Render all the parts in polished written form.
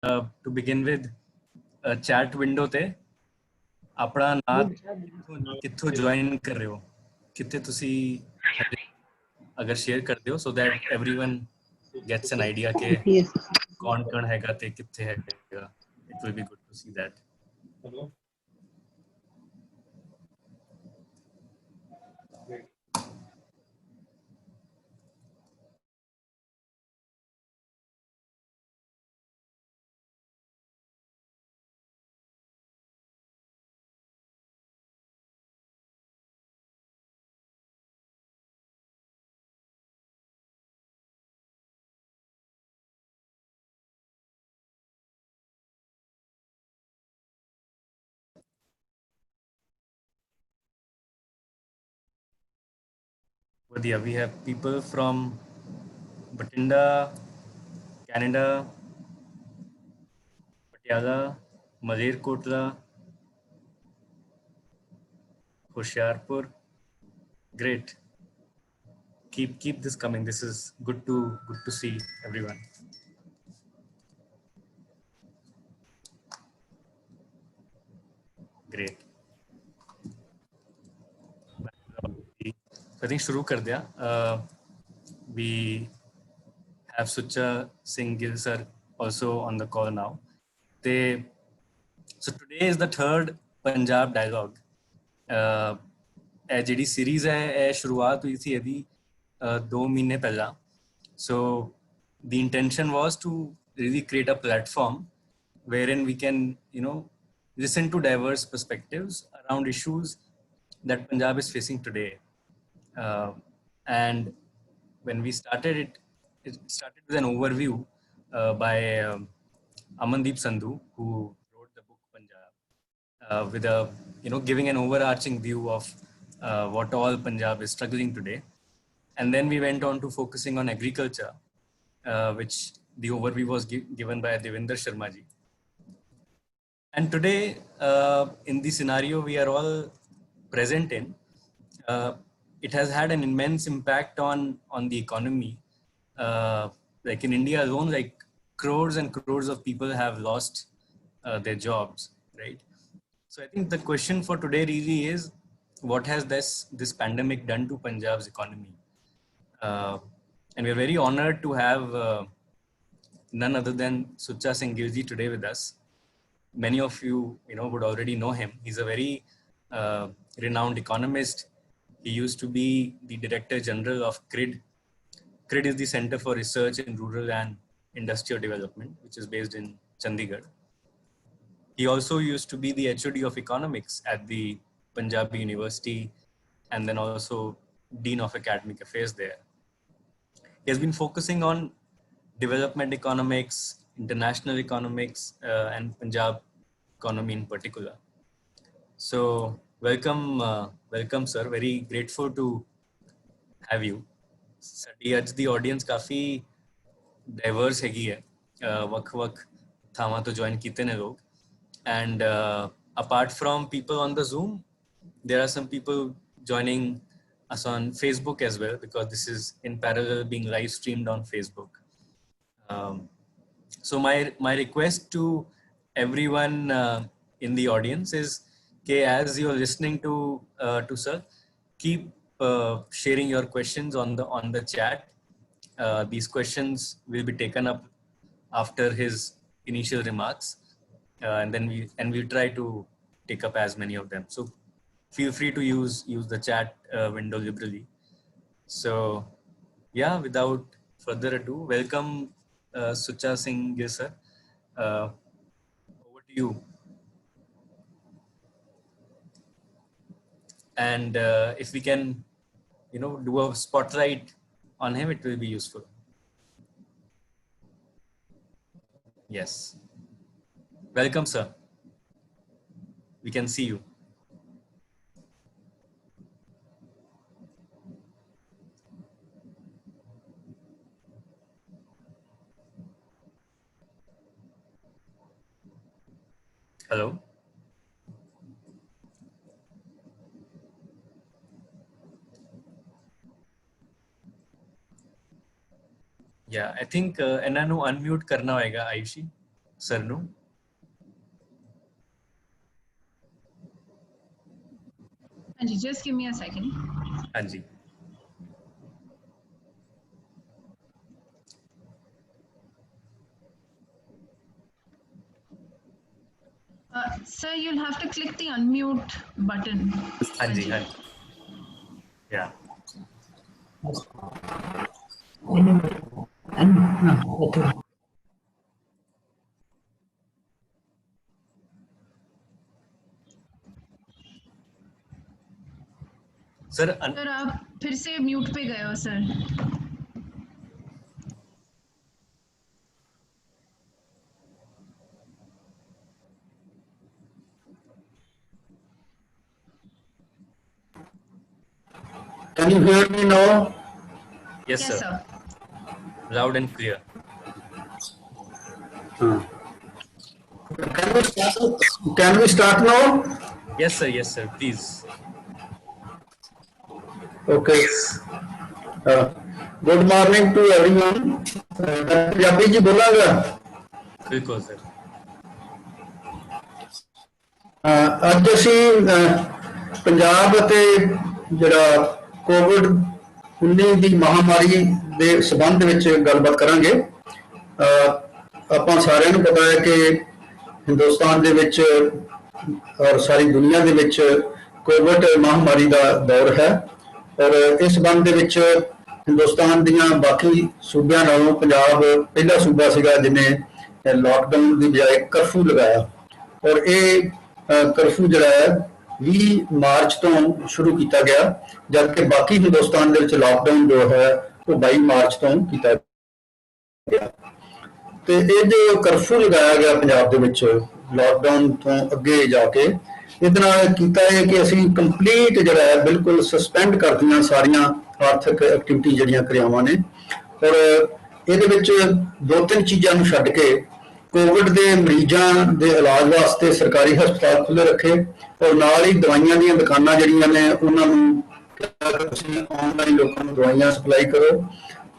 To begin with, chat window ਤੇ ਆਪਣਾ ਨਾਮ ਕਿੱਥੋਂ join ਕਰ ਰਹੇ ਹੋ, ਕਿੱਥੇ ਤੁਸੀਂ ਅਗਰ share ਕਰਦੇ ਹੋ, so that everyone gets an idea ਕਿ ਕੌਣ ਹੈਗਾ ਤੇ ਕਿੱਥੇ ਹੈਗਾ. It will be good to see that. Hello. ਵਧੀਆ, we have people from Batinda, Canada, Patiala, Malerkotla, Hoshiarpur. Great. Keep this coming. This is good to see everyone. Great. I think शुरू कर दिया. We have Sucha Singh Gill sir also on the call now. So today is the third Punjab dialogue. ਜਿਹੜੀ series है, ਇਹ शुरुआत हुई थी यदि 2 महीने पहला. So the intention was to really create a platform wherein we can, listen to diverse perspectives around issues that Punjab is facing today. And when we started it started with an overview by Amandeep Sandhu, who wrote the book Punjab, with a giving an overarching view of what all Punjab is struggling today. And then we went on to focusing on agriculture, which the overview was given by Devinder Sharma ji. And today, in the scenario we are all present in, it has had an immense impact on the economy. Like in India alone, like crores and crores of people have lost their jobs, right? So I think the question for today really is, what has this pandemic done to Punjab's economy? And we're very honored to have none other than Sucha Singh Gill ji today with us. Many of you, would already know him. He's a very renowned economist. He used to be the Director General of CRID. CRID is the Center for Research in Rural and Industrial Development, which is based in Chandigarh. He also used to be the HOD of Economics at the Punjabi University, and then also Dean of Academic Affairs there. He has been focusing on development economics, international economics, and Punjab economy in particular. So welcome sir. Very grateful to have you. ਸਾਡੀ ਅੱਜ ਦੀ audience ਕਾਫੀ diverse ਹੈਗੀ ਹੈ, ਵੱਖ-ਵੱਖ ਥਾਵਾਂ ਤੋਂ join ਕੀਤੇ ਨੇ ਲੋਕ. And apart from people on the Zoom, there are some people joining us on Facebook as well, because this is in parallel being live streamed on Facebook. So my request to everyone in the audience is, okay, as you're listening to sir, keep sharing your questions on the chat. These questions will be taken up after his initial remarks, and then we'll try to take up as many of them. So feel free to use the chat window liberally. So yeah, without further ado, welcome Sucha Singh Gill sir. Over to you. And if we can, do a spotlight on him, it will be useful. Yes. Welcome, sir. We can see you. Hello. Yeah, I think ਇਹਨਾਂ ਨੂੰ unmute ਕਰਨਾ ਹੋਏਗਾ, Ayushi. Sarnu? Anji, just give me a second. Anji. Sir, you'll have to click the unmute button. Anji, Anji. Yeah. Sir आप फिर से mute पे गए हो sir. Can you hear me now? Yes, sir. Loud and clear. Can we start now? Yes, sir. Yes, sir. Please. Okay. Good morning to everyone. Punjabi ਜੀ ਬੋਲਾਂਗਾ. ਬਿਲਕੁਲ sir. ਅੱਜ ਅਸੀਂ ਪੰਜਾਬ ਅਤੇ ਜਿਹੜਾ COVID-19 ਦੀ ਮਹਾਮਾਰੀ ਦੇ ਸੰਬੰਧ ਵਿੱਚ ਗੱਲਬਾਤ ਕਰਾਂਗੇ. ਆਪਾਂ ਸਾਰਿਆਂ ਨੂੰ ਪਤਾ ਹੈ ਕਿ ਹਿੰਦੁਸਤਾਨ ਦੇ ਵਿੱਚ ਔਰ ਸਾਰੀ ਦੁਨੀਆ ਦੇ ਵਿੱਚ ਕੋਵਿਡ ਮਹਾਮਾਰੀ ਦਾ ਦੌਰ ਹੈ ਔਰ ਇਸ ਸੰਬੰਧ ਦੇ ਵਿੱਚ ਹਿੰਦੁਸਤਾਨ ਦੀਆਂ ਬਾਕੀ ਸੂਬਿਆਂ ਨਾਲੋਂ ਪੰਜਾਬ ਪਹਿਲਾ ਸੂਬਾ ਸੀਗਾ ਜਿਹਨੇ ਲਾਕਡਾਊਨ ਦੀ ਬਜਾਏ ਕਰਫਿਊ ਲਗਾਇਆ ਔਰ ਇਹ ਕਰਫਿਊ ਜਿਹੜਾ ਹੈ 20 ਮਾਰਚ ਤੋਂ ਸ਼ੁਰੂ ਕੀਤਾ ਗਿਆ ਜਦਕਿ ਬਾਕੀ ਹਿੰਦੁਸਤਾਨ ਦੇ ਵਿੱਚ ਲਾਕਡਾਊਨ ਜੋ ਹੈ ਉਹ 22 ਮਾਰਚ ਤੋਂ ਕੀਤਾ ਗਿਆ ਤੇ ਇਹ ਜੋ ਕਰਫਿਊ ਲਗਾਇਆ ਗਿਆ ਪੰਜਾਬ ਦੇ ਵਿੱਚ ਲਾਕਡਾਊਨ ਤੋਂ ਅੱਗੇ ਜਾ ਕੇ ਇਹਦੇ ਨਾਲ ਕੀਤਾ ਹੈ ਕਿ ਅਸੀਂ ਕੰਪਲੀਟ ਜਿਹੜਾ ਹੈ ਬਿਲਕੁਲ ਸਸਪੈਂਡ ਕਰਤੀਆਂ ਸਾਰੀਆਂ ਆਰਥਿਕ ਐਕਟੀਵਿਟੀ ਜਿਹੜੀਆਂ ਕਿਰਿਆਵਾਂ ਨੇ ਔਰ ਇਹਦੇ ਵਿੱਚ 2-3 ਚੀਜ਼ਾਂ ਨੂੰ ਛੱਡ ਕੇ ਕੋਵਿਡ ਦੇ ਮਰੀਜ਼ਾਂ ਦੇ ਇਲਾਜ ਵਾਸਤੇ ਸਰਕਾਰੀ ਹਸਪਤਾਲ ਖੁੱਲ੍ਹੇ ਰੱਖੇ ਔਰ ਨਾਲ ਹੀ ਦਵਾਈਆਂ ਦੀਆਂ ਦੁਕਾਨਾਂ ਜਿਹੜੀਆਂ ਨੇ ਉਹਨਾਂ ਨੂੰ ਤੁਸੀਂ ਆਨਲਾਈਨ ਲੋਕਾਂ ਨੂੰ ਦਵਾਈਆਂ ਸਪਲਾਈ ਕਰੋ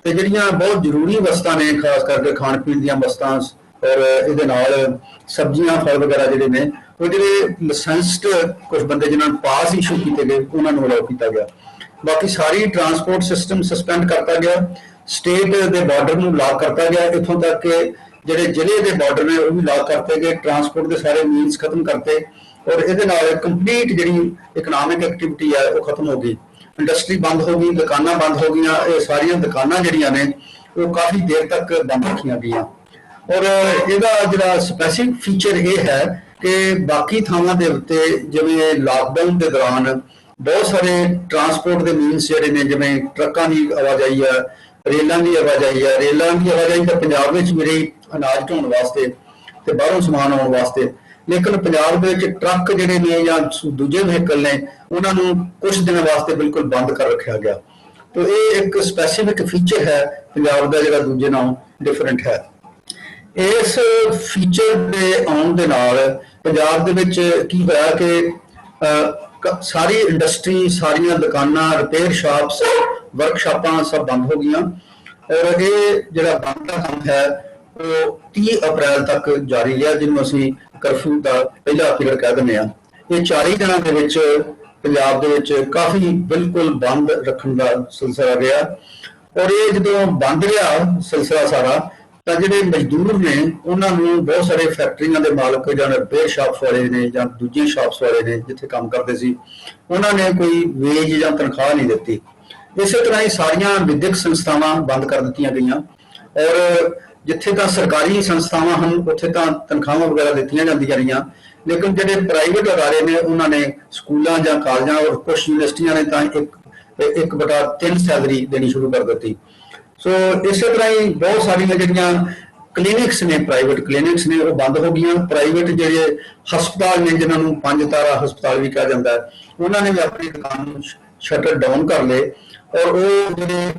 ਤੇ ਜਿਹੜੀਆਂ ਬਹੁਤ ਜ਼ਰੂਰੀ ਵਸਤਾਂ ਨੇ ਖਾਸ ਕਰਕੇ ਖਾਣ ਪੀਣ ਦੀਆਂ ਵਸਤਾਂ ਔਰ ਇਹਦੇ ਨਾਲ ਸਬਜ਼ੀਆਂ ਫਲ ਵਗੈਰਾ ਜਿਹੜੇ ਨੇ ਉਹ ਜਿਹੜੇ ਲਾਇਸੈਂਸਡ ਕੁਝ ਬੰਦੇ ਜਿਨ੍ਹਾਂ ਨੂੰ ਪਾਸ ਇਸ਼ੂ ਕੀਤੇ ਗਏ ਉਹਨਾਂ ਨੂੰ ਅਲਾਉ ਕੀਤਾ ਗਿਆ ਬਾਕੀ ਸਾਰੀ ਟਰਾਂਸਪੋਰਟ ਸਿਸਟਮ ਸਸਪੈਂਡ ਕਰਤਾ ਗਿਆ ਸਟੇਟ ਦੇ ਬਾਰਡਰ ਨੂੰ ਲਾਕ ਕਰਤਾ ਗਿਆ ਇੱਥੋਂ ਤੱਕ ਕਿ ਜਿਹੜੇ ਜ਼ਿਲ੍ਹੇ ਦੇ ਬਾਰਡਰ ਨੇ ਉਹ ਵੀ ਲਾਕ ਕਰਤੇ ਗਏ ਟਰਾਂਸਪੋਰਟ ਦੇ ਸਾਰੇ ਮੀਨਸ ਖਤਮ ਕਰਤੇ ਔਰ ਇਹਦੇ ਨਾਲ ਕੰਪਲੀਟ ਜਿਹੜੀ ਇਕਨੋਮਿਕ ਐਕਟੀਵਿਟੀ ਹੈ ਉਹ ਖਤਮ ਹੋ ਗਈ ਇੰਡਸਟਰੀ ਬੰਦ ਹੋ ਗਈ ਦੁਕਾਨਾਂ ਬੰਦ ਹੋ ਗਈਆਂ ਇਹ ਸਾਰੀਆਂ ਦੁਕਾਨਾਂ ਜਿਹੜੀਆਂ ਨੇ ਉਹ ਕਾਫੀ ਦੇਰ ਤੱਕ ਬੰਦ ਰੱਖੀਆਂ ਗਈਆਂ ਔਰ ਇਹਦਾ ਜਿਹੜਾ ਸਪੈਸੀਫਿਕ ਫੀਚਰ ਇਹ ਹੈ ਕਿ ਬਾਕੀ ਥਾਵਾਂ ਦੇ ਉੱਤੇ ਜਿਵੇਂ ਲਾਕਡਾਊਨ ਦੇ ਦੌਰਾਨ ਬਹੁਤ ਸਾਰੇ ਟਰਾਂਸਪੋਰਟ ਦੇ ਮੀਨਸ ਜਿਹੜੇ ਨੇ ਜਿਵੇਂ ਟਰੱਕਾਂ ਦੀ ਆਵਾਜਾਈ ਹੈ ਰੇਲਾਂ ਦੀ ਆਵਾਜਾਈ ਹੈ ਰੇਲਾਂ ਦੀ ਆਵਾਜਾਈ ਤਾਂ ਪੰਜਾਬ ਵਿੱਚ ਮੇਰੇ ਅਨਾਜ ਢੋਣ ਵਾਸਤੇ ਤੇ ਬਾਹਰੋਂ ਸਮਾਨ ਆਉਣ ਵਾਸਤੇ ਲੇਕਿਨ ਪੰਜਾਬ ਦੇ ਵਿੱਚ ਟਰੱਕ ਜਿਹੜੇ ਨੇ ਜਾਂ ਦੂਜੇ ਵਹੀਕਲ ਨੇ ਉਹਨਾਂ ਨੂੰ ਕੁਝ ਦਿਨਾਂ ਵਾਸਤੇ ਬਿਲਕੁਲ ਬੰਦ ਕਰ ਰੱਖਿਆ ਗਿਆ ਤੇ ਇਹ ਇੱਕ ਸਪੈਸੀਫਿਕ ਫੀਚਰ ਹੈ ਪੰਜਾਬ ਦਾ ਜਿਹੜਾ ਦੂਜੇ ਨਾਲੋਂ ਡਿਫਰੈਂਟ ਹੈ ਇਸ ਫੀਚਰ ਦੇ ਆਉਣ ਦੇ ਨਾਲ ਪੰਜਾਬ ਦੇ ਵਿੱਚ ਕੀ ਹੋਇਆ ਕਿ ਸਾਰੀ ਇੰਡਸਟਰੀ ਸਾਰੀਆਂ ਦੁਕਾਨਾਂ ਰਿਪੇਅਰ ਸ਼ਾਪਸ ਵਰਕਸ਼ਾਪਾਂ ਸਭ ਬੰਦ ਹੋ ਗਈਆਂ ਔਰ ਇਹ ਜਿਹੜਾ ਬੰਦ ਦਾ ਕੰਮ ਹੈ ਉਹ 30 ਅਪ੍ਰੈਲ ਤੱਕ ਜਾਰੀ ਰਿਹਾ ਜਿਹਨੂੰ ਅਸੀਂ ਕਰਫਿਊ ਦਾ ਪਹਿਲਾ ਪੀਰੀਅਡ ਕਹਿ ਦਿੰਦੇ ਹਾਂ ਇਹ 4 ਦਿਨਾਂ ਦੇ ਵਿੱਚ ਪੰਜਾਬ ਦੇ ਵਿੱਚ ਕਾਫੀ ਬਿਲਕੁਲ ਬੰਦ ਰੱਖਣ ਦਾ ਸਿਲਸਿਲਾ ਰਿਹਾ ਔਰ ਇਹ ਜਦੋਂ ਬੰਦ ਰਿਹਾ ਸਿਲਸਿਲਾ ਸਾਰਾ ਤਾਂ ਜਿਹੜੇ ਮਜ਼ਦੂਰ ਨੇ ਉਹਨਾਂ ਨੂੰ ਬਹੁਤ ਸਾਰੇ ਫੈਕਟਰੀਆਂ ਦੇ ਮਾਲਕ ਜਾਂ ਰਿਪੇਅਰ ਸ਼ਾਪਸ ਵਾਲੇ ਨੇ ਜਾਂ ਦੂਜੀਆਂ ਸ਼ਾਪਸ ਵਾਲੇ ਨੇ ਜਿੱਥੇ ਕੰਮ ਕਰਦੇ ਸੀ ਉਹਨਾਂ ਨੇ ਕੋਈ ਵੇਜ ਜਾਂ ਤਨਖਾਹ ਨਹੀਂ ਦਿੱਤੀ ਇਸੇ ਤਰ੍ਹਾਂ ਹੀ ਸਾਰੀਆਂ ਵਿਦਿਅਕ ਸੰਸਥਾਵਾਂ ਬੰਦ ਕਰ ਦਿੱਤੀਆਂ ਗਈਆਂ ਔਰ ਜਿੱਥੇ ਤਾਂ ਸਰਕਾਰੀ ਸੰਸਥਾਵਾਂ ਹਨ ਉੱਥੇ ਤਾਂ ਤਨਖਾਹਾਂ ਵਗੈਰਾ ਦਿੱਤੀਆਂ ਜਾਂਦੀਆਂ ਰਹੀਆਂ ਲੇਕਿਨ ਜਿਹੜੇ ਪ੍ਰਾਈਵੇਟ ਅਦਾਰੇ ਨੇ ਉਹਨਾਂ ਨੇ ਸਕੂਲਾਂ ਜਾਂ ਕਾਲਜਾਂ ਔਰ ਕੁਝ ਯੂਨੀਵਰਸਿਟੀਆਂ ਨੇ ਤਾਂ 1/3 ਸੈਲਰੀ ਦੇਣੀ ਸ਼ੁਰੂ ਕਰ ਦਿੱਤੀ ਸੋ ਇਸੇ ਤਰ੍ਹਾਂ ਹੀ ਬਹੁਤ ਸਾਰੀਆਂ ਜਿਹੜੀਆਂ ਕਲੀਨਿਕਸ ਨੇ ਪ੍ਰਾਈਵੇਟ ਕਲੀਨਿਕਸ ਨੇ ਉਹ ਬੰਦ ਹੋ ਗਈਆਂ ਪ੍ਰਾਈਵੇਟ ਜਿਹੜੇ ਹਸਪਤਾਲ ਨੇ ਜਿਨ੍ਹਾਂ ਨੂੰ 5 ਤਾਰਾ ਹਸਪਤਾਲ ਵੀ ਕਿਹਾ ਜਾਂਦਾ ਹੈ ਉਹਨਾਂ ਨੇ ਵੀ ਆਪਣੀ ਦੁਕਾਨ ਨੂੰ ਸ਼ਟਰ ਡਾਊਨ ਕਰ ਲਏ ਔਰ ਉਹ ਜਿਹੜੇ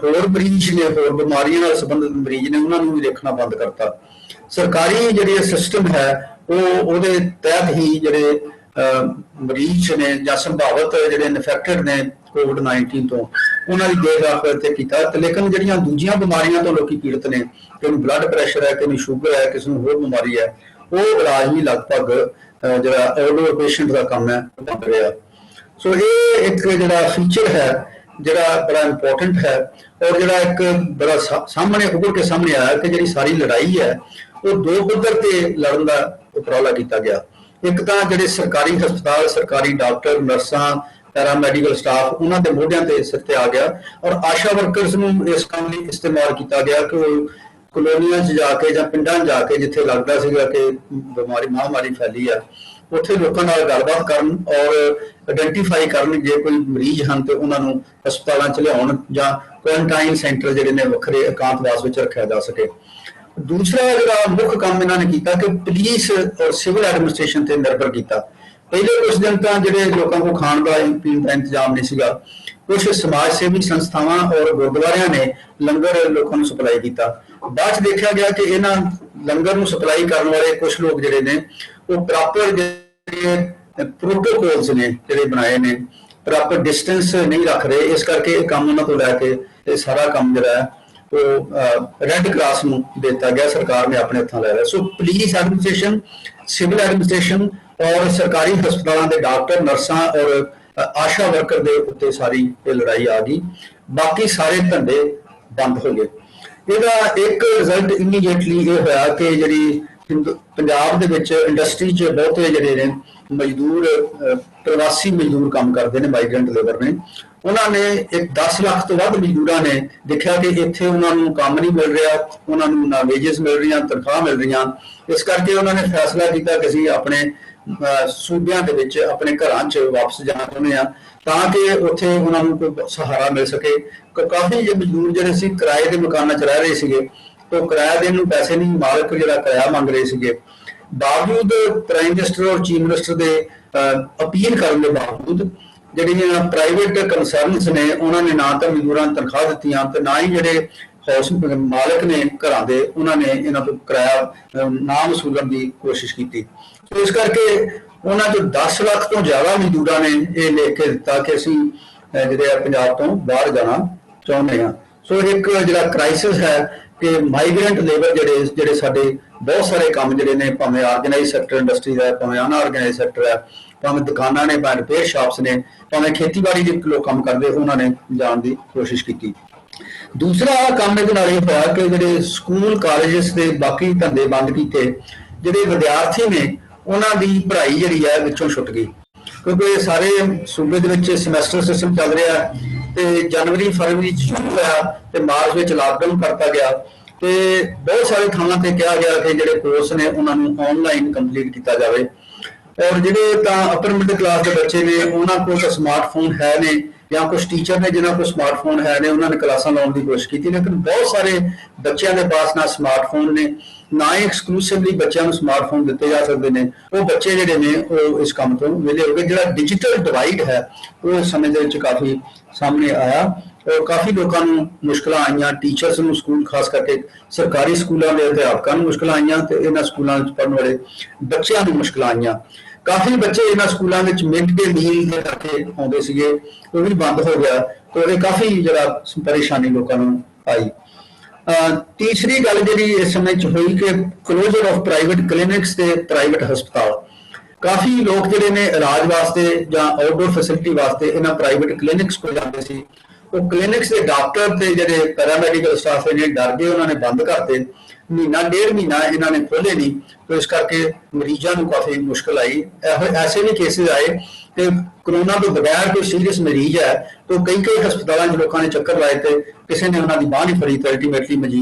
ਹੋਰ ਮਰੀਜ਼ ਨੇ ਹੋਰ ਬਿਮਾਰੀਆਂ ਨਾਲ ਸੰਬੰਧਿਤ ਮਰੀਜ਼ ਨੇ ਉਹਨਾਂ ਨੂੰ ਵੀ ਦੇਖਣਾ ਬੰਦ ਕਰਤਾ ਸਰਕਾਰੀ ਜਿਹੜੇ ਸਿਸਟਮ ਹੈ ਉਹਦੇ ਤਹਿਤ ਹੀ ਜਿਹੜੇ ਮਰੀਜ਼ ਨੇ ਜਾਂ ਸੰਭਾਵਤ ਜਿਹੜੇ ਇਨਫੈਕਟਡ ਨੇ COVID-19 ਤੋਂ, ਉਹਨਾਂ ਦੀ ਦੇਖਭਾਲ ਇੱਥੇ ਕੀਤਾ। ਤੇ ਲੇਕਿਨ ਜਿਹੜੀਆਂ ਦੂਜੀਆਂ ਬਿਮਾਰੀਆਂ ਤੋਂ ਲੋਕੀ ਪੀੜਤ ਨੇ, ਕਿਸੇ ਨੂੰ ਬਲੱਡ ਪ੍ਰੈਸ਼ਰ ਹੈ, ਕਿਸੇ ਨੂੰ ਸ਼ੂਗਰ ਹੈ, ਕਿਸੇ ਨੂੰ ਹੋਰ ਬਿਮਾਰੀ ਹੈ, ਉਹ ਇਲਾਜ ਵੀ ਲਗਭਗ ਜਿਹੜਾ ਆਊਟਡੋਰ ਪੇਸ਼ੈਂਟ ਦਾ ਕੰਮ ਹੈ ਕਰ ਰਿਹਾ। ਸੋ ਇਹ ਇੱਕ ਜਿਹੜਾ ਫੀਚਰ ਹੈ ਜਿਹੜਾ ਬੜਾ ਇੰਪੋਰਟੈਂਟ ਹੈ, ਔਰ ਜਿਹੜਾ ਇੱਕ ਬੜਾ ਸਾਹਮਣੇ ਉੱਭਰ ਕੇ ਸਾਹਮਣੇ ਆਇਆ ਕਿ ਜਿਹੜੀ ਸਾਰੀ ਲੜਾਈ ਹੈ ਉਹ ਦੋ ਪੱਧਰ ਤੇ ਲੜਨ ਦਾ ਉਪਰਾਲਾ ਕੀਤਾ ਗਿਆ। ਇੱਕ ਤਾਂ ਜਿਹੜੇ ਸਰਕਾਰੀ ਹਸਪਤਾਲ, ਸਰਕਾਰੀ ਡਾਕਟਰ, ਨਰਸਾਂ, ਪੈਰਾਮੈਡੀਕਲ ਸਟਾਫ, ਉਹਨਾਂ ਦੇ ਮੋਢਿਆਂ ਤੇ ਸਿਰ ਤੇ ਆ ਗਿਆ, ਔਰ ਆਸ਼ਾ ਵਰਕਰਸ ਨੂੰ ਇਸ ਕੰਮ ਲਈ ਇਸਤੇਮਾਲ ਕੀਤਾ ਗਿਆ ਕਿ ਉਹ ਕਲੋਨੀਆਂ 'ਚ ਜਾ ਕੇ ਜਾਂ ਪਿੰਡਾਂ 'ਚ ਜਾ ਕੇ ਜਿੱਥੇ ਲੱਗਦਾ ਸੀਗਾ ਕਿ ਬਿਮਾਰੀ ਮਹਾਂਮਾਰੀ ਫੈਲੀ ਆ, ਉੱਥੇ ਲੋਕਾਂ ਨਾਲ ਗੱਲਬਾਤ ਕਰਨ ਔਰ ਆਇਡੈਂਟੀਫਾਈ ਕਰਨ ਜੇ ਕੋਈ ਮਰੀਜ਼ ਹਨ ਤੇ ਉਹਨਾਂ ਨੂੰ ਹਸਪਤਾਲਾਂ 'ਚ ਲਿਆਉਣ ਜਾਂ ਕੁਆਰੰਟਾਈਨ ਸੈਂਟਰ ਜਿਹੜੇ ਨੇ ਵੱਖਰੇ ਇਕਾਂਤਵਾਸ ਵਿੱਚ ਰੱਖਿਆ ਜਾ ਸਕੇ। ਦੂਸਰਾ ਜਿਹੜਾ ਮੁੱਖ ਕੰਮ ਇਹਨਾਂ ਨੇ ਕੀਤਾ ਕਿ ਪੁਲਿਸ ਔਰ ਸਿਵਲ ਐਡਮਿਨਿਸਟ੍ਰੇਸ਼ਨ ਤੇ ਨਿਰਭਰ ਕੀਤਾ। ਪਹਿਲੇ ਕੁਝ ਦਿਨ ਤਾਂ ਜਿਹੜੇ ਲੋਕਾਂ ਕੋਲ ਖਾਣ ਦਾ ਪੀਣ ਦਾ ਇੰਤਜ਼ਾਮ ਨਹੀਂ ਸੀਗਾ, ਕੁਝ ਸਮਾਜ ਸੇਵੀ ਸੰਸਥਾਵਾਂ ਔਰ ਗੁਰਦੁਆਰਿਆਂ ਨੇ ਲੰਗਰ ਲੋਕਾਂ ਨੂੰ ਸਪਲਾਈ ਕੀਤਾ। ਬਾਅਦ 'ਚ ਦੇਖਿਆ ਗਿਆ ਕਿ ਇਹਨਾਂ ਲੰਗਰ ਨੂੰ ਸਪਲਾਈ ਕਰਨ ਵਾਲੇ ਕੁਝ ਲੋਕ ਜਿਹੜੇ ਨੇ ਉਹ ਪ੍ਰੋਪਰ ਜਿਹੜੇ ਪ੍ਰੋਟੋਕੋਲਸ ਨੇ ਜਿਹੜੇ ਬਣਾਏ ਨੇ, ਪ੍ਰੋਪਰ ਡਿਸਟੈਂਸ ਨਹੀਂ ਰੱਖ ਰਹੇ। ਇਸ ਕਰਕੇ ਇਹ ਕੰਮ ਉਹਨਾਂ ਤੋਂ ਲੈ ਕੇ ਇਹ ਸਾਰਾ ਕੰਮ ਜਿਹੜਾ ਹੈ ਉਹ ਰੈੱਡ ਕਰਾਸ ਨੂੰ ਦਿੱਤਾ ਗਿਆ, ਸਰਕਾਰ ਨੇ ਆਪਣੇ ਹੱਥਾਂ ਲੈ ਲਿਆ। So police administration, civil administration ਔਰ ਸਰਕਾਰੀ ਹਸਪਤਾਲਾਂ ਦੇ ਡਾਕਟਰ, ਨਰਸਾਂ ਔਰ ਆਸ਼ਾ ਵਰਕਰ ਦੇ ਉੱਤੇ ਸਾਰੀ ਇਹ ਲੜਾਈ ਆ ਗਈ। ਬਾਕੀ ਸਾਰੇ ਧੰਦੇ ਬੰਦ ਹੋ ਗਏ। ਇਹਦਾ ਇੱਕ ਰਿਜ਼ਲਟ ਇਮੀਡੀਏਟਲੀ ਇਹ ਹੋਇਆ ਕਿ ਜਿਹੜੀ ਪੰਜਾਬ ਦੇ ਵਿੱਚ ਇੰਡਸਟਰੀ 'ਚ ਬਹੁਤੇ ਜਿਹੜੇ ਨੇ ਮਜ਼ਦੂਰ, ਪ੍ਰਵਾਸੀ ਮਜ਼ਦੂਰ ਕੰਮ ਕਰਦੇ ਨੇ, ਮਾਈਗ੍ਰੈਂਟ ਲੇਬਰ ਨੇ, ਉਹਨਾਂ ਨੇ 10 ਲੱਖ ਤੋਂ ਵੱਧ ਮਜ਼ਦੂਰਾਂ ਨੇ ਦੇਖਿਆ ਕਿ ਇੱਥੇ ਉਹਨਾਂ ਨੂੰ ਕੰਮ ਨਹੀਂ ਮਿਲ ਰਿਹਾ, ਉਹਨਾਂ ਨੂੰ ਨਾ ਵੇਜਸ ਮਿਲ ਰਹੀਆਂ, ਤਨਖਾਹ ਮਿਲ ਰਹੀਆਂ। ਇਸ ਕਰਕੇ ਉਹਨਾਂ ਨੇ ਫੈਸਲਾ ਕੀਤਾ ਕਿ ਅਸੀਂ ਆਪਣੇ ਸੂਬਿਆਂ ਦੇ ਵਿੱਚ ਆਪਣੇ ਘਰਾਂ 'ਚ ਵਾਪਸ ਜਾਣਾ ਚਾਹੁੰਦੇ ਹਾਂ ਤਾਂ ਕਿ ਉੱਥੇ ਉਹਨਾਂ ਨੂੰ ਕੋਈ ਸਹਾਰਾ ਮਿਲ ਸਕੇ। ਕਾਫੀ ਮਜ਼ਦੂਰ ਜਿਹੜੇ ਸੀ ਕਿਰਾਏ ਦੇ ਮਕਾਨਾਂ 'ਚ ਰਹਿ ਰਹੇ ਸੀਗੇ, तो किराया देने ਨੂੰ पैसे नहीं, मालिक ਜਿਹੜਾ किराया ਮੰਗ ਰਹੇ ਸੀਗੇ। बावजूद प्राइम मिनिस्टर और चीफ मिनिस्टर ਦੇ अपील ਕਰਨ ਦੇ ਬਾਵਜੂਦ ਜਿਹੜੀਆਂ ਪ੍ਰਾਈਵੇਟ ਕੰਸਰਨਸ ਨੇ ਉਹਨਾਂ ਨੇ ਨਾ ਤਾਂ ਮਜ਼ਦੂਰਾਂ ਨੂੰ ਤਨਖਾਹ ਦਿੱਤੀਆਂ ਤੇ ਨਾ ਹੀ ਜਿਹੜੇ ਹਾਊਸ ਮਾਲਕ ਨੇ ਘਰਾਂ ਦੇ ਉਹਨਾਂ ਨੇ ਇਹਨਾਂ ਤੋਂ ਕਿਰਾਇਆ ਨਾ ਵਸੂਲਣ ਦੀ ਕੋਸ਼ਿਸ਼ ਕੀਤੀ। ਸੋ ਇਸ ਕਰਕੇ ਉਹਨਾਂ ਚੋਂ 10 ਲੱਖ ਤੋਂ ਜ਼ਿਆਦਾ ਮਜ਼ਦੂਰਾਂ ਨੇ ਇਹ ਲਿਖ ਕੇ ਦਿੱਤਾ ਕਿ ਅਸੀਂ ਜਿਹੜੇ ਪੰਜਾਬ ਤੋਂ ਬਾਹਰ ਜਾਣਾ ਚਾਹੁੰਦੇ ਹਾਂ। ਸੋ ਇੱਕ ਜਿਹੜਾ ਕ੍ਰਾਈਸਿਸ ਹੈ कि माइग्रेंट लेबर ਜਿਹੜੇ ਸਾਡੇ बहुत सारे काम ਜਿਹੜੇ ਨੇ ਭਾਵੇਂ ਆਰਗੇਨਾइज ਸੈਕਟਰ ਇੰਡਸਟਰੀ ਦਾ, ਭਾਵੇਂ ਅਨਆਰਗੇਨਾइज ਸੈਕਟਰ ਹੈ, ਭਾਵੇਂ ਦੁਕਾਨਾਂ ਨੇ, ਭਾਵੇਂ ਰਿਪੇਅਰ ਸ਼ਾਪਸ ਨੇ, ਭਾਵੇਂ ਖੇਤੀਬਾੜੀ ਦੇ ਲੋਕ ਕੰਮ ਕਰਦੇ, ਉਹਨਾਂ ਨੇ ਜਾਣ ਦੀ ਕੋਸ਼ਿਸ਼ ਕੀਤੀ। ਦੂਸਰਾ ਕੰਮ ਇਹਦੇ ਨਾਲ ਇਹ ਹੋਇਆ ਕਿ ਜਿਹੜੇ ਸਕੂਲ ਕਾਲਜਸ ਦੇ ਬਾਕੀ ਧੰਦੇ ਬੰਦ ਕੀਤੇ, ਜਿਹੜੇ ਵਿਦਿਆਰਥੀ ਨੇ ਉਹਨਾਂ ਦੀ ਪੜ੍ਹਾਈ ਜਿਹੜੀ ਹੈ ਵਿੱਚੋਂ ਛੁੱਟ ਗਈ ਕਿਉਂਕਿ ਸਾਰੇ ਸੂਬੇ ਦੇ ਵਿੱਚ ਸਮੈਸਟਰ ਸਿਸਟਮ ਚੱਲ ਰਿਹਾ ਤੇ जनवरी फरवरी शुरू होया ते मार्च में लॉकडाउन करता गया ते बहुत सारे थावां ते कहा गया कि जिहड़े कोर्स ने उन्हां नूं ऑनलाइन कंप्लीट किया जाए और जिहड़े तां अपर मिडल क्लास के बच्चे ने उन्हां कोल स्मार्टफोन है ने या कुछ टीचर ने जिन्हां कोल स्मार्टफोन है ने उन्होंने क्लासां लाउण दी कोशिश की, लेकिन बहुत सारे बच्चों के पास ना स्मार्टफोन ने ना ही एक्सक्लूसिवली बच्चों को स्मार्टफोन दिते जा सकते हैं। वो बच्चे जिहड़े ने वो इस काम तो विले हो गए। जिहड़ा डिजिटल डिवाइड है वो इस समय दे विच काफ़ी सामने आया और काफ़ी लोगों को मुश्किल आईयां, टीचर्स नूं स्कूल खास करके सरकारी स्कूलों के अध्यापकों को मुश्किल आईयां ते इन्हां स्कूलों में पढ़ने वाले बच्चों को मुश्किल आईयां। काफ़ी बच्चे इन्हां स्कूलों में मिड डे मील के करके आउंदे सीगे, वो भी बंद हो गया तो ये काफ़ी जिहड़ा परेशानी लोगों को आई। तीसरी गल जी इस समय हुई कि क्लोजर ऑफ प्राइवेट क्लिनिक्स ते प्राइवेट हस्पताल, काफ़ी लोग जिहड़े ने इलाज वास्ते या आउटडोर फैसिलिटी वास्ते इन्हां प्राइवेट क्लिनिक्स को जाते सी, वो क्लिनिक्स के डॉक्टर ते जिहड़े पैरामैडिकल स्टाफ ने डर गए, उन्होंने बंद करते। महीना डेढ़ महीना इन्होंने खोले नहीं तो इस करके मरीजों को काफ़ी मुश्किल आई। ऐसे भी केसेस आए कि कोरोना तो बगैर कोई सीरीयस मरीज है तो कई हस्पतालों में लोगों ने चक्कर लाए थे, किसी ने उन्होंने बांह नहीं फड़ी तो अल्टीमेटली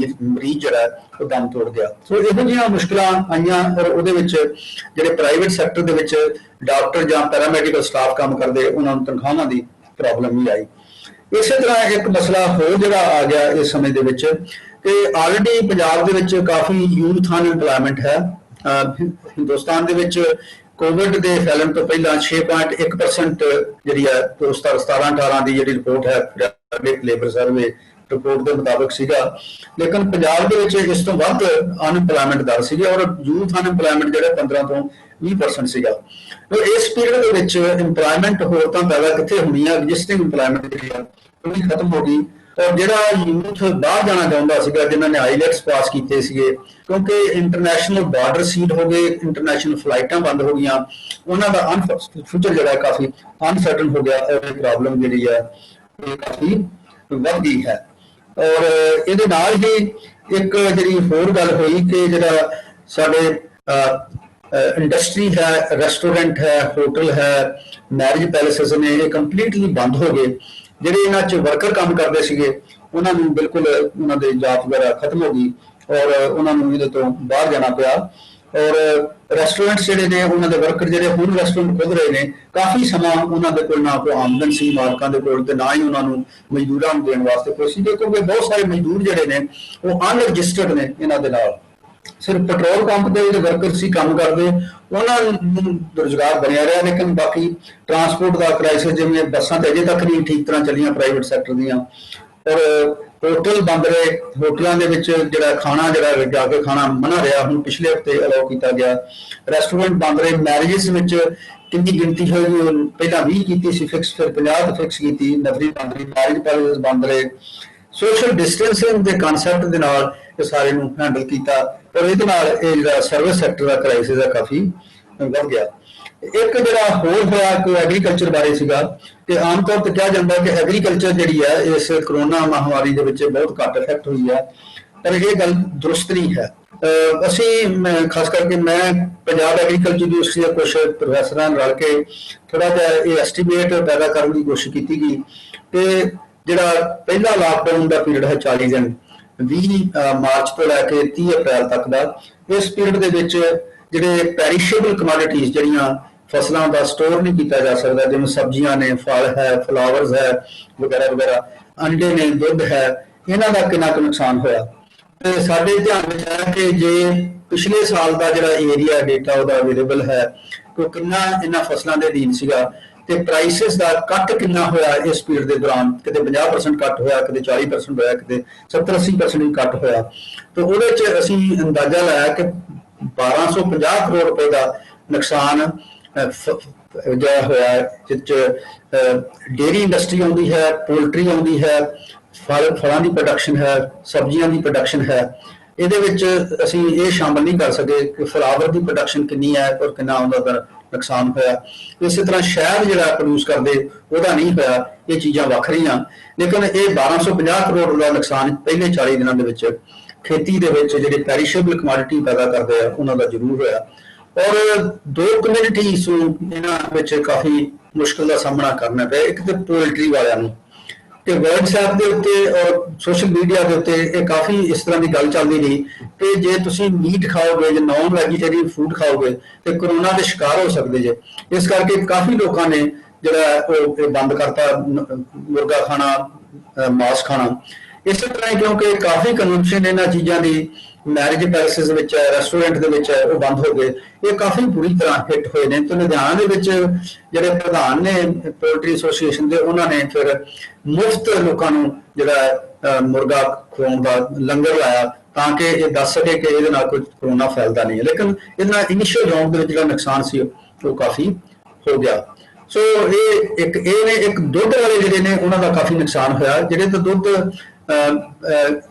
मरीज जरा वो दम तोड़ गया। सो इहो जिहियां मुश्किलां आईयां और उहदे विच जिहड़े प्राइवेट सैक्टर दे विच डॉक्टर जां पैरामैडिकल स्टाफ काम करते उन्हां नूं तनखाहां दी प्रॉब्लम भी आई। इस तरह एक मसला होर जिहड़ा आ गया इस समय दे विच कि ऑलरेडी पंजाब दे विच काफ़ी यूथ अनएम्पलॉयमेंट है। हिंदुस्तान दे विच कोविड के फैलन तो पहला 6.1% जी है 2017-18 की जी रिपोर्ट है प्राइवेट लेबर सर्वे ਰਿਪੋਰਟ ਦੇ ਮੁਤਾਬਕ ਸੀਗਾ। ਲੇਕਿਨ ਪੰਜਾਬ ਦੇ ਵਿੱਚ ਇਸ ਤੋਂ ਵੱਧ ਅਨਪਲਾਇਮੈਂਟ ਦਰ ਸੀਗੇ ਔਰ ਯੂਥ ਅਨਪਲਾਇਮੈਂਟ ਜਿਹੜਾ 15 ਤੋਂ 20% ਸੀਗਾ। ਇਸ ਪੀਰੀਅਡ ਦੇ ਵਿੱਚ ਇੰਪਲਾਇਮੈਂਟ ਹੋਰ ਤਾਂ ਪੈਦਾ ਕਿੱਥੇ ਹੋਣੀ ਆ, ਐਗਜ਼ਿਸਟਿੰਗ ਇੰਪਲਾਇਮੈਂਟ ਜਿਹੜੀ ਆ ਉਹ ਵੀ ਖਤਮ ਹੋ ਗਈ। ਔਰ ਜਿਹੜਾ ਯੂਥ ਬਾਹਰ ਜਾਣਾ ਚਾਹੁੰਦਾ ਸੀਗਾ, ਜਿਨ੍ਹਾਂ ਨੇ ਆਈਲੈਟਸ ਪਾਸ ਕੀਤੇ ਸੀਗੇ, ਕਿਉਂਕਿ ਇੰਟਰਨੈਸ਼ਨਲ ਬਾਰਡਰ ਸੀਲ ਹੋ ਗਏ, ਇੰਟਰਨੈਸ਼ਨਲ ਫਲਾਈਟਾਂ ਬੰਦ ਹੋ ਗਈਆਂ, ਉਹਨਾਂ ਦਾ ਫਿਊਚਰ ਜਿਹੜਾ ਕਾਫੀ ਅਨਸਰਟਨ ਹੋ ਗਿਆ ਔਰ ਇਹ ਪ੍ਰੋਬਲਮ ਜਿਹੜੀ ਹੈ ਇਹ ਕਾਫੀ ਵੱਧ ਗਈ ਹੈ। ਔਰ ਇਹਦੇ ਨਾਲ ਹੀ ਇੱਕ ਜਿਹੜੀ ਹੋਰ ਗੱਲ ਹੋਈ ਕਿ ਜਿਹੜਾ ਸਾਡੇ ਇੰਡਸਟਰੀ ਹੈ, ਰੈਸਟੋਰੈਂਟ ਹੈ, ਹੋਟਲ ਹੈ, ਮੈਰਿਜ ਪੈਲੇਸਿਸ ਨੇ, ਇਹ ਕੰਪਲੀਟਲੀ ਬੰਦ ਹੋ ਗਏ। ਜਿਹੜੇ ਇਹਨਾਂ 'ਚ ਵਰਕਰ ਕੰਮ ਕਰਦੇ ਸੀਗੇ ਉਹਨਾਂ ਨੂੰ ਬਿਲਕੁਲ ਉਹਨਾਂ ਦੇ ਜਾਬ ਵਗੈਰਾ ਖਤਮ ਹੋ ਗਈ ਔਰ ਉਹਨਾਂ ਨੂੰ ਇਹਦੇ ਤੋਂ ਬਾਹਰ ਜਾਣਾ ਪਿਆ। ਔਰ ਰੈਸਟੋਰੈਂਟ ਜਿਹੜੇ ਨੇ ਉਹਨਾਂ ਦੇ ਵਰਕਰ ਜਿਹੜੇ ਹੁਣ ਰੈਸਟੋਰੈਂਟ ਖੁੱਲ ਰਹੇ ਨੇ, ਕਾਫੀ ਸਮਾਂ ਉਹਨਾਂ ਦੇ ਕੋਲ ਨਾ ਕੋਈ ਆਮਦਨ ਸੀ ਮਾਲਕਾਂ ਦੇ ਕੋਲ, ਤੇ ਨਾ ਹੀ ਉਹਨਾਂ ਨੂੰ ਮਜ਼ਦੂਰਾਂ ਨੂੰ ਦੇਣ ਵਾਸਤੇ ਕੋਈ ਸੀ, ਕਿਉਂਕਿ ਬਹੁਤ ਸਾਰੇ ਮਜ਼ਦੂਰ ਜਿਹੜੇ ਨੇ ਉਹ ਅਨਰਜਿਸਟਰਡ ਨੇ ਇਹਨਾਂ ਦੇ ਨਾਲ। ਸਿਰਫ ਪੈਟਰੋਲ ਪੰਪ ਦੇ ਜਿਹੜੇ ਵਰਕਰ ਸੀ ਕੰਮ ਕਰਦੇ, ਉਹਨਾਂ ਨੂੰ ਰੁਜ਼ਗਾਰ ਬਣਿਆ ਰਿਹਾ, ਲੇਕਿਨ ਬਾਕੀ ਟਰਾਂਸਪੋਰਟ ਦਾ ਕ੍ਰਾਈਸਿਸ, ਜਿਵੇਂ ਬੱਸਾਂ ਤੇ ਅਜੇ ਤੱਕ ਨਹੀਂ ਠੀਕ ਤਰ੍ਹਾਂ ਚੱਲੀਆਂ ਪ੍ਰਾਈਵੇਟ ਸੈਕਟਰ ਦੀਆਂ, ਔਰ ਹੋਟਲ ਬੰਦ ਰਹੇ। ਹੋਟਲਾਂ ਦੇ ਵਿੱਚ ਜਿਹੜਾ ਖਾਣਾ ਜਿਹੜਾ ਜਾ ਕੇ ਖਾਣਾ ਮਨਾ ਰਿਹਾ, ਹੁਣ ਪਿਛਲੇ ਹਫ਼ਤੇ ਅਲਾਉ ਕੀਤਾ ਗਿਆ। ਰੈਸਟੋਰੈਂਟ ਬੰਦ ਰਹੇ। ਮੈਰਿਜਸ ਵਿੱਚ ਕਿੰਨੀ ਗਿਣਤੀ ਹੋਈ, ਪਹਿਲਾਂ 20 ਕੀਤੀ ਸੀ ਫਿਕਸ, ਫਿਰ 50 ਤੇ ਫਿਕਸ ਕੀਤੀ, ਨਫਰੀ ਬੰਦ ਰਹੀ, ਮੈਰਿਜ ਪੈਲੇਸ ਬੰਦ ਰਹੇ। ਸੋਸ਼ਲ ਡਿਸਟੈਂਸਿੰਗ ਦੇ ਕਨਸੈਪਟ ਦੇ ਨਾਲ ਇਹ ਸਾਰੇ ਨੂੰ ਹੈਂਡਲ ਕੀਤਾ ਔਰ ਇਹਦੇ ਨਾਲ ਇਹ ਜਿਹੜਾ ਸਰਵਿਸ ਸੈਕਟਰ ਦਾ ਕ੍ਰਾਈਸਿਸ ਹੈ ਕਾਫੀ ਵੱਧ ਗਿਆ। ਇੱਕ ਜਿਹੜਾ ਹੋਰ ਹੋਇਆ ਕਿ ਐਗਰੀਕਲਚਰ ਬਾਰੇ ਸੀਗਾ, ਕਿ ਆਮ ਤੌਰ ਤੇ ਕਿਹਾ ਜਾਂਦਾ ਕਿ ਐਗਰੀਕਲਚਰ ਜਿਹੜੀ ਹੈ ਇਸ ਕਰੋਨਾ ਮਹਾਮਾਰੀ ਦੇ ਵਿੱਚ ਬਹੁਤ ਘੱਟ ਇਫੈਕਟ ਹੋਈ ਹੈ, ਪਰ ਇਹ ਗੱਲ ਦਰੁਸਤ ਨਹੀਂ ਹੈ। ਅਸੀਂ ਖਾਸ ਕਰਕੇ ਮੈਂ ਪੰਜਾਬ ਐਗਰੀਕਲਚਰ ਯੂਨੀਵਰਸਿਟੀ ਦੇ ਕੁਝ ਪ੍ਰੋਫੈਸਰਾਂ ਨਾਲ ਰਲ ਕੇ ਥੋੜਾ ਜਿਹਾ ਇਹ ਐਸਟੀਮੇਟ ਪੈਦਾ ਕਰਨ ਦੀ ਕੋਸ਼ਿਸ਼ ਕੀਤੀ ਗਈ ਕਿ ਜਿਹੜਾ ਪਹਿਲਾ ਲਾਕਡਾਊਨ ਦਾ ਪੀਰੀਅਡ ਹੈ 40 ਦਿਨ 20 ਮਾਰਚ ਤੋਂ ਲੈ ਕੇ 30 ਅਪ੍ਰੈਲ ਤੱਕ ਦਾ, ਇਸ ਪੀਰੀਅਡ ਦੇ ਵਿੱਚ ਜਿਹੜੇ ਪੈਰੀਸ਼ੇਬਲ ਕਮੋਡਿਟੀਜ਼ ਜਿਹੜੀਆਂ ਫਸਲਾਂ ਦਾ ਸਟੋਰ ਨਹੀਂ ਕੀਤਾ ਜਾ ਸਕਦਾ, ਜਿਵੇਂ ਸਬਜ਼ੀਆਂ ਨੇ, ਫਲ ਹੈ, ਫਲਾਵਰਸ ਹੈ ਵਗੈਰਾ ਵਗੈਰਾ, ਅੰਡੇ ਨੇ, ਦੁੱਧ ਹੈ, ਇਹਨਾਂ ਦਾ ਕਿੰਨਾ ਕੁ ਨੁਕਸਾਨ ਹੋਇਆ। ਤੇ ਸਾਡੇ ਧਿਆਨ ਵਿੱਚ ਆਇਆ ਕਿ ਜੇ ਪਿਛਲੇ ਸਾਲ ਦਾ ਜਿਹੜਾ ਏਰੀਆ ਡੇਟਾ ਉਹਦਾ ਅਵੇਲੇਬਲ ਹੈ ਕਿ ਕਿੰਨਾ ਇਹਨਾਂ ਫਸਲਾਂ ਦੇ ਅਧੀਨ ਸੀਗਾ, ਤੇ ਪ੍ਰਾਈਸਿਸ ਦਾ ਕੱਟ ਕਿੰਨਾ ਹੋਇਆ ਇਸ ਪੀਰੀਅਡ ਦੇ ਦੌਰਾਨ, ਕਿਤੇ 50% ਕੱਟ ਹੋਇਆ, ਕਿਤੇ 40% ਹੋਇਆ, ਕਿਤੇ 70-80% ਵੀ ਕੱਟ ਹੋਇਆ। ਤੇ ਉਹਦੇ 'ਚ ਅਸੀਂ ਅੰਦਾਜ਼ਾ ਲਾਇਆ ਕਿ 1250 ਕਰੋੜ ਰੁਪਏ ਦਾ ਨੁਕਸਾਨ ਜਿਹੜਾ ਹੋਇਆ, ਜਿਸ 'ਚ ਡੇਅਰੀ ਇੰਡਸਟਰੀ ਆਉਂਦੀ ਹੈ, ਪੋਲਟਰੀ ਆਉਂਦੀ ਹੈ, ਫਲਾਂ ਦੀ ਪ੍ਰੋਡਕਸ਼ਨ ਹੈ, ਸਬਜ਼ੀਆਂ ਦੀ ਪ੍ਰੋਡਕਸ਼ਨ ਹੈ। ਇਹਦੇ ਵਿੱਚ ਅਸੀਂ ਇਹ ਸ਼ਾਮਲ ਨਹੀਂ ਕਰ ਸਕੇ ਕਿ ਫਲਾਵਰ ਦੀ ਪ੍ਰੋਡਕਸ਼ਨ ਕਿੰਨੀ ਹੈ ਔਰ ਕਿੰਨਾ ਉਹਨਾਂ ਦਾ ਨੁਕਸਾਨ ਹੋਇਆ। ਇਸੇ ਤਰ੍ਹਾਂ ਸ਼ਹਿਦ ਜਿਹੜਾ ਪ੍ਰੋਡਿਊਸ ਕਰਦੇ ਉਹਦਾ ਨਹੀਂ ਹੋਇਆ। ਇਹ ਚੀਜ਼ਾਂ ਵੱਖਰੀਆਂ, ਲੇਕਿਨ ਇਹ 1250 ਕਰੋੜ ਦਾ ਨੁਕਸਾਨ ਪਹਿਲੇ 40 ਦਿਨਾਂ ਦੇ ਵਿੱਚ ਖੇਤੀ ਦੇ ਵਿੱਚ ਜਿਹੜੇ ਪੈਰੀਸ਼ੇਬਲ ਕਮੋਡਿਟੀ ਪੈਦਾ ਕਰਦੇ ਆ ਉਹਨਾਂ ਦਾ ਜ਼ਰੂਰ ਹੋਇਆ। ਔਰ ਦੋ ਕਮਿਊਨਿਟੀਜ਼ ਨੂੰ ਇਹਨਾਂ ਵਿੱਚ ਕਾਫੀ ਮੁਸ਼ਕਲ ਦਾ ਸਾਹਮਣਾ ਕਰਨਾ ਪਿਆ। ਇੱਕ ਤੇ ਪੋਲਟਰੀ ਵਾਲਿਆਂ ਨੂੰ, ਤੇ WhatsApp ਦੇ ਉੱਤੇ ਔਰ ਸੋਸ਼ਲ ਮੀਡੀਆ ਦੇ ਉੱਤੇ ਇਹ ਕਾਫੀ ਇਸ ਤਰ੍ਹਾਂ ਦੀ ਗੱਲ ਚੱਲਦੀ ਰਹੀ ਕਿ ਜੇ ਤੁਸੀਂ ਮੀਟ ਖਾਓਗੇ ਜਾਂ ਨੌਨ ਵੈਜੀਟੇਰੀਅਨ ਫੂਡ ਖਾਓਗੇ ਤੇ ਕਰੋਨਾ ਦੇ ਸ਼ਿਕਾਰ ਹੋ ਸਕਦੇ ਜੇ। ਇਸ ਕਰਕੇ ਕਾਫੀ ਲੋਕਾਂ ਨੇ ਜਿਹੜਾ ਉਹ ਬੰਦ ਕਰਤਾ ਮੁਰਗਾ ਖਾਣਾ, ਮਾਸ ਖਾਣਾ। ਇਸੇ ਤਰ੍ਹਾਂ ਹੀ ਕਿਉਂਕਿ ਕਾਫੀ ਕੰਜ਼ੰਪਸ਼ਨ ਇਹਨਾਂ ਚੀਜ਼ਾਂ ਦੀ ਮੈਰਿਜ ਪੈਲੇਸਿਸ ਵਿੱਚ ਹੈ, ਰੈਸਟੋਰੈਂਟ ਦੇ ਵਿੱਚ ਹੈ, ਉਹ ਬੰਦ ਹੋ ਗਏ। ਇਹ ਕਾਫੀ ਬੁਰੀ ਤਰ੍ਹਾਂ ਹਿੱਟ ਹੋਏ ਨੇ। ਤੇ ਲੁਧਿਆਣਾ ਦੇ ਵਿੱਚ ਜਿਹੜੇ ਪ੍ਰਧਾਨ ਨੇ ਪੋਲਟਰੀ ਐਸੋਸੀਏਸ਼ਨ ਦੇ, ਉਹਨਾਂ ਨੇ ਫਿਰ ਮੁਫਤ ਲੋਕਾਂ ਨੂੰ ਜਿਹੜਾ ਮੁਰਗਾ ਖਵਾਉਣ ਦਾ ਲੰਗਰ ਲਾਇਆ ਤਾਂ ਕਿ ਇਹ ਦੱਸ ਸਕੇ ਕਿ ਇਹਦੇ ਨਾਲ ਕੋਈ ਕਰੋਨਾ ਫੈਲਦਾ ਨਹੀਂ ਹੈ। ਲੇਕਿਨ ਇਹਦੇ ਨਾਲ ਇਨੀਸ਼ੀਅਲ ਰਾਉਂਡ ਦੇ ਵਿੱਚ ਜਿਹੜਾ ਨੁਕਸਾਨ ਸੀ ਉਹ ਕਾਫੀ ਹੋ ਗਿਆ। ਸੋ ਇਹ ਨੇ ਇੱਕ ਦੁੱਧ ਵਾਲੇ ਜਿਹੜੇ ਨੇ ਉਹਨਾਂ ਦਾ ਕਾਫੀ ਨੁਕਸਾਨ ਹੋਇਆ। ਜਿਹੜੇ ਤਾਂ ਦੁੱਧ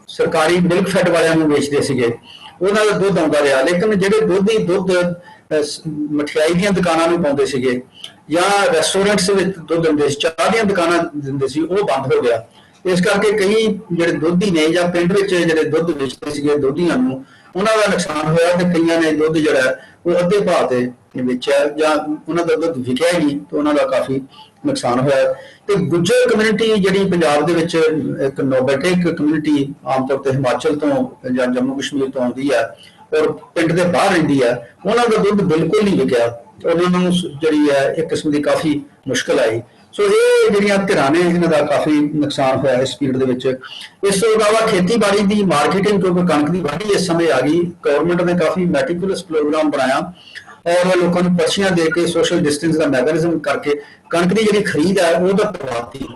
ਸਰਕਾਰੀ ਮਿਲਕ ਫੈਡ ਵਾਲਿਆਂ ਨੂੰ ਵੇਚਦੇ ਸੀਗੇ ਉਹਨਾਂ ਦਾ ਦੁੱਧ ਆਉਂਦਾ ਰਿਹਾ, ਲੇਕਿਨ ਜਿਹੜੇ ਦੁੱਧ ਮਠਿਆਈ ਦੀਆਂ ਦੁਕਾਨਾਂ ਨੂੰ ਪਾਉਂਦੇ ਸੀਗੇ ਜਾਂ ਰੈਸਟੋਰੈਂਟਸ ਵਿੱਚ ਦੁੱਧ ਦਿੰਦੇ ਸੀ, ਚਾਹ ਦੀਆਂ ਦੁਕਾਨਾਂ ਦਿੰਦੇ ਸੀ, ਉਹ ਬੰਦ ਹੋ ਗਿਆ। ਇਸ ਕਰਕੇ ਕਈ ਜਿਹੜੇ ਦੁੱਧੀ ਨੇ ਜਾਂ ਪਿੰਡ ਵਿੱਚ ਜਿਹੜੇ ਦੁੱਧ ਵੇਚਦੇ ਸੀਗੇ ਦੁੱਧੀਆਂ ਨੂੰ, ਉਹਨਾਂ ਦਾ ਨੁਕਸਾਨ ਹੋਇਆ ਤੇ ਕਈਆਂ ਨੇ ਦੁੱਧ ਜਿਹੜਾ ਉਹ ਅੱਧੇ ਭਾਅ ਤੇ ਵੇਚਿਆ ਜਾਂ ਉਹਨਾਂ ਦਾ ਦੁੱਧ ਵਿਕਿਆ ਹੀ ਨਹੀਂ, ਤੇ ਉਹਨਾਂ ਦਾ ਕਾਫੀ ਨੁਕਸਾਨ ਹੋਇਆ। ਤੇ ਗੁੱਜਰ ਕਮਿਊਨਿਟੀ ਜਿਹੜੀ ਪੰਜਾਬ ਦੇ ਵਿੱਚ ਇੱਕ ਨੋਬੈਟਿਕ ਕਮਿਊਨਿਟੀ ਆਮ ਤੌਰ ਤੇ ਹਿਮਾਚਲ ਤੋਂ ਜਾਂ ਜੰਮੂ ਕਸ਼ਮੀਰ ਤੋਂ ਆਉਂਦੀ ਹੈ ਔਰ ਪਿੰਡ ਦੇ ਬਾਹਰ ਰਹਿੰਦੀ ਹੈ, ਉਹਨਾਂ ਦਾ ਦੁੱਧ ਬਿਲਕੁਲ ਨਹੀਂ ਵਿਕਿਆ। ਉਹਨਾਂ ਨੂੰ ਜਿਹੜੀ ਹੈ ਇੱਕ ਕਿਸਮ ਦੀ ਕਾਫੀ ਮੁਸ਼ਕਲ ਆਈ। ਸੋ ਇਹ ਜਿਹੜੀਆਂ ਧਿਰਾਂ ਨੇ ਇਹਨਾਂ ਦਾ ਕਾਫੀ ਨੁਕਸਾਨ ਹੋਇਆ ਇਸ ਪੀਰੀਅਡ ਦੇ ਵਿੱਚ। ਇਸ ਤੋਂ ਇਲਾਵਾ ਖੇਤੀਬਾੜੀ ਦੀ ਮਾਰਕੀਟਿੰਗ, ਕਿਉਂਕਿ ਕਣਕ ਦੀ ਵਾਢੀ ਇਸ ਸਮੇਂ ਆ ਗਈ, ਗਵਰਨਮੈਂਟ ਨੇ ਕਾਫੀ ਮੈਟੀਕੂਲਸ ਪ੍ਰੋਗਰਾਮ ਬਣਾਇਆ ਔਰ ਲੋਕਾਂ ਨੂੰ ਪਰਚੀਆਂ ਦੇ ਕੇ ਸੋਸ਼ਲ ਡਿਸਟੈਂਸ ਦਾ ਮੈਕੈਨਿਜ਼ਮ ਕਰਕੇ ਕਣਕ ਦੀ ਜਿਹੜੀ ਖਰੀਦ ਹੈ ਉਹ ਤਾਂ ਕਰਵਾਤੀ।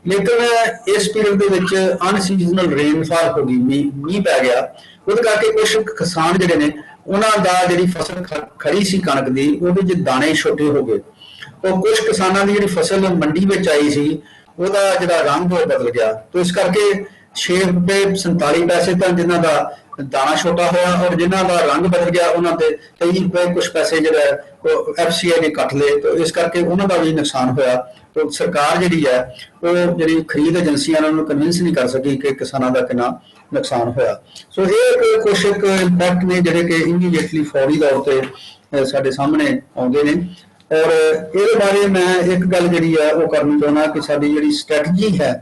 ਲੇਕਿਨ ਇਸ ਪੀਰੀਅਡ ਦੇ ਵਿੱਚ ਅਨਸੀਜ਼ਨਲ ਰੇਨਫਾਲ ਹੋ ਗਈ, ਮੀਂਹ ਪੈ ਗਿਆ, ਉਹਦੇ ਕਰਕੇ ਕੁਝ ਕਿਸਾਨ ਜਿਹੜੇ ਨੇ ਉਹਨਾਂ ਦਾ ਜਿਹੜੀ ਫਸਲ ਖੜੀ ਸੀ ਕਣਕ ਦੀ ਉਹਦੇ 'ਚ ਦਾਣੇ ਛੋਟੇ ਹੋ ਗਏ। ਉਹ ਕੁਝ ਕਿਸਾਨਾਂ ਦੀ ਜਿਹੜੀ ਫਸਲ ਮੰਡੀ ਵਿੱਚ ਆਈ ਸੀ ਉਹਦਾ ਜਿਹੜਾ ਰੰਗ ਉਹ ਬਦਲ ਗਿਆ। ਤੇ ਇਸ ਕਰਕੇ 6 ਰੁਪਏ 47 ਪੈਸੇ ਤਾਂ ਜਿਨ੍ਹਾਂ ਦਾ ਦਾਣਾ ਛੋਟਾ ਹੋਇਆ ਔਰ ਜਿਨ੍ਹਾਂ ਦਾ ਰੰਗ ਬਦਲ ਗਿਆ ਉਹਨਾਂ ਤੇ 23 ਰੁਪਏ ਕੁਝ ਪੈਸੇ ਜਿਹੜਾ FCI ਨੇ ਕੱਟ ਲਏ। ਤੇ ਇਸ ਕਰਕੇ ਉਹਨਾਂ ਦਾ ਵੀ ਨੁਕਸਾਨ ਹੋਇਆ। ਤੇ ਸਰਕਾਰ ਜਿਹੜੀ ਹੈ ਉਹ ਜਿਹੜੀ ਖਰੀਦ ਏਜੰਸੀਆਂ ਨੂੰ ਕਨਵਿੰਸ ਨਹੀਂ ਕਰ ਸਕੀ ਕਿ ਕਿਸਾਨਾਂ ਦਾ ਕਿੰਨਾ ਨੁਕਸਾਨ ਹੋਇਆ। ਸੋ ਇਹ ਕੁਝ ਇੰਪੈਕਟ ਨੇ ਜਿਹੜੇ ਕਿ ਇਮੀਡੀਏਟਲੀ ਫੌਰੀ ਤੌਰ ਤੇ ਸਾਡੇ ਸਾਹਮਣੇ ਆਉਂਦੇ ਨੇ। ਔਰ ਇਹਦੇ ਬਾਰੇ ਮੈਂ ਇੱਕ ਗੱਲ ਜਿਹੜੀ ਹੈ ਉਹ ਕਰਨੀ ਚਾਹੁੰਦਾ ਕਿ ਸਾਡੀ ਜਿਹੜੀ ਸਟ੍ਰੈਟਜੀ ਹੈ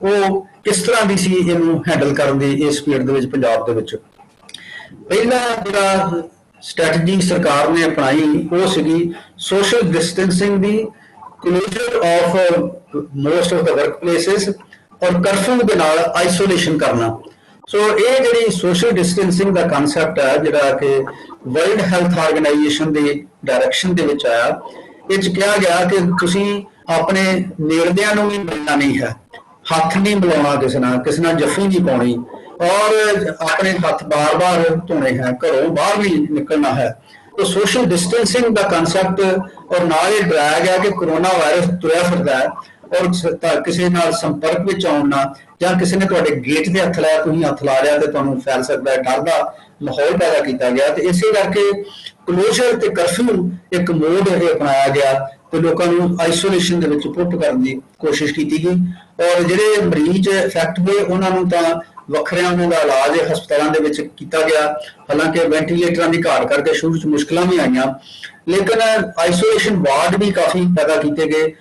ਉਹ ਕਿਸ ਤਰ੍ਹਾਂ ਦੀ ਸੀ ਇਹਨੂੰ ਹੈਂਡਲ ਕਰਨ ਦੀ ਇਸ ਪੀਰੀਅਡ ਦੇ ਵਿੱਚ ਪੰਜਾਬ ਦੇ ਵਿੱਚ। ਪਹਿਲਾ ਜਿਹੜਾ ਸਟ੍ਰੈਟਜੀ ਸਰਕਾਰ ਨੇ ਅਪਣਾਈ ਉਹ ਸੀਗੀ ਸੋਸ਼ਲ ਡਿਸਟੈਂਸਿੰਗ ਦੀ, closure of most of the work places ਔਰ ਕਰਫਿਊ ਦੇ ਨਾਲ ਆਈਸੋਲੇਸ਼ਨ ਕਰਨਾ। ਸੋ ਇਹ ਜਿਹੜੀ ਸੋਸ਼ਲ ਡਿਸਟੈਂਸਿੰਗ ਦਾ ਕਨਸੈਪਟ ਹੈ ਜਿਹੜਾ ਕਿ ਵਰਲਡ ਹੈਲਥ ਆਰਗੇਨਾਈਜੇਸ਼ਨ ਦੇ ਡਾਇਰੈਕਸ਼ਨ ਦੇ ਵਿੱਚ ਆਇਆ, ਇਹ 'ਚ ਕਿਹਾ ਗਿਆ ਕਿ ਤੁਸੀਂ ਆਪਣੇ ਨੇੜਦਿਆਂ ਨੂੰ ਵੀ ਮਿਲਣਾ ਨਹੀਂ ਹੈ, ਹੱਥ ਨਹੀਂ ਮਿਲਾਉਣਾ ਕਿਸੇ ਨਾਲ ਜੱਫੀ ਨਹੀਂ ਪਾਉਣੀ ਔਰ ਆਪਣੇ ਹੱਥ ਬਾਰ-ਬਾਰ ਧੋਣੇ ਹੈ, ਘਰੋਂ ਬਾਹਰ ਵੀ ਨਿਕਲਣਾ ਹੈ। तो सोशल डिस्टेंसिंग का कंसैप्ट और नाल ये डराया गया कि कोरोना वायरस तुरया फिरदा है और किसी नाल संपर्क विच आउणा जां किसी ने तुहाडे गेट ते हत्थ लाया, तुसीं हत्थ ला लिया ते तुहानूं फैल सकदा है, डर दा माहौल पैदा किया गया। तो इसे करके क्लोजर ते कर्फ्यू एक मोड अपनाया गया तो लोगों को आइसोलेशन दे विच पुट करने की कोशिश की गई और जिहड़े मरीज इफेक्ट हुए उन्होंने तो ਵੱਖਰਿਆਂ ਉਹਨਾਂ ਦਾ ਇਲਾਜ ਹਸਪਤਾਲਾਂ ਦੇ ਵਿੱਚ ਕੀਤਾ ਗਿਆ। ਹਾਲਾਂਕਿ ਵੈਂਟੀਲੇਟਰਾਂ ਦੀ ਘਾਟ ਕਰਕੇ ਸ਼ੁਰੂ 'ਚ ਮੁਸ਼ਕਲਾਂ ਵੀ ਆਈਆਂ, ਲੇਕਿਨ ਆਈਸੋਲੇਸ਼ਨ ਵਾਰਡ ਵੀ ਕਾਫੀ ਪੈਦਾ ਕੀਤੇ ਗਏ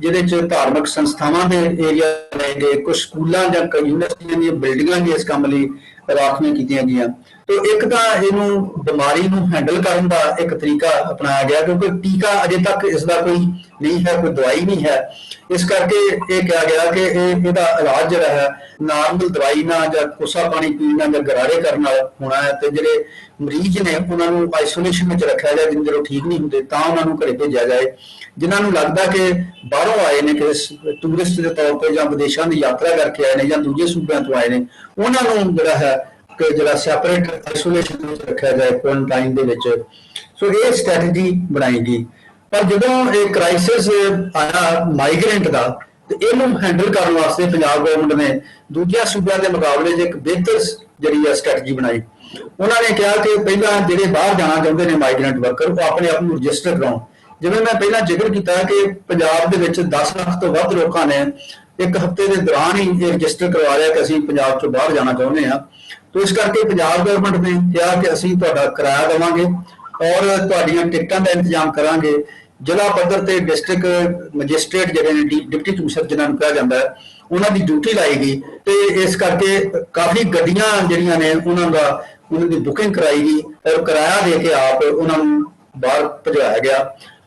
ਜਿਹਦੇ 'ਚ ਧਾਰਮਿਕ ਸੰਸਥਾਵਾਂ ਦੇ ਏਰੀਆ ਲਏ ਗਏ, ਕੁਝ ਸਕੂਲਾਂ ਜਾਂ ਯੂਨੀਵਰਸਿਟੀਆਂ ਦੀਆਂ ਬਿਲਡਿੰਗਾਂ ਵੀ ਇਸ ਕੰਮ ਲਈ ਰਾਖਵੀਆਂ ਕੀਤੀਆਂ ਗਈਆਂ। तो एक तो इनू बीमारी नू हैंडल करने का एक तरीका अपनाया गया क्योंकि टीका अजे तक इसका कोई नहीं है, कोई दवाई नहीं है, इस करके ये कहा गया कि इसका इलाज जो है नॉर्मल दवाई ना या कोसा पानी पीना या गरारे करना होना है। तो जोड़े मरीज ने उन्होंने आइसोलेशन में रखा जाए, जिन जो ठीक नहीं होंगे तो उन्होंने घरे भेजा जाए। जिन्होंने लगता कि बाहरों आए ने कि टूरिस्ट के तौर पर या विदेशों की यात्रा करके आए हैं या दूजे सूबे तो आए हैं, उन्होंने जोड़ा है कि जरा सैपरेट आइसोलेशन में रखा जाए क्वारंटाइन दे विच। सो ये स्ट्रैटेजी बनाई गई। पर जो ये क्राइसिस आया माइग्रेंट का तो इनू हैंडल करने वास्ते पंजाब गवर्नमेंट ने दूजे सूबे के मुकाबले एक बेहतर जी स्ट्रैटेजी बनाई। उन्होंने कहा कि पहला जो बाहर जाना चाहते हैं माइग्रेंट वर्कर वो अपने आप को रजिस्टर कराओ। जिवें मैं पहला जिक्र किया कि पंजाब के 10 लाख तो वध लोगों ने एक हफ्ते के दौरान ही ये रजिस्टर करवा लिया कि असीं पंजाब तो बाहर जाना चाहते हैं। तो इस करके पंजाब गवर्नमेंट ने कहा कि असीं तुहाडा किराया देवांगे और तुहाडीआं टिकटां दा इंतजाम करांगे। जिला पद्धर ते डिस्ट्रिक्ट मजिस्ट्रेट जिहड़े ने डिप्टी कमिश्नर जिन्हां नूं कहा जांदा है उन्हां दी ड्यूटी लाई गई। तो इस करके काफ़ी गड्डियां जिहड़ियां ने उन्हां दी बुकिंग कराई गई और किराया दे के आप उन्हां नूं बाहर भजाया गया।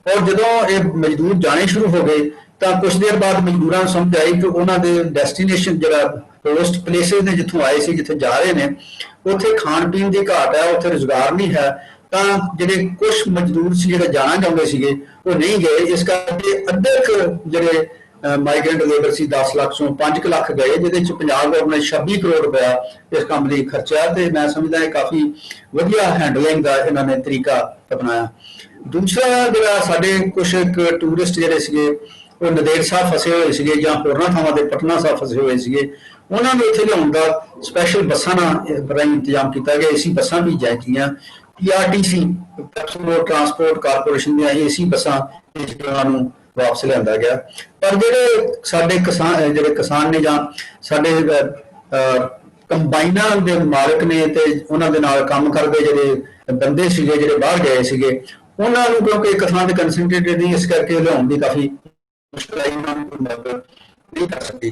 और जदों ये मजदूर जाने शुरू हो गए तो कुछ देर बाद मजदूरों को समझ आई कि उन्होंने डेस्टिनेशन जो होस्ट प्लेसिस ने जितों आए थे जिथे जा रहे हैं उत्थे खाण पीन की घाट है, उत्थे रोजगार नहीं है। तो जोड़े कुछ मजदूर से जो जाना चाहते थे वो नहीं गए। इस करके अद्धे जोड़े माइग्रेंट लेबर से 10 लाख सौ 5 लाख गए, जिहदे पंजाब गवर्नमेंट 26 करोड़ रुपया इस काम लिए खर्चा। तो मैं समझदा है काफ़ी वधिया हैंडलिंग का इन्होंने तरीका अपनाया। दूसरा जो साडे कुछ टूरिस्ट जोड़े से वो नदेड़ साहब फसे हुए थे या होरना थावां ते पटना साहब फसे हुए थे, उन्होंने इत्थे लियाउण दा स्पैशल बसां राहीं इंतजाम किया गया। AC बसां भी जाए गईयां, PRTC ट्रांसपोर्ट कारपोरेशन दी AC बसां उन्होंने वापस लिया गया। पर जिहड़े साडे किसान ने जां साडे कंबाइनां दे मालक ने ते उन्हां दे नाल काम करदे जिहड़े बंदे सीगे जिहड़े बाहर गए सीगे उन्हां नूं क्योंकि एक थां ते कंसनट्रेटेड नहीं, इस करके लियाउण दी काफ़ी मुश्किल आई, उन्होंने कोई मदद नहीं कर सकती।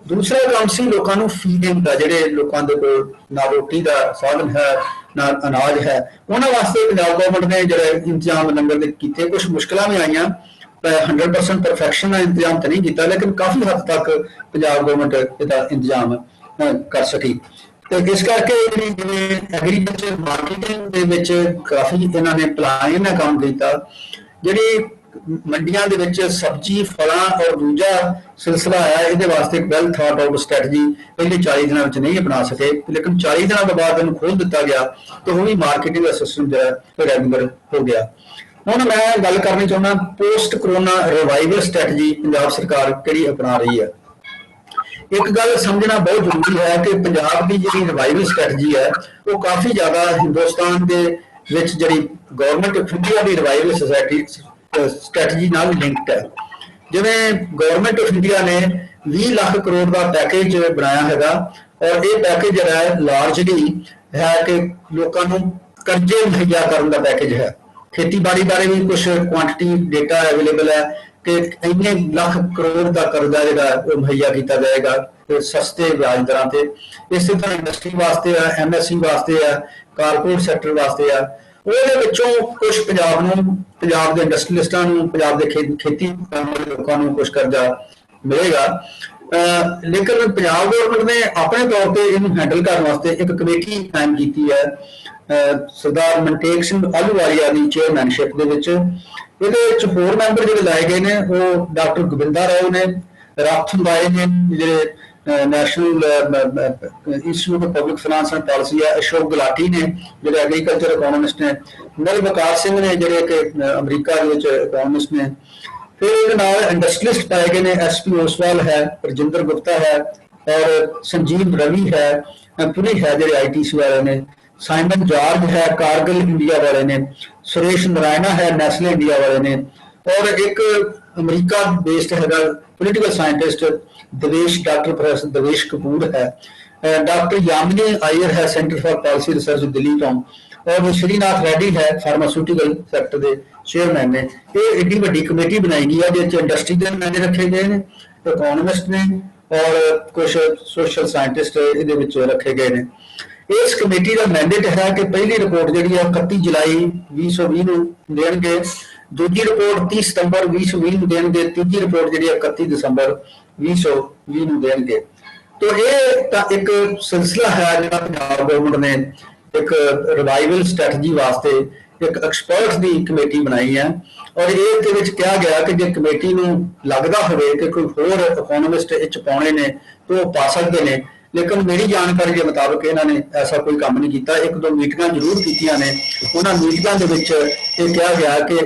दूसरा काम सी लोगों को फीडिंग का, जोड़े लोगों के कोल ना रोटी का साधन है ना अनाज है, उन्होंने वास्ते पंजाब गवर्नमेंट ने जो इंतजाम लंगर के किए। कुछ मुश्किल भी आईयां, 100% परफेक्शन का इंतजाम तो नहीं किया, लेकिन काफ़ी हद तक पंजाब गवर्नमेंट इसका इंतजाम कर सकी। ਤੇ ਇਸ ਕਰਕੇ ਜਿਵੇਂ ਐਗਰੀਕਲਚਰ ਮਾਰਕੀਟਿੰਗ ਦੇ ਵਿੱਚ ਕਾਫੀ ਇਹਨਾਂ ਨੇ ਪਲਾਨ ਨਾਲ ਕੰਮ ਕੀਤਾ। ਜਿਹੜੀ ਮੰਡੀਆਂ ਦੇ ਵਿੱਚ ਸਬਜ਼ੀ ਫਲਾਂ ਔਰ ਦੂਜਾ ਸਿਲਸਿਲਾ ਆਇਆ, ਇਹਦੇ ਵਾਸਤੇ ਇੱਕ ਵੈਲ ਥਾਟ ਆਊਟ ਸਟ੍ਰੈਟਜੀ ਪਹਿਲੇ 40 ਦਿਨਾਂ ਵਿੱਚ ਨਹੀਂ ਅਪਣਾ ਸਕੇ, ਲੇਕਿਨ 40 ਦਿਨਾਂ ਤੋਂ ਬਾਅਦ ਇਹਨੂੰ ਖੋਲ੍ਹ ਦਿੱਤਾ ਗਿਆ ਤੇ ਉਹ ਵੀ ਮਾਰਕੀਟਿੰਗ ਦਾ ਸਿਸਟਮ ਜਿਹੜਾ ਰੈਗੂਲਰ ਹੋ ਗਿਆ। ਹੁਣ ਮੈਂ ਗੱਲ ਕਰਨੀ ਚਾਹੁੰਦਾ post corona revival strategy Punjab ਸਰਕਾਰ ਕਿਹੜੀ ਅਪਣਾ ਰਹੀ ਹੈ। ਇੱਕ ਗੱਲ ਸਮਝਣਾ ਬਹੁਤ ਜ਼ਰੂਰੀ ਹੈ ਕਿ ਪੰਜਾਬ ਦੀ ਜਿਹੜੀ ਰਿਵਾਈਵਲ ਸਟ੍ਰੈਟਜੀ ਹੈ ਉਹ ਕਾਫੀ ਜ਼ਿਆਦਾ ਹਿੰਦੁਸਤਾਨ ਦੇ ਵਿੱਚ ਜਿਹੜੀ government of India the revival strategy ਨਾਲ ਲਿੰਕਡ ਹੈ। ਜਿਵੇਂ ਗਵਰਨਮੈਂਟ ਆਫ ਇੰਡੀਆ ਨੇ 20 ਲੱਖ ਕਰੋੜ ਦਾ ਪੈਕੇਜ ਬਣਾਇਆ ਹੈਗਾ ਔਰ ਇਹ ਪੈਕੇਜ ਜਿਹੜਾ ਹੈ ਲਾਰਜਲੀ ਹੈ ਕਿ ਲੋਕਾਂ ਨੂੰ ਕਰਜ਼ੇ ਮੁਹੱਈਆ ਕਰਨ ਦਾ ਪੈਕੇਜ ਹੈ। ਖੇਤੀਬਾੜੀ ਬਾਰੇ ਵੀ ਕੁਝ ਕੁਆਂਟੀਟੀ ਡੇਟਾ ਅਵੇਲੇਬਲ ਹੈ ਕਿ ਇੰਨੇ ਲੱਖ ਕਰੋੜ ਦਾ ਕਰਜ਼ਾ ਜਿਹੜਾ ਉਹ ਮੁਹੱਈਆ ਕੀਤਾ ਜਾਏਗਾ ਤੇ ਸਸਤੇ ਵਿਆਜ ਦਰਾਂ ਤੇ। ਇਸੇ ਤਰ੍ਹਾਂ ਇੰਡਸਟਰੀ ਵਾਸਤੇ ਹੈ, ਐਮਐਸਸੀ ਵਾਸਤੇ ਹੈ, ਕਾਰਪੋਰੇਟ ਸੈਕਟਰ ਵਾਸਤੇ ਹੈ। ਉਹਦੇ ਵਿੱਚੋਂ ਕੁਝ ਪੰਜਾਬ ਨੂੰ, ਪੰਜਾਬ ਦੇ ਇੰਡਸਟਰੀਲਿਸਟਾਂ ਨੂੰ, ਪੰਜਾਬ ਦੇ ਖੇਤੀ ਕਰਨ ਵਾਲੇ ਲੋਕਾਂ ਨੂੰ ਕੁਝ ਕਰਜ਼ਾ ਮਿਲੇਗਾ। ਲੇਕਿਨ ਪੰਜਾਬ ਗੌਰਮੈਂਟ ਨੇ ਆਪਣੇ ਤੌਰ ਤੇ ਇਹਨੂੰ ਹੈਂਡਲ ਕਰਨ ਵਾਸਤੇ ਇੱਕ ਕਮੇਟੀ ਕਾਇਮ ਕੀਤੀ ਹੈ ਸਰਦਾਰ ਮਨਟੇਕ ਸਿੰਘ ਆਹਲੂਵਾਲੀਆ ਦੀ ਚੇਅਰਮੈਨਸ਼ਿਪ ਦੇ ਵਿੱਚ। ਇਹਦੇ ਵਿੱਚ ਹੋਰ ਮੈਂਬਰ ਜਿਹੜੇ ਲਾਏ ਗਏ ਨੇ ਉਹ ਡਾਕਟਰ ਗੋਬਿੰਦਾ ਰਾਓ ਨੇ, ਰਾਥਨ ਬਾਏ ਨੇ ਜਿਹੜੇ national institute of public finance and policy ਹੈ, ਅਸ਼ੋਕ ਗੁਲਾਟੀ ਨੇ ਜਿਹੜੇ ਐਗਰੀਕਲਚਰ ਇਕੋਨੋਮਿਸਟ ਨੇ, ਨਲ ਵਕਾਰ ਸਿੰਘ ਨੇ ਜਿਹੜੇ ਕਿ ਅਮਰੀਕਾ ਦੇ ਵਿੱਚ ਇਕੋਨੋਮਿਸਟ ਨੇ। ਫਿਰ ਇਹਦੇ ਨਾਲ ਇੰਡਸਟਰੀਲਿਸਟ ਪਾਏ ਗਏ ਨੇ, SP ਓਸਵਾਲ ਹੈ, ਰਜਿੰਦਰ ਗੁਪਤਾ ਹੈ ਔਰ ਸੰਜੀਵ ਰਵੀ ਹੈ, ਪੁਰੀ ਹੈ ਜਿਹੜੇ ITC ਵਾਲੇ ਨੇ, ਸਾਈਮਨ ਜਾਰਜ ਹੈ ਕਾਰਗਿਲ ਇੰਡੀਆ ਵਾਲੇ ਨੇ, ਸੁਰੇਸ਼ ਨਾਰਾਇਣਾ ਹੈ ਨੈਸਲੇ ਇੰਡੀਆ ਵਾਲੇ ਨੇ ਔਰ ਇੱਕ ਅਮਰੀਕਾ ਬੇਸਡ ਹੈਗਾ political scientist doctor professor Devesh Kapoor ਹੈ, ਡਾਕਟਰ ਯਾਮਿਨੀ ਆਇਰ ਹੈ centre for policy research Delhi ਤੋਂ ਔਰ ਸ਼੍ਰੀਨਾਥ ਰੈਡੀ ਹੈ ਫਾਰਮਾਸਿਊਟੀਕਲ ਸੈਕਟਰ ਦੇ ਚੇਅਰਮੈਨ ਨੇ। ਇਹ ਏਡੀ ਵੱਡੀ ਕਮੇਟੀ ਬਣਾਈ ਗਈ ਹੈ ਜਿਹਦੇ ਚ ਇੰਡਸਟਰੀ ਦੇ ਨੁਮਾਇੰਦੇ ਰੱਖੇ ਗਏ ਨੇ, ਇਕੋਨੋਮਿਸਟ ਨੇ ਔਰ ਕੁਝ ਸੋਸ਼ਲ ਸਾਇੰਟਿਸਟ ਇਹਦੇ ਵਿੱਚ ਰੱਖੇ ਗਏ ਨੇ। ਇਸ ਕਮੇਟੀ ਦਾ ਮੈਂਡੇਟ ਹੈ ਕਿ ਪਹਿਲੀ ਰਿਪੋਰਟ ਜਿਹੜੀ ਹੈ 31 ਜੁਲਾਈ 2020 ਨੂੰ ਦੇਣਗੇ, ਦੂਜੀ ਰਿਪੋਰਟ 30 ਸਤੰਬਰ 2020 ਨੂੰ ਦੇਣਗੇ, ਤੀਜੀ ਰਿਪੋਰਟ ਜਿਹੜੀ ਹੈ 31 ਦਸੰਬਰ 2020 ਨੂੰ ਦੇਣਗੇ। तो ये एक सिलसिला है जो पंजाब गवर्नमेंट ने एक रिवाइवल स्ट्रैटजी वास्ते एक एक्सपर्ट्स की कमेटी बनाई है और ये कहा गया कि जो कमेटी को लगता हो कि कोई होर इकोनॉमिस्ट इच पाने ने तो पा सकते हैं, लेकिन मेरी जानकारी के मुताबिक इन्होंने ऐसा कोई काम नहीं किया। एक दो मीटिंग जरूर की ने, उन्होंने मीटिंग के कहा गया कि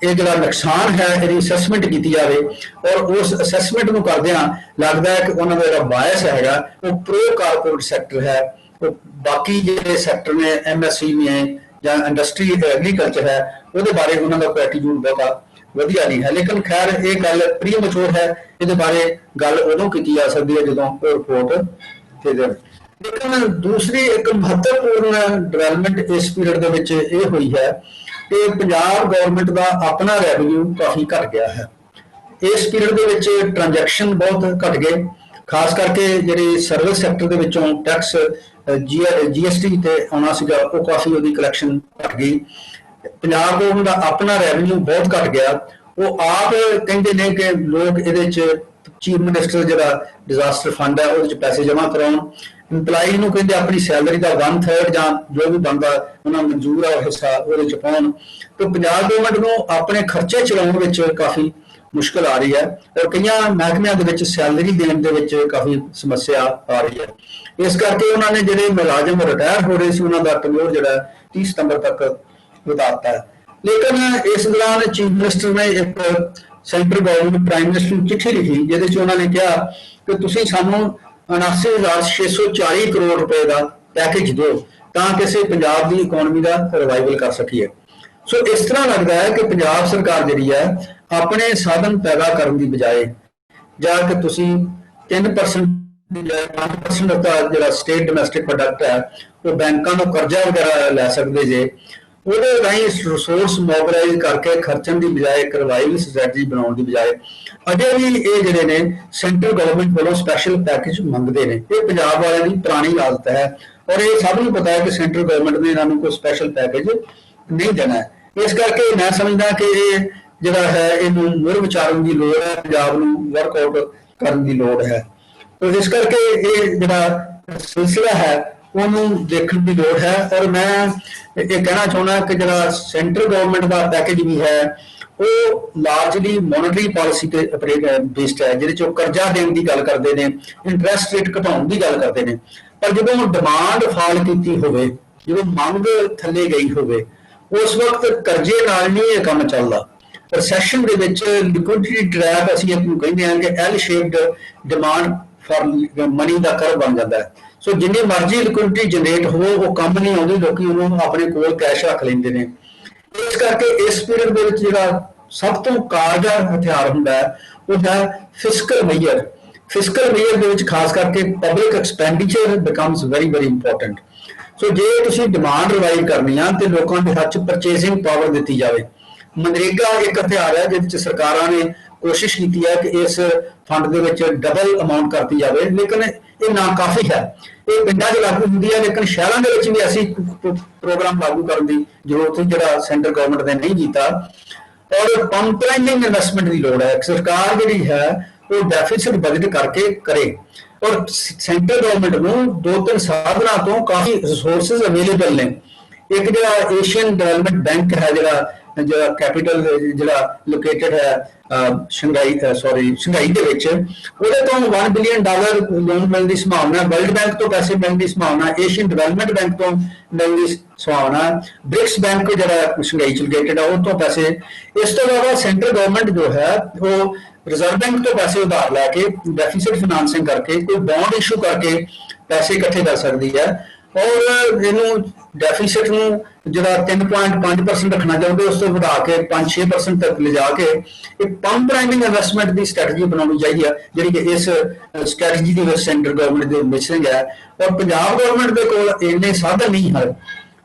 ये जो नुकसान है ये असैसमेंट की जाए और उस असैसमेंट को करदे लगता है कि उन्होंने जो बायस है वो प्रो कारपोरेट सैक्टर है, तो बाकी जो सैक्टर ने MSCE है या इंडस्ट्री एग्रीकल्चर है वो बारे उन्होंने कोई एटीट्यूड बहुत वधिया नहीं है। लेकिन खैर ये गल प्री मचोर है, ये बारे गल उदों की जा सकती है जो रिपोर्ट दे। लेकिन दूसरी एक महत्वपूर्ण डिवेलपमेंट इस पीरियड के हुई है कि पंजाब गवर्नमेंट का अपना रेवन्यू काफ़ी घट गया है। इस पीरियड के ट्रांजैक्शन बहुत घट गए, खास करके जी सर्विस सैक्टर के टैक्स GST ते आना सीगा वो काफ़ी वो कलैक्शन घट गई। पंजाब गवर्नमेंट का अपना रेवन्यू बहुत घट गया। वो आप कहते हैं कि लोग ये चीफ मिनिस्टर जो डिजास्टर फंड है वो पैसे जमा कराउन, इंपलाई को कहते अपनी सैलरी का 1/3 या जो भी बनता उन्होंने मंजूर है हिस्सा वो पाउन। तो पंजाब गवर्नमेंट को अपने खर्चे चलाने काफ़ी मुश्किल आ रही है और कई महकमिया सैलरी देने के काफ़ी समस्या आ रही है। इस करके उन्होंने जो मुलाजम रिटायर हो रहे थे उन्होंने टर्नओवर जो 30 सितंबर तक बताता है। लेकिन इस दौरान चीफ मिनिस्टर ने एक सेंट्रल गवर्नमेंट प्राइम मिनिस्टर को चिट्ठी लिखी जिसे उन्होंने कहा कि तुसीं सानू 79,640 करोड़ रुपए का पैकेज दो ताकि असीं पंजाब की इकोनॉमी का रिवाइवल कर सकीए। सो इस तरह लगता है कि पंजाब सरकार जी है अपने साधन पैदा करने की बजाय जाके तुसीं 3% 5% का जो स्टेट डोमैसटिक प्रोडक्ट है वो बैंकों को कर्जा वगैरह लै सकते जे, वो रिसोर्स मोबिलाइज करके खर्चन की बजाय एक रिवाइवल स्ट्रैटजी बनाने की बजाय अजे भी ये जोड़े ने सेंट्रल गवर्नमेंट वालों स्पैशल पैकेज मंगते हैं। ये पंजाब वालों की पुरानी आदत है और ये सबको पता है कि सेंट्रल गवर्नमेंट ने इन्होंने कोई स्पैशल पैकेज नहीं देना है। इस करके मैं समझदा कि ये जोड़ा है इनू मुड़ विचारन की लोड़ है, पंजाब नूं वर्कआउट करने की लोड़ है। तो इस करके ये ਜਿਹੜਾ सिलसिला है ਉਹਨੂੰ ਦੇਖਣ ਦੀ ਲੋੜ है। और मैं ਇਹ ਕਹਿਣਾ ਚਾਹੁੰਦਾ कि ਜਿਹੜਾ सेंट्रल गवर्नमेंट ਦਾ पैकेज भी है ਉਹ ਲਾਰਜਲੀ ਮੋਨਟਰੀ ਪਾਲਿਸੀ ਤੇ ਬੇਸਡ ਹੈ, ਜਿਹਦੇ 'ਚ ਉਹ ਕਰਜ਼ਾ ਦੇਣ ਦੀ ਗੱਲ ਕਰਦੇ ਨੇ, ਇੰਟਰਸਟ ਰੇਟ ਘਟਾਉਣ ਦੀ ਗੱਲ ਕਰਦੇ ਨੇ। ਪਰ ਜਦੋਂ ਡਿਮਾਂਡ ਫਾਲ ਕੀਤੀ ਹੋਵੇ, ਜਦੋਂ ਮੰਗ ਥੱਲੇ ਗਈ ਹੋਵੇ, ਉਸ ਵਕਤ ਕਰਜ਼ੇ ਨਾਲ ਨਹੀਂ ਇਹ ਕੰਮ ਚੱਲਦਾ। ਰਿਸੈਸ਼ਨ ਦੇ ਵਿੱਚ ਲਿਕੁਇਡਿਟੀ ਟ੍ਰੈਪ ਅਸੀਂ ਇਹਨੂੰ ਕਹਿੰਦੇ ਹਾਂ ਕਿ L shaped demand for money ਦਾ ਕਰਵ ਬਣ ਜਾਂਦਾ ਹੈ। ਸੋ ਜਿੰਨੀ ਮਰਜ਼ੀ ਲਿਕੁਇਡਿਟੀ ਜਨਰੇਟ ਹੋਵੇ ਉਹ ਕੰਮ ਨਹੀਂ ਆਉਂਦੀ, ਲੋਕੀ ਉਹਨੂੰ ਆਪਣੇ ਕੋਲ ਕੈਸ਼ ਰੱਖ ਲੈਂਦੇ ਨੇ। ਇਸ ਕਰਕੇ ਇਸ ਪੀਰੀਅਡ ਦੇ ਵਿੱਚ ਜਿਹੜਾ ਸਭ ਤੋਂ ਕਾਰਗਰ ਹਥਿਆਰ ਹੁੰਦਾ ਹੈ ਉਹ ਹੈ ਫਿਸਕਲ ਮੇਜਰ। ਫਿਸਕਲ ਮੇਜਰ ਦੇ ਵਿੱਚ ਖਾਸ ਕਰਕੇ public expenditure becomes very important. So ਜੇ ਤੁਸੀਂ ਡਿਮਾਂਡ ਰਿਵਾਈਵ ਕਰਨੀ ਆ ਤੇ ਲੋਕਾਂ ਦੇ ਹੱਥ 'ਚ ਪਰਚੇਸਿੰਗ ਪਾਵਰ ਦਿੱਤੀ ਜਾਵੇ। ਮਨਰੇਗਾ ਇੱਕ ਹਥਿਆਰ ਹੈ ਜਿਹਦੇ ਵਿੱਚ ਸਰਕਾਰਾਂ ਨੇ ਕੋਸ਼ਿਸ਼ ਕੀਤੀ ਹੈ ਕਿ ਇਸ ਫੰਡ ਦੇ ਵਿੱਚ ਡਬਲ ਅਮਾਉਂਟ ਕਰਤੀ ਜਾਵੇ, ਲੇਕਿਨ ਇਹ ਨਾਕਾਫੀ ਹੈ। ਇਹ ਪਿੰਡਾਂ 'ਚ ਲਾਗੂ ਹੁੰਦੀ ਹੈ, ਲੇਕਿਨ ਸ਼ਹਿਰਾਂ ਦੇ ਵਿੱਚ ਵੀ ਅਸੀਂ ਪ੍ਰੋਗਰਾਮ ਲਾਗੂ ਕਰਨ ਦੀ ਜ਼ਰੂਰਤ ਹੈ ਜਿਹੜਾ ਸੈਂਟਰ ਗਵਰਨਮੈਂਟ ਨੇ ਨਹੀਂ ਕੀਤਾ। ਔਰ ਕੰਪਲਾਈਨਿੰਗ ਇਨਵੈਸਟਮੈਂਟ ਦੀ ਲੋੜ ਹੈ। ਸਰਕਾਰ ਜਿਹੜੀ ਹੈ ਉਹ ਡੈਫਿਸਿਟ ਬਜਟ ਕਰਕੇ ਕਰੇ। ਔਰ ਸੈਂਟਰ ਗਵਰਨਮੈਂਟ ਨੂੰ 2-3 ਸਾਧਨਾਂ ਤੋਂ ਕਾਫੀ ਰਿਸੋਰਸਿਸ ਅਵੇਲੇਬਲ ਨੇ। ਇੱਕ ਜਿਹੜਾ ਏਸ਼ੀਅਨ ਡਿਵੈਲਪਮੈਂਟ ਬੈਂਕ ਹੈ, ਜਿਹੜਾ ਕੈਪੀਟਲ ਜਿਹੜਾ ਲੋਕੇਟਡ ਹੈ ਸ਼ੰਘਾਈ ਦੇ ਵਿੱਚ, ਉਹਦੇ ਤੋਂ $1 ਬਿਲੀਅਨ ਲੋਨ ਮਿਲਣ ਦੀ ਸੰਭਾਵਨਾ, ਵਰਲਡ ਬੈਂਕ ਤੋਂ ਪੈਸੇ ਮਿਲਣ ਦੀ ਸੰਭਾਵਨਾ, ਏਸ਼ੀਅਨ ਡਿਵੈਲਪਮੈਂਟ ਬੈਂਕ ਤੋਂ ਮਿਲਣ ਦੀ ਸੰਭਾਵਨਾ, ਬ੍ਰਿਕਸ ਬੈਂਕ ਜਿਹੜਾ ਸ਼ੰਘਾਈ ਚ ਲੋਕੇਟਡ ਹੈ ਉਹ ਤੋਂ ਪੈਸੇ। ਇਸ ਤੋਂ ਇਲਾਵਾ ਸੈਂਟਰਲ ਗਵਰਨਮੈਂਟ ਜੋ ਹੈ ਉਹ ਰਿਜ਼ਰਵ ਬੈਂਕ ਤੋਂ ਪੈਸੇ ਉਧਾਰ ਲੈ ਕੇ ਡੈਫਿਸਿਟ ਫਾਈਨਾਂਸਿੰਗ ਕਰਕੇ ਕੋਈ ਬੌਂਡ ਇਸ਼ੂ ਕਰਕੇ ਪੈਸੇ ਇਕੱਠੇ ਕਰ ਸਕਦੀ ਹੈ। ਔਰ ਇਹਨੂੰ ਡੈਫਿਸਿਟ ਨੂੰ ਜਿਹੜਾ 3.5% ਰੱਖਣਾ ਚਾਹੁੰਦੇ ਉਸ ਤੋਂ ਵਧਾ ਕੇ 5-6% ਤੱਕ ਲਿਜਾ ਕੇ ਇੱਕ ਪੰਪ ਪ੍ਰਾਈਮਿੰਗ ਇਨਵੈਸਟਮੈਂਟ ਦੀ ਸਟ੍ਰੈਟਜੀ ਬਣਾਉਣੀ ਚਾਹੀਦੀ ਹੈ, ਜਿਹੜੀ ਕਿ ਇਸ ਸਟ੍ਰੈਟਜੀ ਦੀ ਵਿੱਚ ਸੈਂਟਰ ਗਵਰਨਮੈਂਟ ਦੇ ਮਿਸਿੰਗ ਹੈ। ਔਰ ਪੰਜਾਬ ਗਵਰਨਮੈਂਟ ਦੇ ਕੋਲ ਇੰਨੇ ਸਾਧਨ ਨਹੀਂ ਹਨ,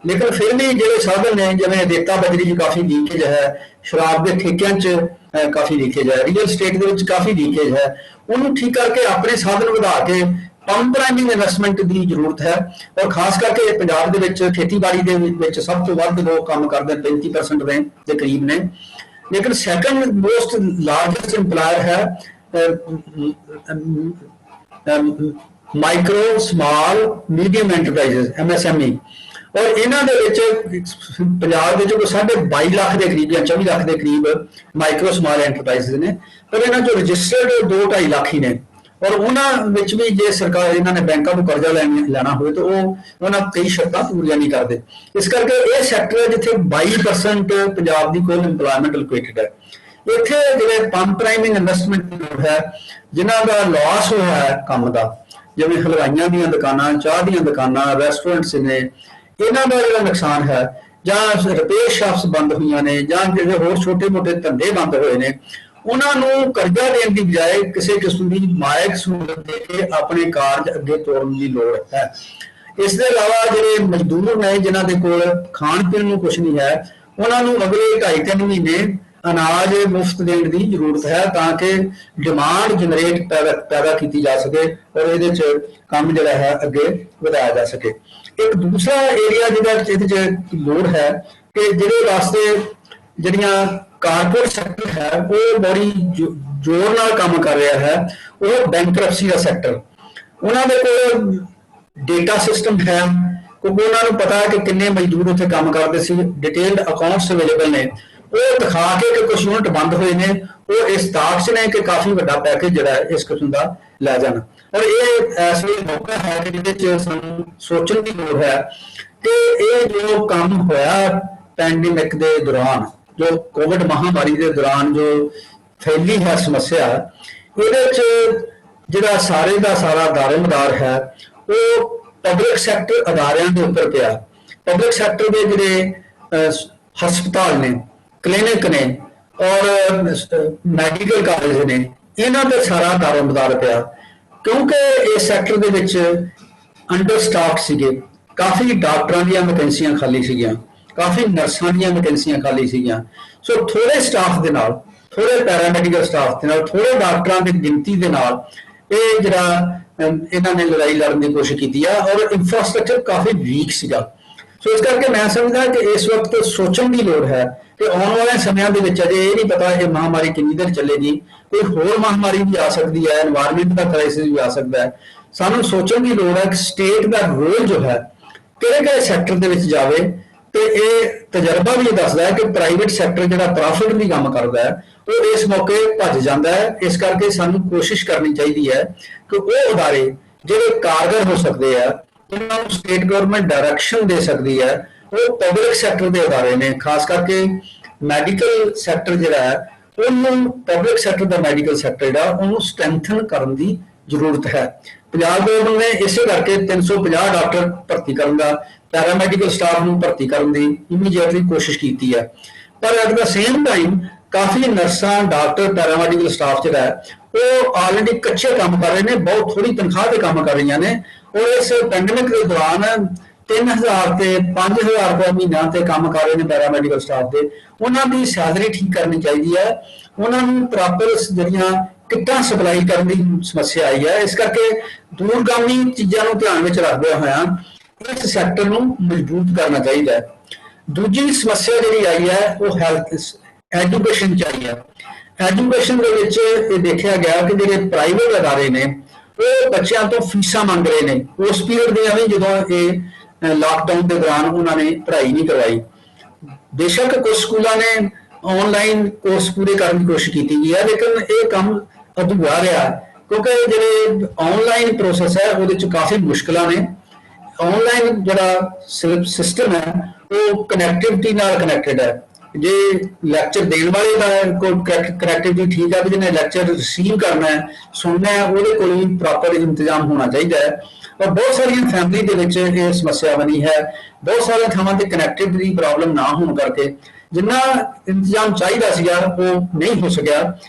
ਲੇਕਿਨ ਫਿਰ ਵੀ ਜਿਹੜੇ ਸਾਧਨ ਨੇ, ਜਿਵੇਂ ਰੇਤਾ ਬਜਰੀ 'ਚ ਕਾਫੀ ਲੀਕੇਜ ਹੈ, ਸ਼ਰਾਬ ਦੇ ਠੇਕਿਆਂ 'ਚ ਕਾਫੀ ਲੀਕੇਜ ਹੈ, ਰੀਅਲ ਸਟੇਟ ਦੇ ਵਿੱਚ ਕਾਫੀ ਲੀਕੇਜ ਹੈ, ਉਹਨੂੰ ਠੀਕ ਕਰਕੇ ਆਪਣੇ ਸਾਧਨ ਵਧਾ ਕੇ ਪੰਪ ਪ੍ਰਾਈਮਿੰਗ ਇਨਵੈਸਟਮੈਂਟ ਦੀ ਜ਼ਰੂਰਤ ਹੈ। ਔਰ ਖਾਸ ਕਰਕੇ ਪੰਜਾਬ ਦੇ ਵਿੱਚ ਖੇਤੀਬਾੜੀ ਦੇ ਵਿੱਚ ਸਭ ਤੋਂ ਵੱਧ ਲੋਕ ਕੰਮ ਕਰਦੇ 35% ਦੇ ਕਰੀਬ ਨੇ, ਲੇਕਿਨ ਸੈਕੰਡ ਮੋਸਟ ਲਾਰਜੈਸਟ ਇੰਪਲਾਇਰ ਹੈ micro small medium enterprises MSME। ਔਰ ਇਹਨਾਂ ਦੇ ਵਿੱਚ ਪੰਜਾਬ ਵਿੱਚ ਕੋਈ 22.5 ਲੱਖ ਦੇ ਕਰੀਬ ਜਾਂ 24 ਲੱਖ ਦੇ ਕਰੀਬ ਮਾਈਕਰੋ ਸਮਾਲ ਐਂਟਰਪ੍ਰਾਈਜ਼ਸ ਨੇ, ਪਰ ਇਹਨਾਂ ਚੋਂ ਰਜਿਸਟਰਡ 2-2.5 ਲੱਖ ਹੀ ਨੇ। ਔਰ ਉਹਨਾਂ ਵਿੱਚ ਵੀ ਜੇ ਸਰਕਾਰ ਇਹਨਾਂ ਨੇ ਬੈਂਕਾਂ ਤੋਂ ਕਰਜ਼ਾ ਲੈਣਾ ਹੋਵੇ ਤਾਂ ਉਹਨਾਂ ਕਈ ਸ਼ਰਤਾਂ ਪੂਰੀਆਂ ਨਹੀਂ ਕਰਦੇ। ਇਸ ਕਰਕੇ ਇਹ ਸੈਕਟਰ ਹੈ ਜਿੱਥੇ 22% ਪੰਜਾਬ ਦੀ ਕੋਲ ਇੰਪਲਾਇਮੈਂਟ ਲੋਕੇਟਡ ਹੈ। ਇੱਥੇ ਜਿਹੜੇ ਪੰਪ ਪ੍ਰਾਈਮਿੰਗ ਇਨਵੈਸਟਮੈਂਟ ਹੈ, ਜਿਨ੍ਹਾਂ ਦਾ ਲਾਸ ਹੋਇਆ ਹੈ ਕੰਮ ਦਾ, ਜਿਵੇਂ ਹਲਵਾਈਆਂ ਦੀਆਂ ਦੁਕਾਨਾਂ, ਚਾਹ ਦੀਆਂ ਦੁਕਾਨਾਂ, ਰੈਸਟੋਰੈਂਟਸ ਨੇ, ਇਹਨਾਂ ਦਾ ਜਿਹੜਾ ਨੁਕਸਾਨ ਹੈ, ਜਾਂ ਰਿਪੇਅਰ ਸ਼ਾਪਸ ਬੰਦ ਹੋਈਆਂ ਨੇ, ਜਾਂ ਜਿਹੜੇ ਹੋਰ ਛੋਟੇ-ਮੋਟੇ ਧੰਦੇ ਬੰਦ ਹੋਏ ਨੇ, ਉਹਨਾਂ ਨੂੰ ਕਰਜ਼ਾ ਦੇਣ ਦੀ ਬਜਾਏ ਕਿਸੇ ਕਿਸਮ ਦੀ ਮਾਇਕ ਸਹੂਲਤ ਦੇ ਕੇ ਆਪਣੇ ਕਾਰਜ ਅੱਗੇ ਤੋਰਨ ਦੀ ਲੋੜ ਹੈ। ਇਸ ਦੇ ਇਲਾਵਾ ਜਿਹੜੇ ਮਜ਼ਦੂਰ ਨੇ ਜਿਨ੍ਹਾਂ ਦੇ ਕੋਲ ਖਾਣ ਪੀਣ ਨੂੰ ਕੁਝ ਨਹੀਂ ਹੈ, ਉਹਨਾਂ ਨੂੰ ਅਗਲੇ 2.5-3 ਮਹੀਨੇ ਅਨਾਜ ਮੁਫਤ ਦੇਣ ਦੀ ਜ਼ਰੂਰਤ ਹੈ, ਤਾਂ ਕਿ ਡਿਮਾਂਡ ਜਨਰੇਟ ਪੈਦਾ ਕੀਤੀ ਜਾ ਸਕੇ ਔਰ ਇਹਦੇ 'ਚ ਕੰਮ ਜਿਹੜਾ ਹੈ ਅੱਗੇ ਵਧਾਇਆ ਜਾ ਸਕੇ। ਇੱਕ ਦੂਸਰਾ ਏਰੀਆ ਜਿਹੜਾ ਇਹਦੇ 'ਚ ਲੋੜ ਹੈ ਕਿ ਜਿਹਦੇ ਵਾਸਤੇ ਜਿਹੜੀਆਂ ਕਾਰਪੋਰੇਟ ਸੈਕਟਰ ਹੈ ਉਹ ਬੜੀ ਜ਼ੋਰ ਨਾਲ ਕੰਮ ਕਰ ਰਿਹਾ ਹੈ, ਉਹ ਬੈਂਕਰਪਸੀ ਦਾ ਸੈਕਟਰ। ਉਹਨਾਂ ਦੇ ਕੋਲ ਡੇਟਾ ਸਿਸਟਮ ਹੈ, ਕਿਉਂਕਿ ਉਹਨਾਂ ਨੂੰ ਪਤਾ ਹੈ ਕਿ ਕਿੰਨੇ ਮਜ਼ਦੂਰ ਉੱਥੇ ਕੰਮ ਕਰਦੇ ਸੀ, ਡਿਟੇਲਡ ਅਕਾਊਂਟਸ ਅਵੇਲੇਬਲ ਨੇ। ਉਹ ਦਿਖਾ ਕੇ ਕਿ ਕੁਝ ਯੂਨਿਟ ਬੰਦ ਹੋਏ ਨੇ, ਉਹ ਇਸ ਤਾਕ 'ਚ ਨੇ ਕਿ ਕਾਫੀ ਵੱਡਾ ਪੈਕੇਜ ਜਿਹੜਾ ਹੈ ਇਸ ਕਿਸਮ ਦਾ ਲੈ ਜਾਣ। ਔਰ ਇਹ ਇਸ ਵੇਲੇ ਮੌਕਾ ਹੈ ਕਿ ਜਿਹਦੇ 'ਚ ਸਾਨੂੰ ਸੋਚਣ ਦੀ ਲੋੜ ਹੈ ਕਿ ਇਹ ਜੋ ਕੰਮ ਹੋਇਆ ਪੈਂਡੇਮਿਕ ਦੇ ਦੌਰਾਨ, ਜੋ ਕੋਵਿਡ ਮਹਾਮਾਰੀ ਦੇ ਦੌਰਾਨ ਜੋ ਫੈਲੀ ਹੈ ਸਮੱਸਿਆ, ਇਹਦੇ 'ਚ ਜਿਹੜਾ ਸਾਰੇ ਦਾ ਸਾਰਾ ਦਾਰੋਮਦਾਰ ਹੈ ਉਹ ਪਬਲਿਕ ਸੈਕਟਰ ਅਦਾਰਿਆਂ ਦੇ ਉੱਪਰ ਪਿਆ। ਪਬਲਿਕ ਸੈਕਟਰ ਦੇ ਜਿਹੜੇ ਹਸਪਤਾਲ ਨੇ, ਕਲੀਨਿਕ ਨੇ ਔਰ ਮੈਡੀਕਲ ਕਾਲਜ ਨੇ, ਇਹਨਾਂ ਤੇ ਸਾਰਾ ਦਾਰੋਮਦਾਰ ਪਿਆ, ਕਿਉਂਕਿ ਇਸ ਸੈਕਟਰ ਦੇ ਵਿੱਚ ਅੰਡਰ ਸਟਾਫਡ ਸੀਗੇ। ਕਾਫੀ ਡਾਕਟਰਾਂ ਦੀਆਂ ਵੈਕੈਂਸੀਆਂ ਖਾਲੀ ਸੀਗੀਆਂ, ਕਾਫੀ ਨਰਸਾਂ ਦੀਆਂ ਵੈਕੈਂਸੀਆਂ ਖਾਲੀ ਸੀਗੀਆਂ। ਸੋ ਥੋੜੇ ਸਟਾਫ ਦੇ ਨਾਲ, ਥੋੜੇ ਪੈਰਾਮੈਡੀਕਲ ਸਟਾਫ ਦੇ ਨਾਲ, ਥੋੜੇ ਡਾਕਟਰਾਂ ਦੀ ਗਿਣਤੀ ਦੇ ਨਾਲ ਇਹ ਜਿਹੜਾ ਇਹਨਾਂ ਨੇ ਲੜਾਈ ਲੜਨ ਦੀ ਕੋਸ਼ਿਸ਼ ਕੀਤੀ ਆ। ਔਰ ਇਨਫਰਾਸਟ੍ਰਕਚਰ ਕਾਫੀ ਵੀਕ ਸੀਗਾ। ਸੋ ਇਸ ਕਰਕੇ ਮੈਂ ਸਮਝਦਾ ਕਿ ਇਸ ਵਕਤ ਸੋਚਣ ਦੀ ਲੋੜ ਹੈ ਕਿ ਆਉਣ ਵਾਲੇ ਸਮਿਆਂ ਦੇ ਵਿੱਚ ਅਜੇ ਇਹ ਨਹੀਂ ਪਤਾ ਇਹ ਮਹਾਮਾਰੀ ਕਿੰਨੀ ਦੇਰ ਚੱਲੇਗੀ, ਕੋਈ ਹੋਰ ਮਹਾਮਾਰੀ ਵੀ ਆ ਸਕਦੀ ਹੈ, এনवायरमेंट ਦਾ ਕ੍ਰਾਈਸਿਸ ਵੀ ਆ ਸਕਦਾ ਹੈ। ਸਾਨੂੰ ਸੋਚਣ ਦੀ ਲੋੜ ਹੈ ਕਿ ਸਟੇਟ ਦਾ ਰੋਲ ਜੋ ਹੈ ਕਿਹੜੇ ਸੈਕਟਰ ਦੇ ਵਿੱਚ ਜਾਵੇ, ਤੇ ਇਹ ਤਜਰਬਾ ਵੀ ਦੱਸਦਾ ਹੈ ਕਿ ਪ੍ਰਾਈਵੇਟ ਸੈਕਟਰ ਜਿਹੜਾ ਪ੍ਰੋਫਿਟ ਲਈ ਕੰਮ ਕਰਦਾ ਹੈ ਉਹ ਇਸ ਮੌਕੇ ਭੱਜ ਜਾਂਦਾ ਹੈ। ਇਸ ਕਰਕੇ ਸਾਨੂੰ ਕੋਸ਼ਿਸ਼ ਕਰਨੀ ਚਾਹੀਦੀ ਹੈ ਕਿ ਉਹ ਅਦਾਰੇ ਜਿਹੜੇ ਕਾਰਗਰ ਹੋ ਸਕਦੇ ਆ, ਉਹਨਾਂ ਨੂੰ ਸਟੇਟ ਗਵਰਨਮੈਂਟ ਡਾਇਰੈਕਸ਼ਨ ਦੇ ਸਕਦੀ ਹੈ, ਉਹ ਪਬਲਿਕ ਸੈਕਟਰ ਦੇ ਅਦਾਰੇ ਨੇ। ਖਾਸ ਕਰਕੇ ਮੈਡੀਕਲ ਸੈਕਟਰ ਜਿਹੜਾ ਹੈ ਉਹਨੂੰ, ਪਬਲਿਕ ਸੈਕਟਰ ਦਾ ਮੈਡੀਕਲ ਸੈਕਟਰ ਜਿਹੜਾ ਉਹਨੂੰ ਸਟਰੈਂਥਨ ਕਰਨ ਦੀ ਜ਼ਰੂਰਤ ਹੈ। ਪੰਜਾਬ ਗਵਰਨਮੈਂਟ ਨੇ ਇਸੇ ਕਰਕੇ 350 ਡਾਕਟਰ ਭਰਤੀ ਕਰਨ ਦਾ, ਪੈਰਾਮੈਡੀਕਲ ਸਟਾਫ ਨੂੰ ਭਰਤੀ ਕਰਨ ਦੀ ਇਮੀਡੀਏਟਲੀ ਕੋਸ਼ਿਸ਼ ਕੀਤੀ ਹੈ। ਪਰ ਐਟ ਦਾ ਸੇਮ ਟਾਈਮ ਕਾਫੀ ਨਰਸਾਂ, ਡਾਕਟਰ, ਪੈਰਾਮੈਡੀਕਲ ਸਟਾਫ ਜਿਹੜਾ ਹੈ ਉਹ ਆਲਰੇਡੀ ਕੱਚੇ ਕੰਮ ਕਰ ਰਹੇ ਨੇ, ਬਹੁਤ ਥੋੜੀ ਤਨਖਾਹ ਤੇ ਕੰਮ ਕਰ ਰਹੀਆਂ ਨੇ। ਔਰ ਇਸ ਪੈਂਡੇਮਿਕ ਦੇ ਦੌਰਾਨ 3000 ਤੇ 5000 ਰੁਪਏ ਮਹੀਨਾ ਤੇ ਕੰਮ ਕਰ ਰਹੇ ਨੇ ਪੈਰਾਮੈਡੀਕਲ ਸਟਾਫ ਦੇ। ਉਹਨਾਂ ਦੀ ਸੈਲਰੀ ਠੀਕ ਕਰਨੀ ਚਾਹੀਦੀ ਹੈ, ਉਹਨਾਂ ਨੂੰ ਪ੍ਰੋਪਰ ਜਿਹੜੀਆਂ ਕਿੱਟਾਂ ਸਪਲਾਈ ਕਰਨ ਦੀ ਸਮੱਸਿਆ ਆਈ ਹੈ। ਇਸ ਕਰਕੇ ਦੂਰਗਾਮੀ ਚੀਜ਼ਾਂ ਨੂੰ ਧਿਆਨ ਵਿੱਚ ਰੱਖਦਿਆਂ ਹੋਇਆਂ ਇਸ ਸੈਕਟਰ ਨੂੰ ਮਜ਼ਬੂਤ ਕਰਨਾ ਚਾਹੀਦਾ ਹੈ। ਦੂਜੀ ਸਮੱਸਿਆ ਜਿਹੜੀ ਆਈ ਹੈ ਉਹ ਹੈਲਥ ਐਜੂਕੇਸ਼ਨ ਚ ਆਈ ਹੈ। ਐਜੂਕੇਸ਼ਨ ਦੇ ਵਿੱਚ ਇਹ ਦੇਖਿਆ ਗਿਆ ਕਿ ਜਿਹੜੇ ਪ੍ਰਾਈਵੇਟ ਅਦਾਰੇ ਨੇ ਉਹ ਬੱਚਿਆਂ ਤੋਂ ਫੀਸਾਂ ਮੰਗ ਰਹੇ ਨੇ। ਉਸ ਪੀਰੀਅਡ ਦੀਆਂ ਵੀ ਜਦੋਂ ਇਹ ਲਾਕਡਾਊਨ ਦੇ ਦੌਰਾਨ ਉਹਨਾਂ ਨੇ ਪੜ੍ਹਾਈ ਨਹੀਂ ਕਰਵਾਈ। ਬੇਸ਼ੱਕ ਕੁਝ ਸਕੂਲਾਂ ਨੇ ਆਨਲਾਈਨ ਕੋਰਸ ਪੂਰੇ ਕਰਨ ਦੀ ਕੋਸ਼ਿਸ਼ ਕੀਤੀ ਗਈ ਹੈ, ਲੇਕਿਨ ਇਹ ਕੰਮ ਅਧੂਰਾ ਰਿਹਾ ਕਿਉਂਕਿ ਜਿਹੜੇ ਆਨਲਾਈਨ ਪ੍ਰੋਸੈਸ ਹੈ ਉਹਦੇ ਚ ਕਾਫੀ ਮੁਸ਼ਕਲਾਂ ਨੇ। ਆਨਲਾਈਨ ਜਿਹੜਾ ਸਿਸਟਮ ਹੈ ਉਹ ਕਨੈਕਟੀਵਿਟੀ ਨਾਲ ਕਨੈਕਟਡ ਹੈ। ਜੇ ਲੈਕਚਰ ਦੇਣ ਵਾਲੇ ਦਾ ਕੋਈ ਕਨੈਕਟੀਵਿਟੀ ਠੀਕ ਹੈ, ਜਿਹਨੇ ਲੈਕਚਰ ਰਿਸੀਵ ਕਰਨਾ ਹੈ, ਸੁਣਨਾ ਹੈ, ਉਹਦੇ ਕੋਲ ਵੀ ਪ੍ਰੋਪਰ ਇੰਤਜ਼ਾਮ ਹੋਣਾ ਚਾਹੀਦਾ ਹੈ। ਪਰ ਬਹੁਤ ਸਾਰੀਆਂ ਫੈਮਿਲੀ ਦੇ ਵਿੱਚ ਇਹ ਸਮੱਸਿਆ ਬਣੀ ਹੈ। ਬਹੁਤ ਸਾਰੀਆਂ ਥਾਵਾਂ ਤੇ ਕਨੈਕਟੀਵਿਟੀ ਦੀ ਪ੍ਰੋਬਲਮ ਨਾ ਹੋਣ ਕਰਕੇ ਜਿੰਨਾ ਇੰਤਜ਼ਾਮ ਚਾਹੀਦਾ ਸੀਗਾ ਉਹ ਨਹੀਂ ਹੋ ਸਕਿਆ,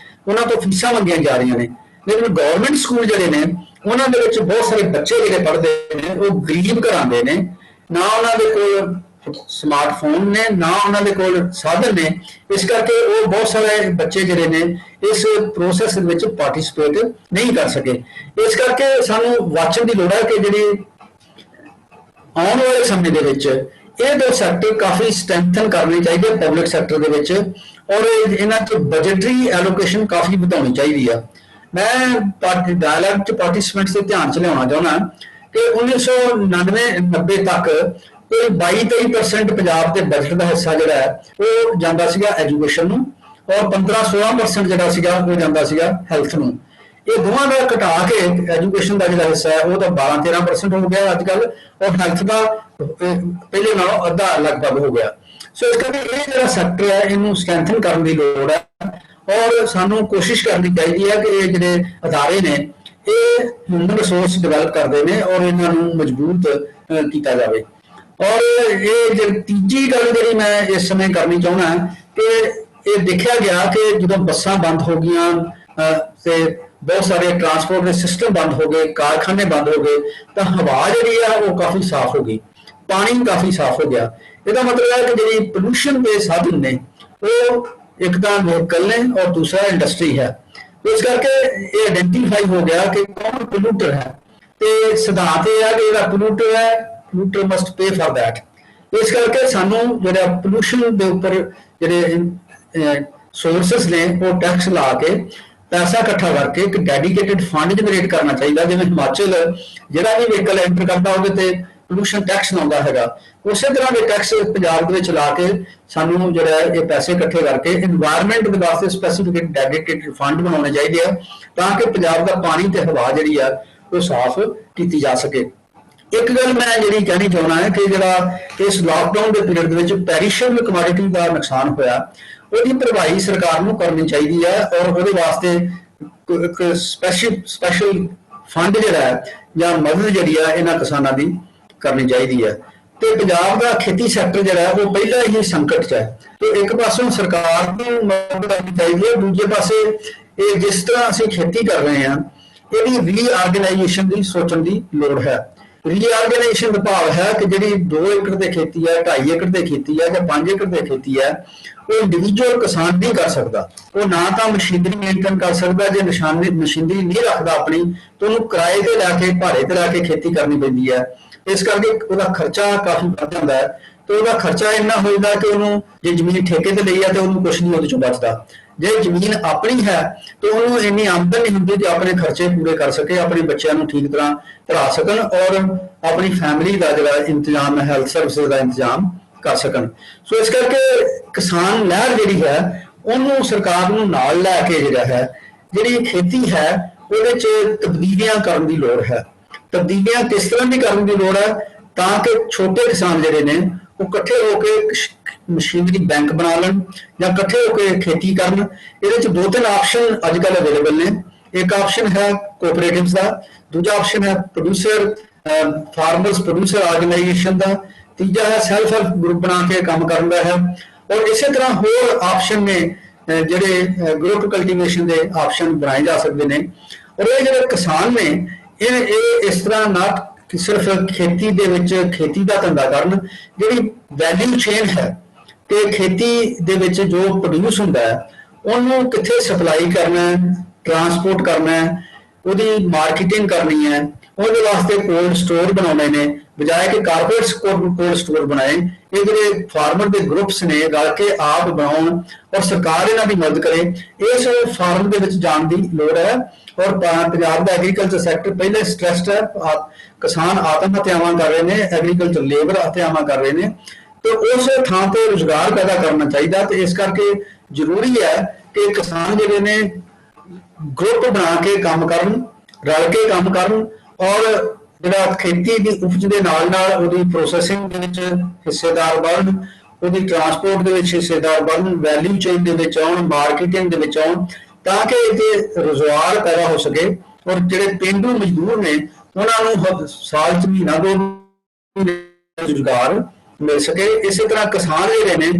ਉਹਨਾਂ ਤੋਂ ਫੀਸਾਂ ਮੰਗੀਆਂ ਜਾ ਰਹੀਆਂ ਨੇ। ਲੇਕਿਨ ਗਵਰਨਮੈਂਟ ਸਕੂਲ ਜਿਹੜੇ ਨੇ ਉਹਨਾਂ ਦੇ ਵਿੱਚ ਬਹੁਤ ਸਾਰੇ ਬੱਚੇ ਜਿਹੜੇ ਪੜ੍ਹਦੇ ਨੇ ਉਹ ਗਰੀਬ ਘਰਾਂ ਦੇ ਨੇ, ਨਾ ਉਹਨਾਂ ਦੇ ਕੋਲ ਸਮਾਰਟਫੋਨ ਨੇ, ਨਾ ਉਹਨਾਂ ਦੇ ਕੋਲ ਸਾਧਨ ਨੇ। ਇਸ ਕਰਕੇ ਉਹ ਬਹੁਤ ਸਾਰੇ ਬੱਚੇ ਜਿਹੜੇ ਨੇ ਇਸ ਪ੍ਰੋਸੈਸ ਦੇ ਵਿੱਚ ਪਾਰਟਿਸਿਪੇਟ ਨਹੀਂ ਕਰ ਸਕੇ। ਇਸ ਕਰਕੇ ਸਾਨੂੰ ਵਾਚਣ ਦੀ ਲੋੜ ਹੈ ਕਿ ਜਿਹੜੀ ਆਉਣ ਵਾਲੇ ਸਮੇਂ ਦੇ ਵਿੱਚ ਇਹ ਦੋ ਸੈਕਟਰ ਕਾਫੀ ਸਟਰੈਂਥਨ ਕਰਨੇ ਚਾਹੀਦੇ ਪਬਲਿਕ ਸੈਕਟਰ ਦੇ ਵਿੱਚ, ਔਰ ਇਹਨਾਂ 'ਚ ਬਜਟਰੀ ਐਲੋਕੇਸ਼ਨ ਕਾਫੀ ਵਧਾਉਣੀ ਚਾਹੀਦੀ ਆ। ਮੈਂ ਡਾਇਲੌਗ 'ਚ ਪਾਰਟਿਸਿਪੈਂਟਸ ਦੇ ਧਿਆਨ 'ਚ ਲਿਆਉਣਾ ਚਾਹੁੰਦਾ ਕਿ 1999-90 ਤੱਕ ਕੋਈ 22-23% ਪੰਜਾਬ ਦੇ ਬਜਟ ਦਾ ਹਿੱਸਾ ਜਿਹੜਾ ਹੈ ਉਹ ਜਾਂਦਾ ਸੀਗਾ ਐਜੂਕੇਸ਼ਨ ਨੂੰ, ਔਰ 15-16% ਜਿਹੜਾ ਸੀਗਾ ਉਹ ਜਾਂਦਾ ਸੀਗਾ ਹੈਲਥ ਨੂੰ। ਇਹ ਦੋਵਾਂ ਦਾ ਘਟਾ ਕੇ ਐਜੂਕੇਸ਼ਨ ਦਾ ਜਿਹੜਾ ਹਿੱਸਾ ਹੈ ਉਹ ਤਾਂ 12-13% ਹੋ ਗਿਆ ਅੱਜ ਕੱਲ, ਔਰ ਹੈਲਥ ਦਾ ਪਹਿਲੇ ਨਾਲੋਂ ਅੱਧਾ ਲਗਭਗ ਹੋ ਗਿਆ। ਸੋ ਇਸ ਕਰਕੇ ਇਹ ਜਿਹੜਾ ਸੈਕਟਰ ਹੈ ਇਹਨੂੰ ਸਟਰੈਂਥਨ ਕਰਨ ਦੀ ਲੋੜ ਹੈ, ਔਰ ਸਾਨੂੰ ਕੋਸ਼ਿਸ਼ ਕਰਨੀ ਚਾਹੀਦੀ ਹੈ ਕਿ ਇਹ ਜਿਹੜੇ ਅਦਾਰੇ ਨੇ ਇਹ ਹਿਊਮਨ ਰਿਸੋਰਸ ਡਿਵੈਲਪ ਕਰਦੇ ਨੇ ਔਰ ਇਹਨਾਂ ਨੂੰ ਮਜ਼ਬੂਤ ਕੀਤਾ ਜਾਵੇ। ਔਰ ਇਹ ਜਿਹੜੀ ਤੀਜੀ ਗੱਲ ਜਿਹੜੀ ਮੈਂ ਇਸ ਸਮੇਂ ਕਰਨੀ ਚਾਹੁੰਦਾ ਕਿ ਇਹ ਦੇਖਿਆ ਗਿਆ ਕਿ ਜਦੋਂ ਬੱਸਾਂ ਬੰਦ ਹੋ ਗਈਆਂ ਤੇ ਬਹੁਤ ਸਾਰੇ ਟਰਾਂਸਪੋਰਟ ਦੇ ਸਿਸਟਮ ਬੰਦ ਹੋ ਗਏ, ਕਾਰਖਾਨੇ ਬੰਦ ਹੋ ਗਏ, ਤਾਂ ਹਵਾ ਜਿਹੜੀ ਆ ਉਹ ਕਾਫੀ ਸਾਫ਼ ਹੋ ਗਈ, ਪਾਣੀ ਕਾਫੀ ਸਾਫ਼ ਹੋ ਗਿਆ। ਇਹਦਾ ਮਤਲਬ ਹੈ ਕਿ ਜਿਹੜੀ ਪੋਲੂਸ਼ਨ ਦੇ ਸਾਧਨ ਨੇ ਉਹ ਇੱਕ ਤਾਂ ਵਹੀਕਲ ਨੇ ਔਰ ਦੂਸਰਾ ਇੰਡਸਟਰੀ ਹੈ। ਇਸ ਕਰਕੇ ਇਹ ਆਇਡੈਂਟੀਫਾਈ ਹੋ ਗਿਆ ਕਿ ਕੌਣ ਪੋਲੂਟਰ ਹੈ, ਤੇ ਸਿਧਾਂਤ ਇਹ ਹੈ ਕਿ ਜਿਹੜਾ ਪੋਲੂਟਰ ਹੈ polluter must pay for that। ਇਸ ਕਰਕੇ ਸਾਨੂੰ ਜਿਹੜਾ ਪੋਲੂਸ਼ਨ ਦੇ ਉੱਪਰ ਜਿਹੜੇ ਸੋਰਸਸ ਨੇ ਉਹ ਟੈਕਸ ਲਾ ਕੇ ਪੈਸਾ ਇਕੱਠਾ ਕਰਕੇ ਇੱਕ ਡੈਡੀਕੇਟਿਡ ਫੰਡ ਜਨਰੇਟ ਕਰਨਾ ਚਾਹੀਦਾ। ਜਿਵੇਂ ਹਿਮਾਚਲ ਜਿਹੜਾ ਵੀ ਵਹੀਕਲ ਐਂਟਰ ਕਰਦਾ ਉਹਦੇ ਤੇ ਪੋਲੂਸ਼ਨ ਟੈਕਸ ਲਾਉਂਦਾ ਹੈਗਾ, ਉਸੇ ਤਰ੍ਹਾਂ ਦੇ ਟੈਕਸ ਪੰਜਾਬ ਦੇ ਵਿੱਚ ਲਾ ਕੇ ਸਾਨੂੰ ਜਿਹੜਾ ਇਹ ਪੈਸੇ ਇਕੱਠੇ ਕਰਕੇ এনवायरमेंट ਦੇ ਵਾਸਤੇ ਸਪੈਸੀਫਿਕ ਡੈਡੀਕੇਟਿਡ ਫੰਡ ਬਣਾਉਣੇ ਚਾਹੀਦੇ ਆ ਤਾਂ ਕਿ ਪੰਜਾਬ ਦਾ ਪਾਣੀ ਤੇ ਹਵਾ ਜਿਹੜੀ ਆ ਉਹ ਸਾਫ਼ ਕੀਤੀ ਜਾ ਸਕੇ। ਇੱਕ ਗੱਲ ਮੈਂ ਜਿਹੜੀ ਕਹਿਣੀ ਚਾਹੁੰਦਾ ਹੈ ਕਿ ਜਿਹੜਾ ਇਸ ਲਾਕਡਾਊਨ ਦੇ ਪੀਰੀਅਡ ਦੇ ਵਿੱਚ ਪੈਰੀਸ਼ੇਬਲ ਕਮੋਡਿਟੀ ਦਾ ਨੁਕਸਾਨ ਹੋਇਆ ਉਹਦੀ ਭਰਪਾਈ ਸਰਕਾਰ ਨੂੰ ਕਰਨੀ ਚਾਹੀਦੀ ਹੈ, ਔਰ ਉਹਦੇ ਵਾਸਤੇ ਇੱਕ ਸਪੈਸ਼ਲ ਫੰਡ ਜਿਹੜਾ ਹੈ ਜਾਂ ਮਦਦ ਜਿਹੜੀ ਆ ਇਹਨਾਂ ਕਿਸਾਨਾਂ ਦੀ ਕਰਨੀ ਚਾਹੀਦੀ ਹੈ। ਤੇ ਪੰਜਾਬ ਦਾ ਖੇਤੀ ਸੈਕਟਰ ਜਿਹੜਾ ਉਹ ਪਹਿਲਾਂ ਹੀ ਸੰਕਟ 'ਚ ਹੈ, ਤੇ ਇੱਕ ਪਾਸੋਂ ਸਰਕਾਰ ਨੂੰ ਮਦਦ ਕਰਨੀ ਚਾਹੀਦੀ ਹੈ, ਦੂਜੇ ਪਾਸੇ ਇਹ ਜਿਸ ਤਰ੍ਹਾਂ ਅਸੀਂ ਖੇਤੀ ਕਰ ਰਹੇ ਹਾਂ ਇਹਦੀ ਰੀਆਰਗੇਨਾਈਜੇਸ਼ਨ ਦੀ ਸੋਚਣ ਦੀ ਲੋੜ ਹੈ। ਰੀਆਰਗੇਨਾਈਜੇਸ਼ਨ ਦਾ ਭਾਵ ਹੈ ਕਿ ਜਿਹੜੀ 2 ਏਕੜ ਤੇ ਖੇਤੀ ਹੈ, 2.5 ਏਕੜ ਤੇ ਖੇਤੀ ਹੈ ਜਾਂ 5 ਏਕੜ ਤੇ ਖੇਤੀ ਹੈ, ਉਹ ਇੰਡੀਵਿਜੂਅਲ ਕਿਸਾਨ ਨਹੀਂ ਕਰ ਸਕਦਾ। ਉਹ ਨਾ ਤਾਂ ਮਸ਼ੀਨਰੀ ਮੇਨਟੇਨ ਕਰ ਸਕਦਾ, ਜੇ ਮਸ਼ੀਨਰੀ ਨਹੀਂ ਰੱਖਦਾ ਆਪਣੀ ਤਾਂ ਉਹਨੂੰ ਕਿਰਾਏ ਤੇ ਲੈ ਕੇ, ਭਾੜੇ ਤੇ ਲੈ ਕੇ ਖੇਤੀ ਕਰਨੀ ਪੈਂਦੀ ਹੈ। ਇਸ ਕਰਕੇ ਉਹਦਾ ਖਰਚਾ ਕਾਫੀ ਵੱਧ ਜਾਂਦਾ ਹੈ ਤੇ ਉਹਦਾ ਖਰਚਾ ਇੰਨਾ ਹੋ ਜਾਂਦਾ ਕਿ ਉਹਨੂੰ ਜੇ ਜ਼ਮੀਨ ਠੇਕੇ ਤੇ ਲਈ ਆ ਤੇ ਉਹਨੂੰ ਕੁਛ ਨਹੀਂ ਉਹਦੇ ਚੋਂ ਬਚਦਾ। ਜੇ ਜ਼ਮੀਨ ਆਪਣੀ ਹੈ ਤੇ ਉਹਨੂੰ ਇੰਨੀ ਆਮਦਨ ਨਹੀਂ ਹੁੰਦੀ ਕਿ ਆਪਣੇ ਖਰਚੇ ਪੂਰੇ ਕਰ ਸਕੇ, ਆਪਣੇ ਬੱਚਿਆਂ ਨੂੰ ਠੀਕ ਤਰ੍ਹਾਂ ਪੜ੍ਹਾ ਸਕਣ ਔਰ ਆਪਣੀ ਫੈਮਿਲੀ ਦਾ ਜਿਹੜਾ ਇੰਤਜ਼ਾਮ ਹੈ, ਹੈਲਥ ਸਰਵਿਸਿਜ਼ ਦਾ ਇੰਤਜ਼ਾਮ ਕਰ ਸਕਣ। ਸੋ ਇਸ ਕਰਕੇ ਕਿਸਾਨ ਲਹਿਰ ਜਿਹੜੀ ਹੈ ਉਹਨੂੰ ਸਰਕਾਰ ਨੂੰ ਨਾਲ ਲੈ ਕੇ ਜਿਹੜਾ ਹੈ ਜਿਹੜੀ ਖੇਤੀ ਹੈ ਉਹਦੇ 'ਚ ਤਬਦੀਲੀਆਂ ਕਰਨ ਦੀ ਲੋੜ ਹੈ। ਤਬਦੀਲੀਆਂ ਕਿਸ ਤਰ੍ਹਾਂ ਦੀ ਕਰਨ ਦੀ ਲੋੜ ਹੈ ਤਾਂ ਕਿ ਛੋਟੇ ਕਿਸਾਨ ਜਿਹੜੇ ਨੇ ਉਹ ਇਕੱਠੇ ਹੋ ਕੇ ਮਸ਼ੀਨਰੀ ਬੈਂਕ ਬਣਾ ਲੈਣ ਜਾਂ ਇਕੱਠੇ ਹੋ ਕੇ ਖੇਤੀ ਕਰਨ। ਇਹਦੇ 'ਚ 2-3 ਆਪਸ਼ਨ ਅੱਜ ਕੱਲ੍ਹ ਅਵੇਲੇਬਲ ਨੇ। ਇੱਕ ਆਪਸ਼ਨ ਹੈ ਕੋਆਪਰੇਟਿਵਸ ਦਾ, ਦੂਜਾ ਆਪਸ਼ਨ ਹੈ ਫਾਰਮਰਸ ਪ੍ਰੋਡਿਊਸਰ ਆਰਗੇਨਾਈਜੇਸ਼ਨ ਦਾ, ਤੀਜਾ ਹੈ ਸੈਲਫ ਹੈਲਪ ਗਰੁੱਪ ਬਣਾ ਕੇ ਕੰਮ ਕਰਨ ਦਾ ਹੈ। ਔਰ ਇਸੇ ਤਰ੍ਹਾਂ ਹੋਰ ਆਪਸ਼ਨ ਨੇ ਜਿਹੜੇ ਗਰੁੱਪ ਕਲਟੀਵੇਸ਼ਨ ਦੇ ਆਪਸ਼ਨ ਬਣਾਏ ਜਾ ਸਕਦੇ ਨੇ। ਔਰ ਇਹ ਜਿਹੜੇ ਕਿਸਾਨ ਨੇ ਇਹ ਇਸ ਤਰ੍ਹਾਂ ਨਾ ਕਿ ਸਿਰਫ ਖੇਤੀ ਦੇ ਵਿੱਚ ਖੇਤੀ ਦਾ ਧੰਦਾ ਕਰਨ, ਜਿਹੜੀ ਵੈਲਿਊ ਚੇਨ ਹੈ ਤੇ ਖੇਤੀ ਦੇ ਵਿੱਚ ਜੋ ਪ੍ਰੋਡਿਊਸ ਹੁੰਦਾ ਹੈ ਉਹਨੂੰ ਕਿੱਥੇ ਸਪਲਾਈ ਕਰਨਾ ਹੈ, ਟਰਾਂਸਪੋਰਟ ਕਰਨਾ ਹੈ, ਉਹਦੀ ਮਾਰਕੀਟਿੰਗ ਕਰਨੀ ਹੈ, ਉਹਦੇ ਵਾਸਤੇ ਕੋਲਡ ਸਟੋਰ ਬਣਾਉਣੇ ਨੇ ਬਜਾਏ ਕਿ ਕਾਰਪੋਰੇਟ ਕੋਲਡ ਸਟੋਰ ਬਣਾਏ। ਇਹ ਜਿਹੜੇ ਫਾਰਮਰ ਦੇ ਗਰੁੱਪਸ ਨੇ ਰਲ ਕੇ ਆਪ ਬਣਾਉਣ ਔਰ ਸਰਕਾਰ ਇਹਨਾਂ ਦੀ ਮਦਦ ਕਰੇ। ਇਸ ਫਾਰਮ ਦੇ ਵਿੱਚ ਜਾਣ ਦੀ ਲੋੜ ਹੈ। ਔਰ ਪੰਜਾਬ ਦਾ ਐਗਰੀਕਲਚਰ ਸੈਕਟਰ ਪਹਿਲੇ ਸਟ੍ਰੈਸਡ ਹੈ। ਕਿਸਾਨ ਆਤਮ ਹੱਤਿਆਵਾਂ ਕਰ ਰਹੇ ਨੇ, ਐਗਰੀਕਲਚਰ ਲੇਬਰ ਹੱਤਿਆਵਾਂ ਕਰ ਰਹੇ ਨੇ ਤੇ ਉਸ ਥਾਂ ਤੇ ਰੁਜ਼ਗਾਰ ਪੈਦਾ ਕਰਨਾ ਚਾਹੀਦਾ। ਤੇ ਇਸ ਕਰਕੇ ਜ਼ਰੂਰੀ ਹੈ ਕਿ ਕਿਸਾਨ ਜਿਹੜੇ ਨੇ ਗਰੁੱਪ ਬਣਾ ਕੇ ਕੰਮ ਕਰਨ, ਰਲ ਕੇ ਕੰਮ ਕਰਨ ਔਰ ਜਿਹੜਾ ਖੇਤੀ ਦੀ ਉਪਜ ਦੇ ਨਾਲ ਨਾਲ ਉਹਦੀ ਪ੍ਰੋਸੈਸਿੰਗ ਦੇ ਵਿੱਚ ਹਿੱਸੇਦਾਰ ਬਣਨ, ਉਹਦੀ ਟਰਾਂਸਪੋਰਟ ਦੇ ਵਿੱਚ ਹਿੱਸੇਦਾਰ ਬਣਨ, ਵੈਲਿਊ ਚੇਨ ਦੇ ਵਿੱਚ ਆਉਣ, ਮਾਰਕੀਟਿੰਗ ਦੇ ਵਿੱਚ ਆਉਣ ਤਾਂ ਕਿ ਇਹਦੇ ਰੁਜ਼ਗਾਰ ਪੈਦਾ ਹੋ ਸਕੇ। ਔਰ ਜਿਹੜੇ ਪੇਂਡੂ ਮਜ਼ਦੂਰ ਨੇ ਉਹਨਾਂ ਨੂੰ ਸਾਲ 'ਚ ਮਹੀਨਾ 2 ਰੁਜ਼ਗਾਰ ਮਿਲ ਸਕੇ। ਇਸੇ ਤਰ੍ਹਾਂ ਕਿਸਾਨ ਜਿਹੜੇ ਨੇ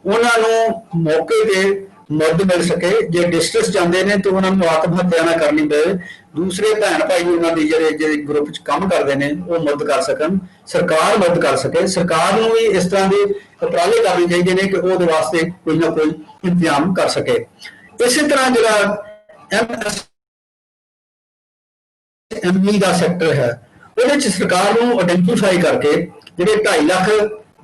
ਉਹਨਾਂ ਨੂੰ ਮੌਕੇ ਤੇ ਮਦਦ ਮਿਲ ਸਕੇ। ਜੇ ਡਿਸਟ੍ਰਿਕਟ ਜਾਂਦੇ ਨੇ ਤੇ ਉਹਨਾਂ ਨੂੰ ਆਤਮ ਹੱਤਿਆ ਨਾ ਕਰਨੀ ਪਵੇ, ਦੂਸਰੇ ਭੈਣ ਭਾਈ ਉਹਨਾਂ ਦੀ ਜਿਹੜੇ ਗਰੁੱਪ 'ਚ ਕੰਮ ਕਰਦੇ ਨੇ ਉਹ ਮਦਦ ਕਰ ਸਕਣ, ਸਰਕਾਰ ਮਦਦ ਕਰ ਸਕੇ। ਸਰਕਾਰ ਨੂੰ ਵੀ ਇਸ ਤਰ੍ਹਾਂ ਦੇ ਉਪਰਾਲੇ ਕਰਨੇ ਚਾਹੀਦੇ ਨੇ ਕਿ ਉਹਦੇ ਵਾਸਤੇ ਕੋਈ ਨਾ ਕੋਈ ਇੰਤਜ਼ਾਮ ਕਰ ਸਕੇ। ਇਸੇ ਤਰ੍ਹਾਂ ਜਿਹੜਾ MSME ਦਾ ਸੈਕਟਰ ਹੈ ਉਹਦੇ 'ਚ ਸਰਕਾਰ ਨੂੰ ਆਇਡੈਂਟੀਫਾਈ ਕਰਕੇ ਜਿਹੜੇ 2.5 ਲੱਖ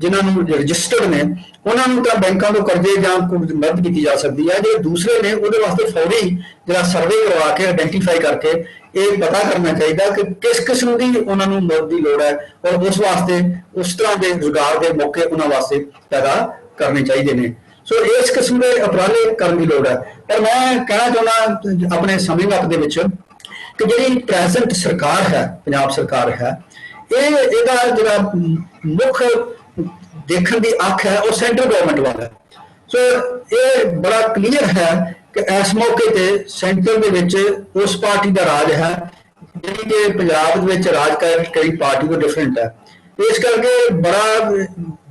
ਜਿਨ੍ਹਾਂ ਨੂੰ ਰਜਿਸਟਰਡ ਨੇ ਉਹਨਾਂ ਨੂੰ ਤਾਂ ਬੈਂਕਾਂ ਤੋਂ ਕਰਜ਼ੇ ਜਾਂ ਕੋਈ ਮਦਦ ਕੀਤੀ ਜਾ ਸਕਦੀ ਹੈ। ਜਿਹੜੇ ਦੂਸਰੇ ਨੇ ਉਹਦੇ ਵਾਸਤੇ ਫੌਰੀ ਜਿਹੜਾ ਸਰਵੇ ਕਰਵਾ ਕੇ ਆਇਡੈਂਟੀਫਾਈ ਕਰਕੇ ਇਹ ਪਤਾ ਕਰਨਾ ਚਾਹੀਦਾ ਕਿ ਕਿਸ ਕਿਸਮ ਦੀ ਉਹਨਾਂ ਨੂੰ ਮਦਦ ਦੀ ਲੋੜ ਹੈ ਔਰ ਉਸ ਵਾਸਤੇ ਉਸ ਤਰ੍ਹਾਂ ਦੇ ਰੁਜ਼ਗਾਰ ਦੇ ਮੌਕੇ ਉਹਨਾਂ ਵਾਸਤੇ ਪੈਦਾ ਕਰਨੇ ਚਾਹੀਦੇ ਨੇ। ਸੋ ਇਸ ਕਿਸਮ ਦੇ ਉਪਰਾਲੇ ਕਰਨ ਦੀ ਲੋੜ ਹੈ। ਪਰ ਮੈਂ ਕਹਿਣਾ ਚਾਹੁੰਦਾ ਆਪਣੇ ਸਮੇਂ ਵਕਤ ਦੇ ਵਿੱਚ ਕਿ ਜਿਹੜੀ ਪ੍ਰੈਜ਼ੈਂਟ ਸਰਕਾਰ ਹੈ, ਪੰਜਾਬ ਸਰਕਾਰ ਹੈ, ਇਹਦਾ ਜਿਹੜਾ ਮੁੱਖ ਦੇਖਣ ਦੀ ਅੱਖ ਹੈ ਉਹ ਸੈਂਟਰਲ ਗਵਰਨਮੈਂਟ ਵੱਲ ਹੈ। ਸੋ ਇਹ ਬੜਾ ਕਲੀਅਰ ਹੈ ਕਿ ਇਸ ਮੌਕੇ ਤੇ ਸੈਂਟਰ ਦੇ ਵਿੱਚ ਉਸ ਪਾਰਟੀ ਦਾ ਰਾਜ ਹੈ ਜਿਹੜੀ ਕਿ ਪੰਜਾਬ ਦੇ ਵਿੱਚ ਰਾਜ ਕਰ ਕਈ ਪਾਰਟੀ ਤੋਂ ਡਿਫਰੈਂਟ ਹੈ। ਇਸ ਕਰਕੇ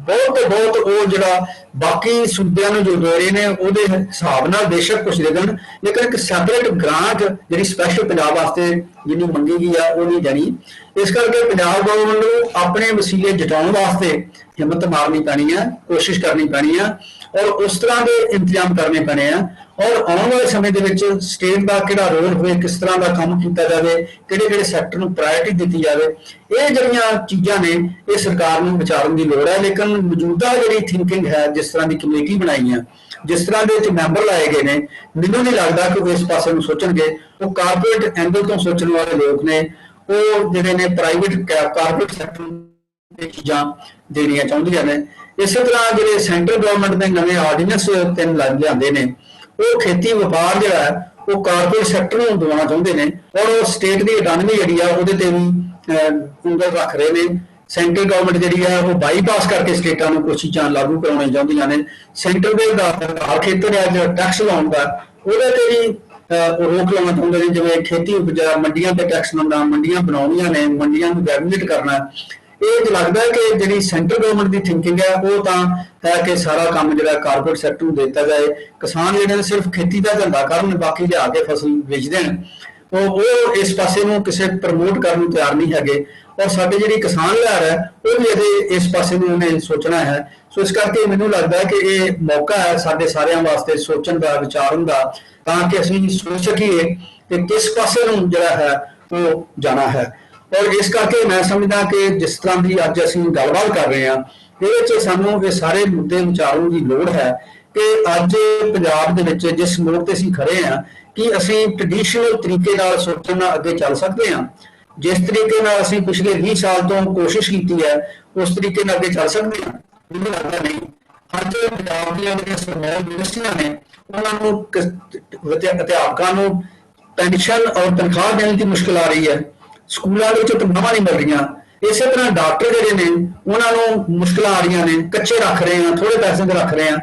ਬਹੁਤ ਉਹ ਜਿਹੜਾ ਬਾਕੀ ਸੂਬਿਆਂ ਨੂੰ ਜੋ ਦੇ ਰਹੇ ਨੇ ਉਹਦੇ ਹਿਸਾਬ ਨਾਲ ਬੇਸ਼ੱਕ ਕੁਝ ਦੇ ਦੇਣ, ਲੇਕਿਨ ਇੱਕ ਸੈਪਰੇਟ ਗ੍ਰਾਂਟ ਜਿਹੜੀ ਸਪੈਸ਼ਲ ਪੰਜਾਬ ਵਾਸਤੇ ਜਿਹਨੀ ਮੰਗੀ ਗਈ ਆ ਉਹ ਨਹੀਂ ਦੇਣੀ। ਇਸ ਕਰਕੇ ਪੰਜਾਬ ਗਵਰਨਮੈਂਟ ਨੂੰ ਆਪਣੇ ਵਸੀਲੇ ਜਟਾਉਣ ਵਾਸਤੇ ਹਿੰਮਤ ਮਾਰਨੀ ਪੈਣੀ ਹੈ, ਕੋਸ਼ਿਸ਼ ਕਰਨੀ ਪੈਣੀ ਹੈ ਔਰ ਉਸ ਤਰ੍ਹਾਂ ਦੇ ਇੰਤਜ਼ਾਮ ਕਰਨੇ ਪੈਣੇ ਆ। ਔਰ ਆਉਣ ਵਾਲੇ ਸਮੇਂ ਦੇ ਵਿੱਚ ਸਟੇਟ ਦਾ ਕਿਹੜਾ ਰੋਲ ਹੋਵੇ, ਕਿਸ ਤਰ੍ਹਾਂ ਦਾ ਕੰਮ ਕੀਤਾ ਜਾਵੇ, ਕਿਹੜੇ ਸੈਕਟਰ ਨੂੰ ਪ੍ਰਾਇੋਰਟੀ ਦਿੱਤੀ ਜਾਵੇ, ਇਹ ਜਿਹੜੀਆਂ ਚੀਜ਼ਾਂ ਨੇ ਇਹ ਸਰਕਾਰ ਨੂੰ ਵਿਚਾਰਨ ਦੀ ਲੋੜ ਹੈ। ਲੇਕਿਨ ਮੌਜੂਦਾ ਜਿਹੜੀ ਥਿੰਕਿੰਗ ਹੈ, ਜਿਸ ਤਰ੍ਹਾਂ ਦੀ ਕਮੇਟੀ ਬਣਾਈ ਹੈ, ਜਿਸ ਤਰ੍ਹਾਂ ਦੇ ਵਿੱਚ ਮੈਂਬਰ ਲਾਏ ਗਏ ਨੇ, ਮੈਨੂੰ ਨਹੀਂ ਲੱਗਦਾ ਕਿ ਉਹ ਇਸ ਪਾਸੇ ਨੂੰ ਸੋਚਣਗੇ। ਉਹ ਕਾਰਪੋਰੇਟ ਐਂਗਲ ਤੋਂ ਸੋਚਣ ਵਾਲੇ ਲੋਕ ਨੇ, ਉਹ ਜਿਹੜੇ ਨੇ ਪ੍ਰਾਈਵੇਟ ਕਾਰਪੋਰੇਟ ਸੈਕਟਰ ਨੂੰ ਚੀਜ਼ਾਂ ਦੇਣੀਆਂ ਚਾਹੁੰਦੀਆਂ ਨੇ। ਇਸੇ ਤਰ੍ਹਾਂ ਜਿਹੜੇ ਸੈਂਟਰਲ ਗਵਰਨਮੈਂਟ ਦੇ ਨਵੇਂ ਆਰਡੀਨੈਂਸ 3 ਲਿਆਂਦੇ ਨੇ ਉਹ ਖੇਤੀ ਵਪਾਰ ਜਿਹੜਾ ਹੈ ਉਹ ਕਾਰਪੋਰੇਟ ਸੈਕਟਰ ਨੂੰ ਦਿਵਾਉਣਾ ਚਾਹੁੰਦੇ ਨੇ ਔਰ ਉਹ ਸਟੇਟ ਦੀ ਇਕਨੋਮੀ ਜਿਹੜੀ ਆ ਉਹਦੇ ਤੇ ਵੀ ਉਂਗਲ ਰੱਖ ਰਹੇ ਨੇ। ਸੈਂਟਰਲ ਗਵਰਨਮੈਂਟ ਜਿਹੜੀ ਆ ਉਹ ਬਾਈਪਾਸ ਕਰਕੇ ਸਟੇਟਾਂ ਨੂੰ ਕੁਝ ਚੀਜ਼ਾਂ ਲਾਗੂ ਕਰਾਉਣੀਆਂ ਚਾਹੁੰਦੀਆਂ ਨੇ। ਸੈਂਟਰ ਦੇ ਆਧਾਰ ਖੇਤਰ ਹੈ ਜਿਹੜਾ ਟੈਕਸ ਲਾਉਣ ਦਾ ਉਹਦੇ ਤੇ ਵੀ ਰੋਕ ਲਾਉਣਾ ਚਾਹੁੰਦੇ ਨੇ। ਜਿਵੇਂ ਖੇਤੀ ਉਪਜ ਮੰਡੀਆਂ ਤੇ ਟੈਕਸ ਲਾਉਣਾ, ਮੰਡੀਆਂ ਬਣਾਉਣੀਆਂ ਨੇ, ਮੰਡੀਆਂ ਨੂੰ ਰੈਗੂਲੇਟ ਕਰਨਾ। ਇਹ ਲੱਗਦਾ ਹੈ ਕਿ ਜਿਹੜੀ ਸੈਂਟਰਲ ਗਵਰਨਮੈਂਟ ਦੀ ਥਿੰਕਿੰਗ ਹੈ ਉਹ ਤਾਂ ਹੈ ਕਿ ਸਾਰਾ ਕੰਮ ਜਿਹੜਾ ਕਾਰਪੋਰੇਟ ਸੈਕਟਰ ਨੂੰ ਦਿੱਤਾ ਜਾਏ, ਕਿਸਾਨ ਜਿਹੜੇ ਨੇ ਸਿਰਫ ਖੇਤੀ ਦਾ ਧੰਦਾ ਕਰਨ, ਬਾਕੀ ਲਿਆ ਕੇ ਫਸਲ ਵੇਚ ਦੇਣ। ਉਹ ਇਸ ਪਾਸੇ ਨੂੰ ਕਿਸੇ ਪ੍ਰਮੋਟ ਕਰਨ ਨੂੰ ਤਿਆਰ ਨਹੀਂ ਹੈਗੇ। ਔਰ ਸਾਡੀ ਜਿਹੜੀ ਕਿਸਾਨ ਲਹਿਰ ਹੈ ਉਹ ਵੀ ਇਸ ਪਾਸੇ ਨੂੰ ਉਹਨੇ ਸੋਚਣਾ ਹੈ। ਸੋ ਇਸ ਕਰਕੇ ਮੈਨੂੰ ਲੱਗਦਾ ਹੈ ਕਿ ਇਹ ਮੌਕਾ ਹੈ ਸਾਡੇ ਸਾਰਿਆਂ ਵਾਸਤੇ ਸੋਚਣ ਦਾ, ਵਿਚਾਰਨ ਦਾ, ਤਾਂ ਕਿ ਅਸੀਂ ਸੋਚ ਸਕੀਏ ਕਿ ਕਿਸ ਪਾਸੇ ਨੂੰ ਜਿਹੜਾ ਹੈ ਉਹ ਜਾਣਾ ਹੈ। ਔਰ ਇਸ ਕਰਕੇ ਮੈਂ ਸਮਝਦਾ ਕਿ ਜਿਸ ਤਰ੍ਹਾਂ ਦੀ ਅੱਜ ਅਸੀਂ ਗੱਲਬਾਤ ਕਰ ਰਹੇ ਹਾਂ, ਇਹਦੇ 'ਚ ਸਾਨੂੰ ਇਹ ਸਾਰੇ ਮੁੱਦੇ ਵਿਚਾਰਨ ਦੀ ਲੋੜ ਹੈ ਕਿ ਅੱਜ ਪੰਜਾਬ ਦੇ ਵਿੱਚ ਜਿਸ ਮੋੜ ਤੇ ਅਸੀਂ ਖੜੇ ਹਾਂ ਕਿ ਅਸੀਂ ਟ੍ਰੈਡੀਸ਼ਨਲ ਤਰੀਕੇ ਨਾਲ ਸੋਚਣ ਨਾਲ ਅੱਗੇ ਚੱਲ ਸਕਦੇ ਹਾਂ। ਜਿਸ ਤਰੀਕੇ ਨਾਲ ਅਸੀਂ ਪਿਛਲੇ 20 ਸਾਲ ਤੋਂ ਕੋਸ਼ਿਸ਼ ਕੀਤੀ ਹੈ ਉਸ ਤਰੀਕੇ ਨਾਲ ਅੱਗੇ ਚੱਲ ਸਕਦੇ ਹਾਂ? ਮੈਨੂੰ ਲੱਗਦਾ ਨਹੀਂ। ਅੱਜ ਪੰਜਾਬ ਦੀਆਂ ਜਿਹੜੀਆਂ ਸਰਕਾਰੀ ਯੂਨੀਵਰਸਿਟੀਆਂ ਨੇ ਉਹਨਾਂ ਨੂੰ ਅਧਿਆਪਕਾਂ ਨੂੰ ਪੈਨਸ਼ਨ ਔਰ ਤਨਖਾਹ ਦੇਣ ਦੀ ਮੁਸ਼ਕਿਲ ਆ ਰਹੀ ਹੈ। ਸਕੂਲਾਂ ਦੇ ਵਿੱਚ ਤਨਖਾਹਾਂ ਨਹੀਂ ਮਿਲ ਰਹੀਆਂ। ਇਸੇ ਤਰ੍ਹਾਂ ਡਾਕਟਰ ਜਿਹੜੇ ਨੇ ਉਹਨਾਂ ਨੂੰ ਮੁਸ਼ਕਿਲਾਂ ਆ ਰਹੀਆਂ ਨੇ, ਕੱਚੇ ਰੱਖ ਰਹੇ ਆ, ਥੋੜੇ ਪੈਸੇ ਤੇ ਰੱਖ ਰਹੇ ਆ।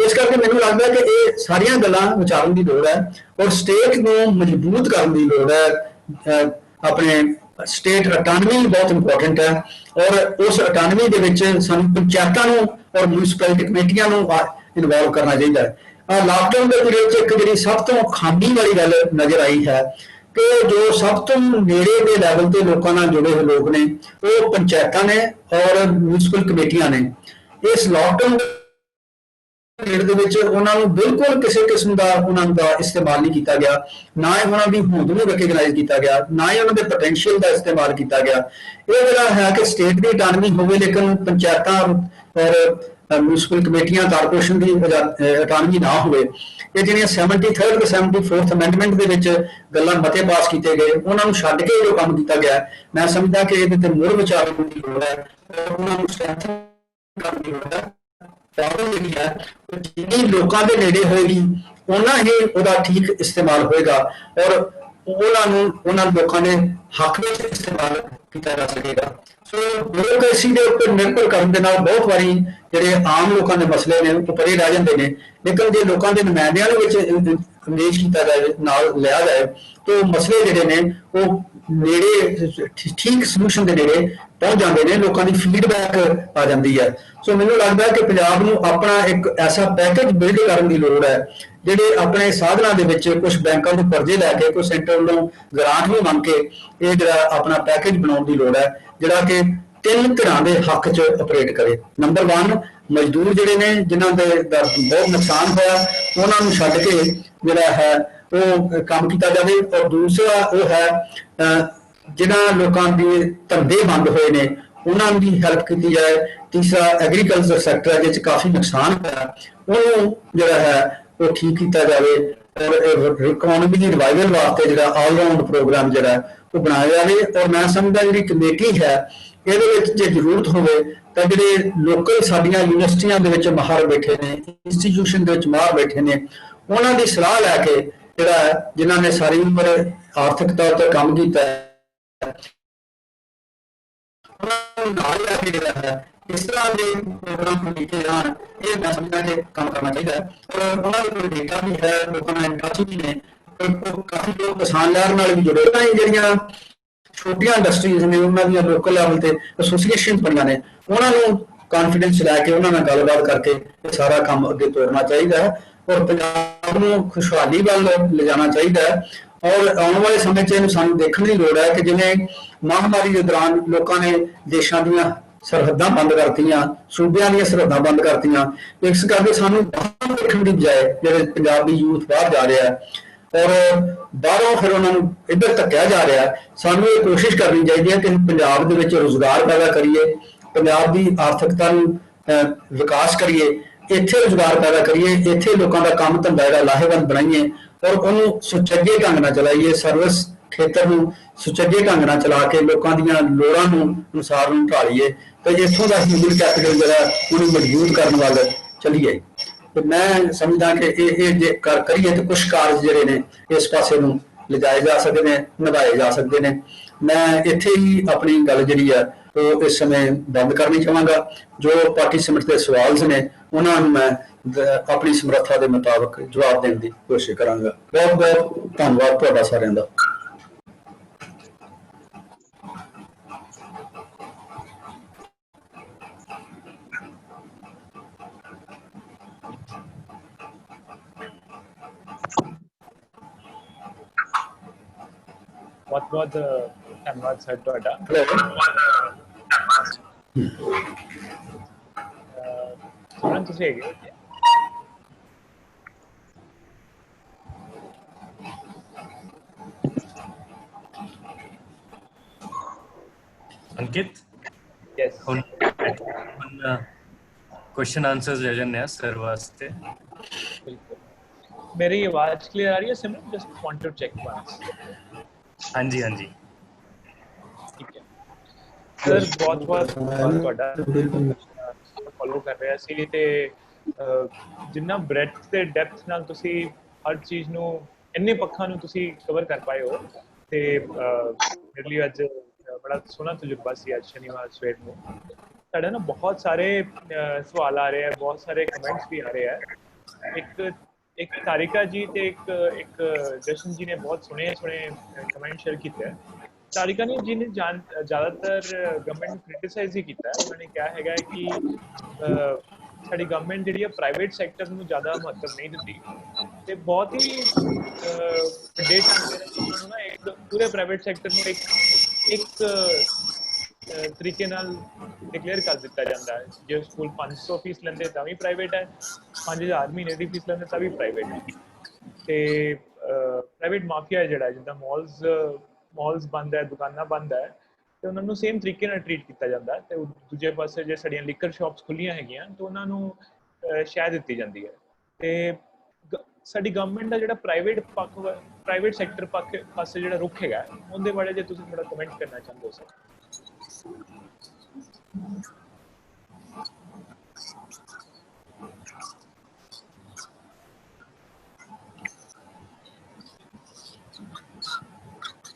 ਇਸ ਕਰਕੇ ਮੈਨੂੰ ਲੱਗਦਾ ਕਿ ਇਹ ਸਾਰੀਆਂ ਗੱਲਾਂ ਵਿਚਾਰਨ ਦੀ ਲੋੜ ਹੈ ਔਰ ਸਟੇਟ ਨੂੰ ਮਜ਼ਬੂਤ ਕਰਨ ਦੀ ਲੋੜ ਹੈ। ਆਪਣੇ ਸਟੇਟ ਅਟਾਨਮੀ ਬਹੁਤ ਇੰਪੋਰਟੈਂਟ ਹੈ ਔਰ ਉਸ ਅਟਾਨਮੀ ਦੇ ਵਿੱਚ ਸਾਨੂੰ ਪੰਚਾਇਤਾਂ ਨੂੰ ਔਰ ਮਿਊਨਿਸਪੈਲਿਟੀ ਕਮੇਟੀਆਂ ਨੂੰ ਇਨਵੋਲਵ ਕਰਨਾ ਚਾਹੀਦਾ ਹੈ। ਲਾਕਡਾਊਨ ਦੇ ਪੀਰੀਅਡ 'ਚ ਇੱਕ ਜਿਹੜੀ ਸਭ ਤੋਂ ਖਾਮੀ ਵਾਲੀ ਗੱਲ ਨਜ਼ਰ ਆਈ ਹੈ ਕਿ ਜੋ ਸਭ ਤੋਂ ਨੇੜੇ ਦੇ ਲੈਵਲ ਤੇ ਲੋਕਾਂ ਨਾਲ ਜੁੜੇ ਹੋਏ ਲੋਕ ਨੇ ਉਹ ਪੰਚਾਇਤਾਂ ਨੇ ਔਰ ਮਿਊਨਿਸਪਲ ਕਮੇਟੀਆਂ ਨੇ। ਇਸ ਲਾਕਡਾਊਨ ਪੀਰੀਅਡ ਦੇ ਵਿੱਚ ਉਹਨਾਂ ਨੂੰ ਬਿਲਕੁਲ ਕਿਸੇ ਕਿਸਮ ਦਾ ਉਹਨਾਂ ਦਾ ਇਸਤੇਮਾਲ ਨਹੀਂ ਕੀਤਾ ਗਿਆ, ਨਾ ਹੀ ਉਹਨਾਂ ਦੀ ਹੋਂਦ ਨੂੰ ਰਿਕਗਨਾਈਜ਼ ਕੀਤਾ ਗਿਆ, ਨਾ ਹੀ ਉਹਨਾਂ ਦੇ ਪੋਟੈਂਸ਼ੀਅਲ ਦਾ ਇਸਤੇਮਾਲ ਕੀਤਾ ਗਿਆ। ਇਹ ਜਿਹੜਾ ਹੈ ਕਿ ਸਟੇਟ ਦੀ ਅਟਾਨਮੀ ਹੋਵੇ ਲੇਕਿਨ ਪੰਚਾਇਤਾਂ ਔਰ ਮਿਊਨਿਸਪਲ ਕਮੇਟੀਆਂ ਕਾਰਪੋਰੇਸ਼ਨ ਦੀ ਅਟਾਨਮੀ ਨਾ ਹੋਵੇ। ਇਹ ਜਿਹੜੀਆਂ 73rd ਤੇ 74th ਅਮੈਂਡਮੈਂਟ ਦੇ ਵਿੱਚ ਗੱਲਾਂ ਮਤੇ ਪਾਸ ਕੀਤੇ ਗਏ ਉਹਨਾਂ ਨੂੰ ਛੱਡ ਕੇ ਜੋ ਕੰਮ ਕੀਤਾ ਗਿਆ, ਮੈਂ ਸਮਝਦਾ ਕਿ ਇਹਦੇ ਤੇ ਮੁੜ ਵਿਚਾਰ ਕਰਨ ਦੀ ਲੋੜ ਹੈ ਔਰ ਉਹਨਾਂ ਨੂੰ ਸਟਰੈਂਥਨ ਕਰਨ ਦੀ ਲੋੜ ਹੈ। ਜਿਹੜੀ ਹੈ ਜਿੰਨੀ ਲੋਕਾਂ ਦੇ ਨੇੜੇ ਹੋਏਗੀ ਉਹਨਾਂ ਹੀ ਉਹਦਾ ਠੀਕ ਇਸਤੇਮਾਲ ਹੋਏਗਾ ਔਰ ਉਹਨਾਂ ਲੋਕਾਂ ਦੇ ਹੱਕ ਵਿੱਚ ਇਸਤੇਮਾਲ ਕੀਤਾ ਜਾ ਸਕੇਗਾ। ਸੋ ਬਿਊਰੋਕ੍ਰੇਸੀ ਦੇ ਉੱਪਰ ਨਿਰਭਰ ਕਰਨ ਦੇ ਨਾਲ ਬਹੁਤ ਵਾਰੀ ਜਿਹੜੇ ਆਮ ਲੋਕਾਂ ਦੇ ਮਸਲੇ ਨੇ ਉਹ ਪਰੇ ਰਹਿ ਜਾਂਦੇ ਨੇ, ਲੇਕਿਨ ਜੇ ਲੋਕਾਂ ਦੇ ਨੁਮਾਇੰਦਿਆਂ ਦੇ ਵਿੱਚ ਇੰਗੇਜ ਕੀਤਾ ਜਾਏ, ਨਾਲ ਲਿਆ ਜਾਏ ਤਾਂ ਮਸਲੇ ਜਿਹੜੇ ਨੇ ਉਹ ਨੇੜੇ ਠੀਕ ਸੋਲੂਸ਼ਨ ਦੇ ਨੇੜੇ ਪਹੁੰਚ ਜਾਂਦੇ ਨੇ, ਲੋਕਾਂ ਦੀ ਫੀਡਬੈਕ ਆ ਜਾਂਦੀ ਹੈ। ਸੋ ਮੈਨੂੰ ਲੱਗਦਾ ਕਿ ਪੰਜਾਬ ਨੂੰ ਆਪਣਾ ਇੱਕ ਐਸਾ ਪੈਕੇਜ ਬਿਲਡ ਕਰਨ ਦੀ ਲੋੜ ਹੈ ਜਿਹੜੇ ਆਪਣੇ ਸਾਧਨਾਂ ਦੇ ਵਿੱਚ ਕੁਝ ਬੈਂਕਾਂ ਤੋਂ ਕਰਜ਼ੇ ਲੈ ਕੇ, ਕੋਈ ਸੈਂਟਰ ਵੱਲੋਂ ਗ੍ਰਾਂਟ ਵੀ ਮੰਗ ਕੇ ਇਹ ਜਿਹੜਾ ਆਪਣਾ ਪੈਕੇਜ ਬਣਾਉਣ ਦੀ ਲੋੜ ਹੈ ਜਿਹੜਾ ਕਿ 3 ਧਿਰਾਂ ਦੇ ਹੱਕ 'ਚ ਆਪਰੇਟ ਕਰੇ। ਨੰਬਰ 1 ਮਜ਼ਦੂਰ ਜਿਹੜੇ ਨੇ ਜਿਨ੍ਹਾਂ ਦੇ ਬਹੁਤ ਨੁਕਸਾਨ ਹੋਇਆ ਉਹਨਾਂ ਨੂੰ ਛੱਡ ਕੇ ਜਿਹੜਾ ਹੈ ਉਹ ਕੰਮ ਕੀਤਾ ਜਾਵੇ ਔਰ ਦੂਸਰਾ ਉਹ ਹੈ ਜਿਨ੍ਹਾਂ ਲੋਕਾਂ ਦੇ ਧੰਦੇ ਬੰਦ ਹੋਏ ਨੇ ਉਹਨਾਂ ਦੀ ਹੈਲਪ ਕੀਤੀ ਜਾਏ। ਤੀਸਰਾ ਐਗਰੀਕਲਚਰ ਸੈਕਟਰ ਜਿਸ 'ਚ ਕਾਫੀ ਨੁਕਸਾਨ ਹੋਇਆ ਉਹਨੂੰ ਜਿਹੜਾ ਹੈ ਉਹ ਠੀਕ ਕੀਤਾ ਜਾਵੇ ਔਰ ਇਕਨੋਮੀ ਦੀ ਰਿਵਾਈਵਲ ਵਾਸਤੇ ਜਿਹੜਾ ਆਲਰਾਊਂਡ ਪ੍ਰੋਗਰਾਮ ਜਿਹੜਾ ਉਹ ਬਣਾਇਆ ਜਾਵੇ। ਔਰ ਮੈਂ ਸਮਝਦਾ ਜਿਹੜੀ ਕਮੇਟੀ ਹੈ ਇਹਦੇ ਵਿੱਚ ਜੇ ਜ਼ਰੂਰਤ ਹੋਵੇ ਤਾਂ ਜਿਹੜੇ ਲੋਕਲ ਸਾਡੀਆਂ ਯੂਨੀਵਰਸਿਟੀਆਂ ਦੇ ਵਿੱਚ ਮਾਹਰ ਬੈਠੇ ਨੇ, ਇੰਸਟੀਟਿਊਸ਼ਨ ਦੇ ਵਿੱਚ ਮਾਹਰ ਬੈਠੇ ਨੇ, ਉਹਨਾਂ ਦੀ ਸਲਾਹ ਲੈ ਕੇ ਜਿਹੜਾ ਜਿਨ੍ਹਾਂ ਨੇ ਸਾਰੀ ਉਮਰ ਆਰਥਿਕ ਤੌਰ ਤੇ ਕੰਮ ਕੀਤਾ ਹੈ ਉਹਨਾਂ ਨੂੰ ਨਾਲ ਲੈ ਕੇ ਜਿਹੜਾ ਹੈ ਇਸ ਤਰ੍ਹਾਂ ਦੇ ਪ੍ਰੋਗਰਾਮ ਲਿਖੇ ਜਾਣ, ਇਹ ਮੈਂ ਸਮਝਦਾ ਕਿ ਕੰਮ ਕਰਨਾ ਚਾਹੀਦਾ ਹੈ। ਔਰ ਉਹਨਾਂ ਦੇ ਕੋਲ ਡੇਟਾ ਵੀ ਹੈ, ਲੋਕਾਂ ਨਾਲ ਇੰਟਰੈਕਸ਼ਨ ਵੀ ਨੇ, ਕਾਫੀ ਲੋਕ ਕਿਸਾਨ ਲਹਿਰ ਨਾਲ ਵੀ ਜੁੜੇ ਹੋਏ ਨੇ। ਜਿਹੜੀਆਂ ਛੋਟੀਆਂ ਇੰਡਸਟਰੀਜ਼ ਨੇ ਉਹਨਾਂ ਦੀਆਂ ਲੋਕਲ ਲੈਵਲ ਤੇ ਐਸੋਸੀਏਸ਼ਨ ਬਣੀਆਂ ਨੇ ਉਹਨਾਂ ਨੂੰ ਕਾਨਫੀਡੈਂਸ ਲੈ ਕੇ ਉਹਨਾਂ ਨਾਲ ਗੱਲਬਾਤ ਕਰਕੇ ਇਹ ਸਾਰਾ ਕੰਮ ਅੱਗੇ ਤੋਰਨਾ ਚਾਹੀਦਾ ਹੈ ਔਰ ਪੰਜਾਬ ਨੂੰ ਖੁਸ਼ਹਾਲੀ ਵੱਲ ਲਿਜਾਣਾ ਚਾਹੀਦਾ ਹੈ। ਔਰ ਆਉਣ ਵਾਲੇ ਸਮੇਂ 'ਚ ਇਹਨੂੰ ਸਾਨੂੰ ਦੇਖਣ ਦੀ ਲੋੜ ਹੈ ਕਿ ਜਿਵੇਂ ਮਹਾਂਮਾਰੀ ਦੇ ਦੌਰਾਨ ਲੋਕਾਂ ਨੇ ਦੇਸ਼ਾਂ ਦੀਆਂ ਸਰਹੱਦਾਂ ਬੰਦ ਕਰਤੀਆਂ, ਸੂਬਿਆਂ ਦੀਆਂ ਸਰਹੱਦਾਂ ਬੰਦ ਕਰਤੀਆਂ, ਇਸ ਕਰਕੇ ਸਾਨੂੰ ਬਾਹਰ ਦੇਖਣ ਦੀ ਬਜਾਏ ਜਿਹੜੇ ਪੰਜਾਬੀ ਯੂਥ ਬਾਹਰ ਜਾ ਰਿਹਾ ਔਰ ਬਾਹਰੋਂ ਫਿਰ ਉਹਨਾਂ ਨੂੰ ਇੱਧਰ ਧੱਕਿਆ ਜਾ ਰਿਹਾ, ਸਾਨੂੰ ਇਹ ਕੋਸ਼ਿਸ਼ ਕਰਨੀ ਚਾਹੀਦੀ ਹੈ ਕਿ ਪੰਜਾਬ ਦੇ ਵਿੱਚ ਰੁਜ਼ਗਾਰ ਪੈਦਾ ਕਰੀਏ, ਪੰਜਾਬ ਦੀ ਆਰਥਿਕਤਾ ਨੂੰ ਵਿਕਾਸ ਕਰੀਏ, ਇੱਥੇ ਰੁਜ਼ਗਾਰ ਪੈਦਾ ਕਰੀਏ, ਇੱਥੇ ਲੋਕਾਂ ਦਾ ਕੰਮ ਧੰਦਾ ਜਿਹੜਾ ਲਾਹੇਵੰਦ ਬਣਾਈਏ ਔਰ ਉਹਨੂੰ ਸੁਚੱਜੇ ਢੰਗ ਨਾਲ ਚਲਾਈਏ। ਸਰਵਿਸ ਖੇਤਰ ਨੂੰ ਸੁਚੱਜੇ ਢੰਗ ਨਾਲ ਚਲਾ ਕੇ ਲੋਕਾਂ ਦੀਆਂ ਲੋੜਾਂ ਨੂੰ ਅਨੁਸਾਰ ਨੂੰ ਢਾਲੀਏ ਤੇ ਇੱਥੋਂ ਦਾ ਹਿਊਮਨ ਕੈਪੀਟਲ ਜਿਹੜਾ ਉਹਨੂੰ ਮਜ਼ਬੂਤ ਕਰਨ ਵੱਲ ਚੱਲੀਏ। ਤੇ ਮੈਂ ਸਮਝਦਾ ਕਿ ਇਹ ਜੇ ਕਰੀਏ ਤਾਂ ਕੁਝ ਕਾਰਜ ਜਿਹੜੇ ਨੇ ਇਸ ਪਾਸੇ ਨੂੰ ਲਿਜਾਏ ਜਾ ਸਕਦੇ ਨੇ, ਨਿਭਾਏ ਜਾ ਸਕਦੇ ਨੇ। ਮੈਂ ਇੱਥੇ ਹੀ ਆਪਣੀ ਗੱਲ ਜਿਹੜੀ ਹੈ ਉਹ ਇਸ ਸਮੇਂ ਬੰਦ ਕਰਨੀ ਚਾਹਾਂਗਾ। ਜੋ ਪਾਰਟਿਸਿਪੈਂਟ ਦੇ ਸਵਾਲ ਨੇ ਉਹਨਾਂ ਨੂੰ ਮੈਂ ਆਪਣੀ ਸਮਰੱਥਾ ਦੇ ਮੁਤਾਬਕ ਜਵਾਬ ਦੇਣ ਦੀ ਕੋਸ਼ਿਸ਼ ਕਰਾਂਗਾ। ਬਹੁਤ ਬਹੁਤ ਧੰਨਵਾਦ ਤੁਹਾਡਾ ਸਾਰਿਆਂ ਦਾ। What was the ਧੰਨਵਾਦ ਸਰ ਤੁਹਾਡਾ। ਸੁਣਨ ਤੁਸੀਂ ਹੈਗੇ ਹੋ? अंकित यस ਹੁਣ क्वेश्चन आंसर्स ले लेने हैं सर वास्ते। बिल्कुल। मेरी आवाज क्लियर आ रही है Simran? Just want to check once. हाँ जी, हाँ जी। ठीक है सर, बहुत बहुत ਧੰਨਵਾਦ ਤੁਹਾਡਾ ਫੋਲੋ ਕਰ ਰਿਹਾ ਸੀ ਤੇ ਜਿੰਨਾ ਬ੍ਰੈਡਥ ਤੇ ਡੈਪਥ ਨਾਲ ਤੁਸੀਂ ਹਰ ਚੀਜ਼ ਨੂੰ ਇੰਨੇ ਪੱਖਾਂ ਨੂੰ ਤੁਸੀਂ ਕਵਰ ਕਰ ਪਾਏ ਹੋ ਤੇ ਮੇਰੇ ਲਈ ਅੱਜ ਬੜਾ ਸੋਹਣਾ ਤਜਰਬਾ ਸੀ ਅੱਜ ਸ਼ਨੀਵਾਰ ਸਵੇਰ ਨੂੰ। ਸਾਡੇ ਨਾ ਬਹੁਤ ਸਾਰੇ ਸਵਾਲ ਆ ਰਹੇ ਆ, ਬਹੁਤ ਸਾਰੇ ਕਮੈਂਟਸ ਵੀ ਆ ਰਹੇ ਆ। ਇੱਕ ਤਾਰਿਕਾ ਜੀ ਤੇ ਇੱਕ ਜਸ਼ਨ ਜੀ ਨੇ ਬਹੁਤ ਸੋਹਣੇ ਕਮੈਂਟ ਸ਼ੇਅਰ ਕੀਤੇ ਹੈ। ਤਾਰਿਕਾ ਨੇ ਜੀ ਨੇ ਜ਼ਿਆਦਾਤਰ ਗਵਰਨਮੈਂਟ ਨੂੰ ਕ੍ਰਿਟਿਸਾਈਜ਼ ਹੀ ਕੀਤਾ ਹੈ। ਉਹਨਾਂ ਨੇ ਕਿਹਾ ਹੈਗਾ ਕਿ ਸਾਡੀ ਗਵਰਨਮੈਂਟ ਜਿਹੜੀ ਹੈ ਪ੍ਰਾਈਵੇਟ ਸੈਕਟਰ ਨੂੰ ਜ਼ਿਆਦਾ ਮਹੱਤਵ ਨਹੀਂ ਦਿੰਦੀ ਤੇ ਬਹੁਤ ਹੀ ਵੱਡੇ ਢੰਗ ਦੇ ਨਾਲ ਉਹਨਾਂ ਨੂੰ ਨਾ ਇੱਕ ਪੂਰੇ ਪ੍ਰਾਈਵੇਟ ਸੈਕਟਰ ਨੂੰ ਇੱਕ ਤਰੀਕੇ ਨਾਲ ਡਿਕਲੇਅਰ ਕਰ ਦਿੱਤਾ ਜਾਂਦਾ ਹੈ। ਜੇ ਸਕੂਲ 500 ਫੀਸ ਲੈਂਦੇ ਤਾਂ ਵੀ ਪ੍ਰਾਈਵੇਟ ਹੈ, 5000 ਮਹੀਨੇ ਦੀ ਫੀਸ ਲੈਂਦੇ ਤਾਂ ਵੀ ਪ੍ਰਾਈਵੇਟ ਹੈ। ਤੇ ਪ੍ਰਾਈਵੇਟ ਮਾਫੀਆ ਜਿਹੜਾ ਜਿੱਦਾਂ ਮਾਲਸ ਬੰਦ ਹੈ, ਦੁਕਾਨਾਂ ਬੰਦ ਹੈ ਤੇ ਉਹਨਾਂ ਨੂੰ ਸੇਮ ਤਰੀਕੇ ਨਾਲ ਟਰੀਟ ਕੀਤਾ ਜਾਂਦਾ ਹੈ। ਤੇ ਦੂਜੇ ਪਾਸੇ ਜੇ ਸਾਡੀਆਂ ਲਿਕਰ ਸ਼ਾਪਸ ਖੁੱਲੀਆਂ ਹੈਗੀਆਂ ਤਾਂ ਉਹਨਾਂ ਨੂੰ ਸ਼ਹਿ ਦਿੱਤੀ ਜਾਂਦੀ ਹੈ। ਤੇ ਸਾਡੀ ਗਵਰਨਮੈਂਟ ਦਾ ਜਿਹੜਾ ਪ੍ਰਾਈਵੇਟ ਸੈਕਟਰ ਪਾਸੇ ਜਿਹੜਾ ਰੁਖ ਹੈਗਾ ਉਹਦੇ ਬਾਰੇ ਜੇ ਤੁਸੀਂ ਥੋੜਾ ਕਮੈਂਟ ਕਰਨਾ ਚਾਹੁੰਦੇ ਹੋ ਸਰ।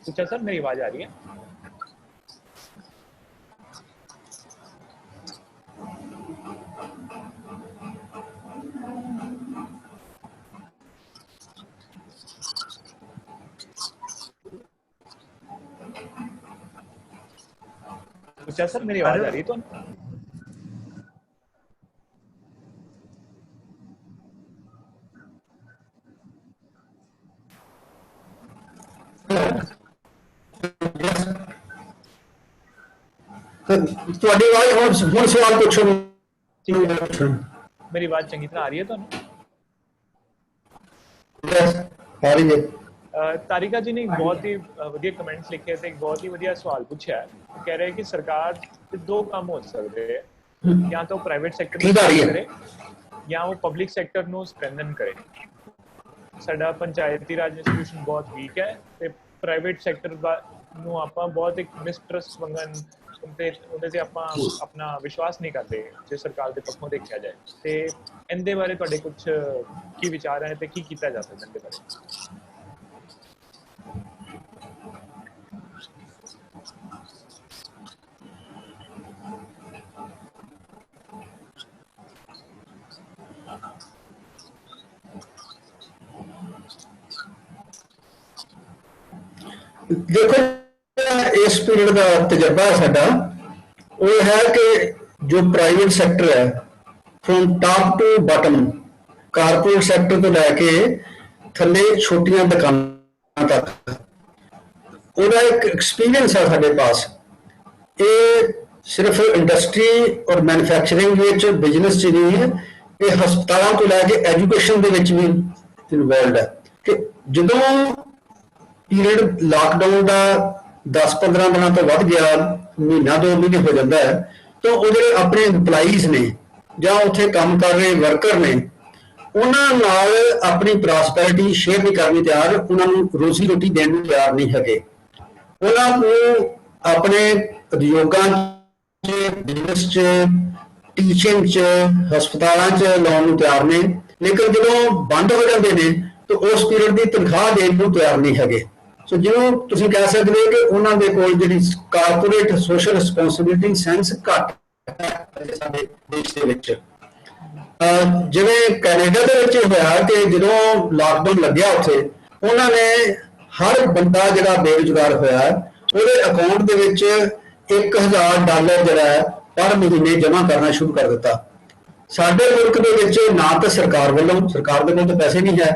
पूछा सर, मेरी आवाज आ रही है? पूछा सर, मेरी आवाज आ रही है तो? ਤੁਹਾਡੀ ਆਵਾਜ਼ ਹੁਣ ਸਵਾਲ ਪੁੱਛੋ। मेरी आवाज चंगी तरह आ रही है तो? ਆ ਰਹੀ ਹੈ। ਤਾਰਿਕਾ ਜੀ ਨੇ ਇੱਕ ਬਹੁਤ ਹੀ ਵਧੀਆ ਕਮੈਂਟਸ ਲਿਖੇ ਤੇ ਇੱਕ ਬਹੁਤ ਹੀ ਵਧੀਆ ਸਵਾਲ ਪੁੱਛਿਆ ਹੈ। ਕਹਿ ਰਹੇ ਕਿ ਸਰਕਾਰ ਦੇ ਦੋ ਕੰਮ ਹੋ ਸਕਦੇ ਹੈ, ਜਾਂ ਤਾਂ ਪ੍ਰਾਈਵੇਟ ਸੈਕਟਰ ਨੂੰ ਕਰੇ ਜਾਂ ਉਹ ਪਬਲਿਕ ਸੈਕਟਰ ਨੂੰ ਸਟਰੈਂਥਨ ਕਰੇ। ਸਾਡਾ ਪੰਚਾਇਤੀ ਰਾਜ ਇੰਸਟੀਟਿਊਸ਼ਨ ਬਹੁਤ ਵੀਕ ਹੈ ਤੇ ਪ੍ਰਾਈਵੇਟ ਸੈਕਟਰ ਨੂੰ ਆਪਾਂ ਬਹੁਤ ਇੱਕ ਮਿਸਟਰਸਟ ਵੰਗਨ ਉਹਦੇ ਤੇ ਆਪਾਂ ਆਪਣਾ ਵਿਸ਼ਵਾਸ ਨਹੀਂ ਕਰਦੇ ਜੇ ਸਰਕਾਰ ਦੇ ਪੱਖੋਂ ਦੇਖਿਆ ਜਾਏ। ਤੇ ਇਹਦੇ ਬਾਰੇ ਤੁਹਾਡੇ ਕੁਝ ਕੀ ਵਿਚਾਰ ਹੈ ਤੇ ਕੀ ਕੀਤਾ ਜਾ ਸਕਦਾ ਇਹਦੇ ਬਾਰੇ? देखो इस पीरियड का तजर्बा साडा वो है कि जो प्राइवेट सैक्टर है from top to bottom, corporate sector तो लैके थले छोटियां दुकानां तक ਉਹਦਾ एक एक्सपीरियंस है साडे पास। ये सिर्फ इंडस्ट्री और मैन्युफैक्चरिंग बिजनेस च नहीं है, ये हस्पतालों तो लैके एजुकेशन दे विच भी इन्वॉल्वड है। कि ਜਦੋਂ ਪੀਰੀਅਡ ਲਾਕਡਾਊਨ ਦਾ 10-15 ਦਿਨਾਂ ਤੋਂ ਵੱਧ ਗਿਆ, ਮਹੀਨਾ 2 ਮਹੀਨੇ ਹੋ ਜਾਂਦਾ ਹੈ, ਤਾਂ ਉਹ ਜਿਹੜੇ ਆਪਣੇ ਇੰਪਲਾਈਜ਼ ਨੇ ਜਾਂ ਉੱਥੇ ਕੰਮ ਕਰ ਰਹੇ ਵਰਕਰ ਨੇ ਉਹਨਾਂ ਨਾਲ ਆਪਣੀ ਪ੍ਰੋਸਪੈਰਿਟੀ ਸ਼ੇਅਰ ਨਹੀਂ ਕਰਨੀ ਤਿਆਰ, ਉਹਨਾਂ ਨੂੰ ਰੋਜ਼ੀ ਰੋਟੀ ਦੇਣ ਨੂੰ ਤਿਆਰ ਨਹੀਂ ਹੈਗੇ। ਉਹਨਾਂ ਨੂੰ ਆਪਣੇ ਉਦਯੋਗਾਂ 'ਚ, ਬਿਜ਼ਨਸ 'ਚ, ਟੀਚਿੰਗ 'ਚ, ਹਸਪਤਾਲਾਂ 'ਚ ਲਾਉਣ ਨੂੰ ਤਿਆਰ ਨੇ, ਲੇਕਿਨ ਜਦੋਂ ਬੰਦ ਹੋ ਜਾਂਦੇ ਨੇ ਤਾਂ ਉਸ ਪੀਰੀਅਡ ਦੀ ਤਨਖਾਹ ਦੇਣ ਨੂੰ ਤਿਆਰ ਨਹੀਂ ਹੈਗੇ। ਸੋ ਜਿਹਨੂੰ ਤੁਸੀਂ ਕਹਿ ਸਕਦੇ ਹੋ ਕਿ ਉਹਨਾਂ ਦੇ ਕੋਲ ਜਿਹੜੀ ਕਾਰਪੋਰੇਟ ਸੋਸ਼ਲ ਰਿਸਪੌਂਸਿਬਿਲਿਟੀ ਸੈਂਸ ਘੱਟ ਹੈ ਸਾਡੇ ਦੇਸ਼ ਦੇ ਵਿੱਚ। ਜਿਵੇਂ ਕੈਨੇਡਾ ਦੇ ਵਿੱਚ ਹੋਇਆ ਕਿ ਜਦੋਂ ਲਾਕਡਾਊਨ ਲੱਗਿਆ ਉੱਥੇ ਉਹਨਾਂ ਨੇ ਹਰ ਬੰਦਾ ਜਿਹੜਾ ਬੇਰੁਜ਼ਗਾਰ ਹੋਇਆ ਉਹਦੇ ਅਕਾਊਂਟ ਦੇ ਵਿੱਚ $1000 ਜਿਹੜਾ ਹੈ ਪਰ ਮਹੀਨੇ ਜਮ੍ਹਾਂ ਕਰਨਾ ਸ਼ੁਰੂ ਕਰ ਦਿੱਤਾ। ਸਾਡੇ ਮੁਲਕ ਦੇ ਵਿੱਚ ਨਾ ਤਾਂ ਸਰਕਾਰ ਵੱਲੋਂ, ਸਰਕਾਰ ਦੇ ਕੋਲ ਤਾਂ ਪੈਸੇ ਨਹੀਂ ਹੈ,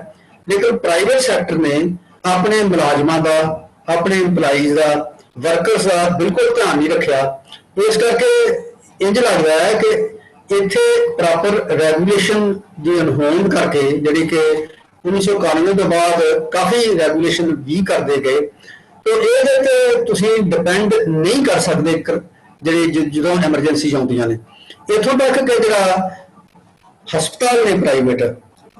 ਲੇਕਿਨ ਪ੍ਰਾਈਵੇਟ ਸੈਕਟਰ ਨੇ ਆਪਣੇ ਮੁਲਾਜ਼ਮਾਂ ਦਾ, ਆਪਣੇ ਇੰਪਲਾਈਜ਼ ਦਾ, ਵਰਕਰਸ ਦਾ ਬਿਲਕੁਲ ਧਿਆਨ ਨਹੀਂ ਰੱਖਿਆ। ਇਸ ਕਰਕੇ ਇੰਝ ਲੱਗਦਾ ਹੈ ਕਿ ਇੱਥੇ ਪ੍ਰੋਪਰ ਰੈਗੂਲੇਸ਼ਨ ਦੀ ਅਣਹੋਂਦ ਕਰਕੇ, ਜਿਹੜੀ ਕਿ 1991 ਤੋਂ ਬਾਅਦ ਕਾਫੀ ਰੈਗੂਲੇਸ਼ਨ ਵੀ ਕਰਦੇ ਗਏ, तो ये तुसीं डिपेंड नहीं कर सकते ਜਿਹੜੀ ਜਦੋਂ ਐਮਰਜੈਂਸੀ ਆਉਂਦੀਆਂ ਨੇ। ਇੱਥੋਂ ਤੱਕ ਕਿ ਜਿਹੜਾ ਹਸਪਤਾਲ ਨੇ ਪ੍ਰਾਈਵੇਟ,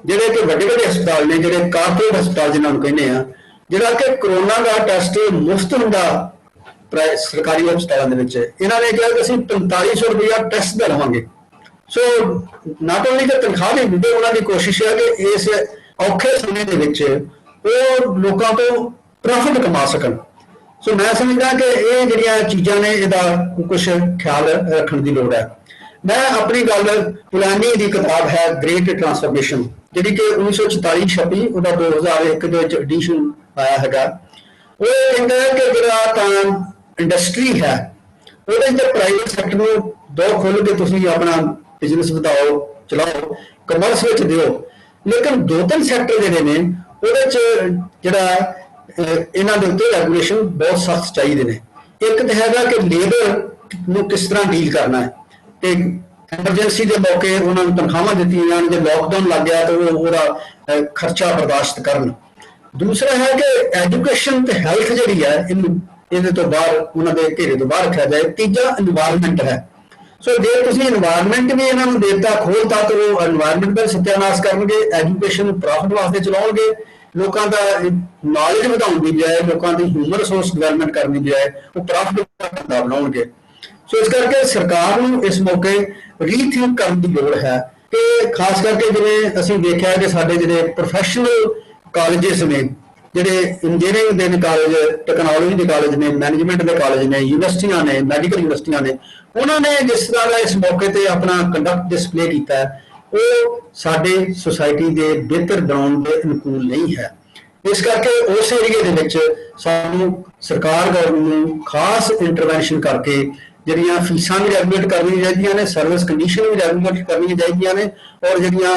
ਜਿਹੜੇ ਕਿ ਵੱਡੇ ਵੱਡੇ ਹਸਪਤਾਲ ਨੇ, ਜਿਹੜੇ ਕਾਰਪੋਰੇਟ ਹਸਪਤਾਲ ਜਿਹਨਾਂ ਨੂੰ ਕਹਿੰਦੇ ਆ, ਜਿਹੜਾ ਕਿ ਕਰੋਨਾ ਦਾ ਟੈਸਟ ਮੁਫਤ ਹੁੰਦਾ ਸਰਕਾਰੀ ਹਸਪਤਾਲਾਂ ਦੇ ਵਿੱਚ, ਇਹਨਾਂ ਨੇ ਕਿਹਾ ਕਿ ਅਸੀਂ 4500 ਰੁਪਇਆ ਟੈਸਟ ਦਾ ਲਵਾਂਗੇ। ਸੋ ਨਾਟ ਓਨਲੀ ਕਿ ਤਨਖਾਹ ਨਹੀਂ ਦਿੰਦੇ, ਉਹਨਾਂ ਦੀ ਕੋਸ਼ਿਸ਼ ਹੈ ਕਿ ਇਸ ਔਖੇ ਸਮੇਂ ਦੇ ਵਿੱਚ ਉਹ ਲੋਕਾਂ ਤੋਂ ਪ੍ਰੋਫਿਟ ਕਮਾ ਸਕਣ। ਸੋ ਮੈਂ ਸਮਝਦਾ ਕਿ ਇਹ ਜਿਹੜੀਆਂ ਚੀਜ਼ਾਂ ਨੇ ਇਹਦਾ ਕੁਝ ਖਿਆਲ ਰੱਖਣ ਦੀ ਲੋੜ ਹੈ। ਮੈਂ ਆਪਣੀ ਗੱਲ ਪੁਲਾਨੀ ਦੀ ਕਿਤਾਬ ਹੈ ਗ੍ਰੇਟ ਟ੍ਰਾਂਸਫਰਮੇਸ਼ਨ, ਜਿਹੜੀ ਕਿ 1944 ਛਪੀ, ਉਹਦਾ 2001 ਦੇ ਵਿੱਚ ਐਡੀਸ਼ਨ ਆਇਆ ਹੈਗਾ। ਉਹ ਕਹਿੰਦਾ ਹੈ ਕਿ ਜਿਹੜਾ ਤਾਂ ਇੰਡਸਟਰੀ ਹੈ ਉਹਦੇ ਵਿੱਚ ਪ੍ਰਾਈਵੇਟ ਸੈਕਟਰ ਨੂੰ ਦੋ ਖੋਲ੍ਹ ਕੇ ਤੁਸੀਂ ਆਪਣਾ ਬਿਜ਼ਨਸ ਵਧਾਓ, ਚਲਾਓ, ਕਮਰਸ ਵਿੱਚ ਦਿਓ, ਲੇਕਿਨ 2-3 ਸੈਕਟਰ ਜਿਹੜੇ ਨੇ ਉਹਦੇ 'ਚ ਜਿਹੜਾ ਇਹਨਾਂ ਦੇ ਉੱਤੇ ਰੈਗੂਲੇਸ਼ਨ ਬਹੁਤ ਸਖਤ ਚਾਹੀਦੇ ਨੇ। ਇੱਕ ਤਾਂ ਹੈਗਾ ਕਿ ਲੇਬਰ ਨੂੰ ਕਿਸ ਤਰ੍ਹਾਂ ਡੀਲ ਕਰਨਾ ਹੈ, ਤੇ ਐਮਰਜੈਂਸੀ ਦੇ ਮੌਕੇ ਉਹਨਾਂ ਨੂੰ ਤਨਖਾਹਾਂ ਦਿੱਤੀਆਂ ਜਾਣ, ਜੇ ਲੋਕਡਾਊਨ ਲੱਗ ਗਿਆ ਤਾਂ ਉਹਦਾ ਖਰਚਾ ਬਰਦਾਸ਼ਤ ਕਰਨ। ਦੂਸਰਾ ਹੈ ਕਿ ਐਜੂਕੇਸ਼ਨ ਤੇ ਹੈਲਥ ਜਿਹੜੀ ਹੈ ਇਹਨੂੰ ਇਹਦੇ ਤੋਂ ਬਾਹਰ, ਉਹਨਾਂ ਦੇ ਘੇਰੇ ਤੋਂ ਬਾਹਰ ਰੱਖਿਆ ਜਾਏ। ਤੀਜਾ ਇਨਵਾਇਰਨਮੈਂਟ ਹੈ। ਸੋ ਜੇ ਤੁਸੀਂ ਇਨਵਾਇਰਨਮੈਂਟ ਵੀ ਇਹਨਾਂ ਨੂੰ ਦੇਤਾ ਖੋਲਤਾ ਤਾਂ ਉਹ ਇਨਵਾਇਰਨਮੈਂਟ ਦਾ ਸਤਿਆਨਾਸ਼ ਕਰਨਗੇ, ਐਜੂਕੇਸ਼ਨ ਪ੍ਰੋਫਿਟ ਵਾਸਤੇ ਚਲਾਉਣਗੇ, ਲੋਕਾਂ ਦਾ ਨੌਲੇਜ ਵਧਾਉਣ ਦੀ ਬਜਾਏ, ਲੋਕਾਂ ਦੀ ਹਿਊਮਨ ਰਿਸੋਰਸ ਡਿਵੈਲਪਮੈਂਟ ਕਰਨ ਦੀ ਬਜਾਏ ਉਹ ਪ੍ਰੋਫਿਟ ਦਾ ਧੰਦਾ ਬਣਾਉਣਗੇ। ਸੋ ਇਸ ਕਰਕੇ ਸਰਕਾਰ ਨੂੰ ਇਸ ਮੌਕੇ ਰੀਥਿੰਕ ਕਰਨ ਦੀ ਲੋੜ ਹੈ ਕਿ ਖਾਸ ਕਰਕੇ ਜਿਵੇਂ ਅਸੀਂ ਦੇਖਿਆ ਕਿ ਸਾਡੇ ਜਿਹੜੇ ਪ੍ਰੋਫੈਸ਼ਨਲ ਕਾਲਜਿਸ ਨੇ, ਜਿਹੜੇ ਇੰਜੀਨੀਅਰਿੰਗ ਦੇ ਕਾਲਜ, ਟੈਕਨੋਲੋਜੀ ਦੇ ਕਾਲਜ ਨੇ, ਮੈਨੇਜਮੈਂਟ ਦੇ ਕਾਲਜ ਨੇ, ਯੂਨੀਵਰਸਿਟੀਆਂ ਨੇ, ਮੈਡੀਕਲ ਯੂਨੀਵਰਸਿਟੀਆਂ ਨੇ, ਉਹਨਾਂ ਨੇ ਜਿਸ ਤਰ੍ਹਾਂ ਦਾ ਇਸ ਮੌਕੇ ਤੇ ਆਪਣਾ ਕੰਡਕਟ ਡਿਸਪਲੇ ਕੀਤਾ ਹੈ, ਉਹ ਸਾਡੇ ਸੁਸਾਇਟੀ ਦੇ ਬਿਹਤਰ ਬਣਾਉਣ ਦੇ ਅਨੁਕੂਲ ਨਹੀਂ ਹੈ। ਇਸ ਕਰਕੇ ਉਸ ਏਰੀਏ ਦੇ ਵਿੱਚ ਸਾਨੂੰ ਸਰਕਾਰ ਗਵਰਨਮੈਂਟ ਨੂੰ ਖਾਸ ਇੰਟਰਵੈਂਸ਼ਨ ਕਰਕੇ ਜਿਹੜੀਆਂ ਫੀਸਾਂ ਵੀ ਰੈਗੂਲੇਟ ਕਰਨੀਆਂ ਚਾਹੀਦੀਆਂ ਨੇ, ਸਰਵਿਸ ਕੰਡੀਸ਼ਨ ਵੀ ਰੈਗੂਲੇਟ ਕਰਨੀਆਂ ਚਾਹੀਦੀਆਂ ਨੇ, ਔਰ ਜਿਹੜੀਆਂ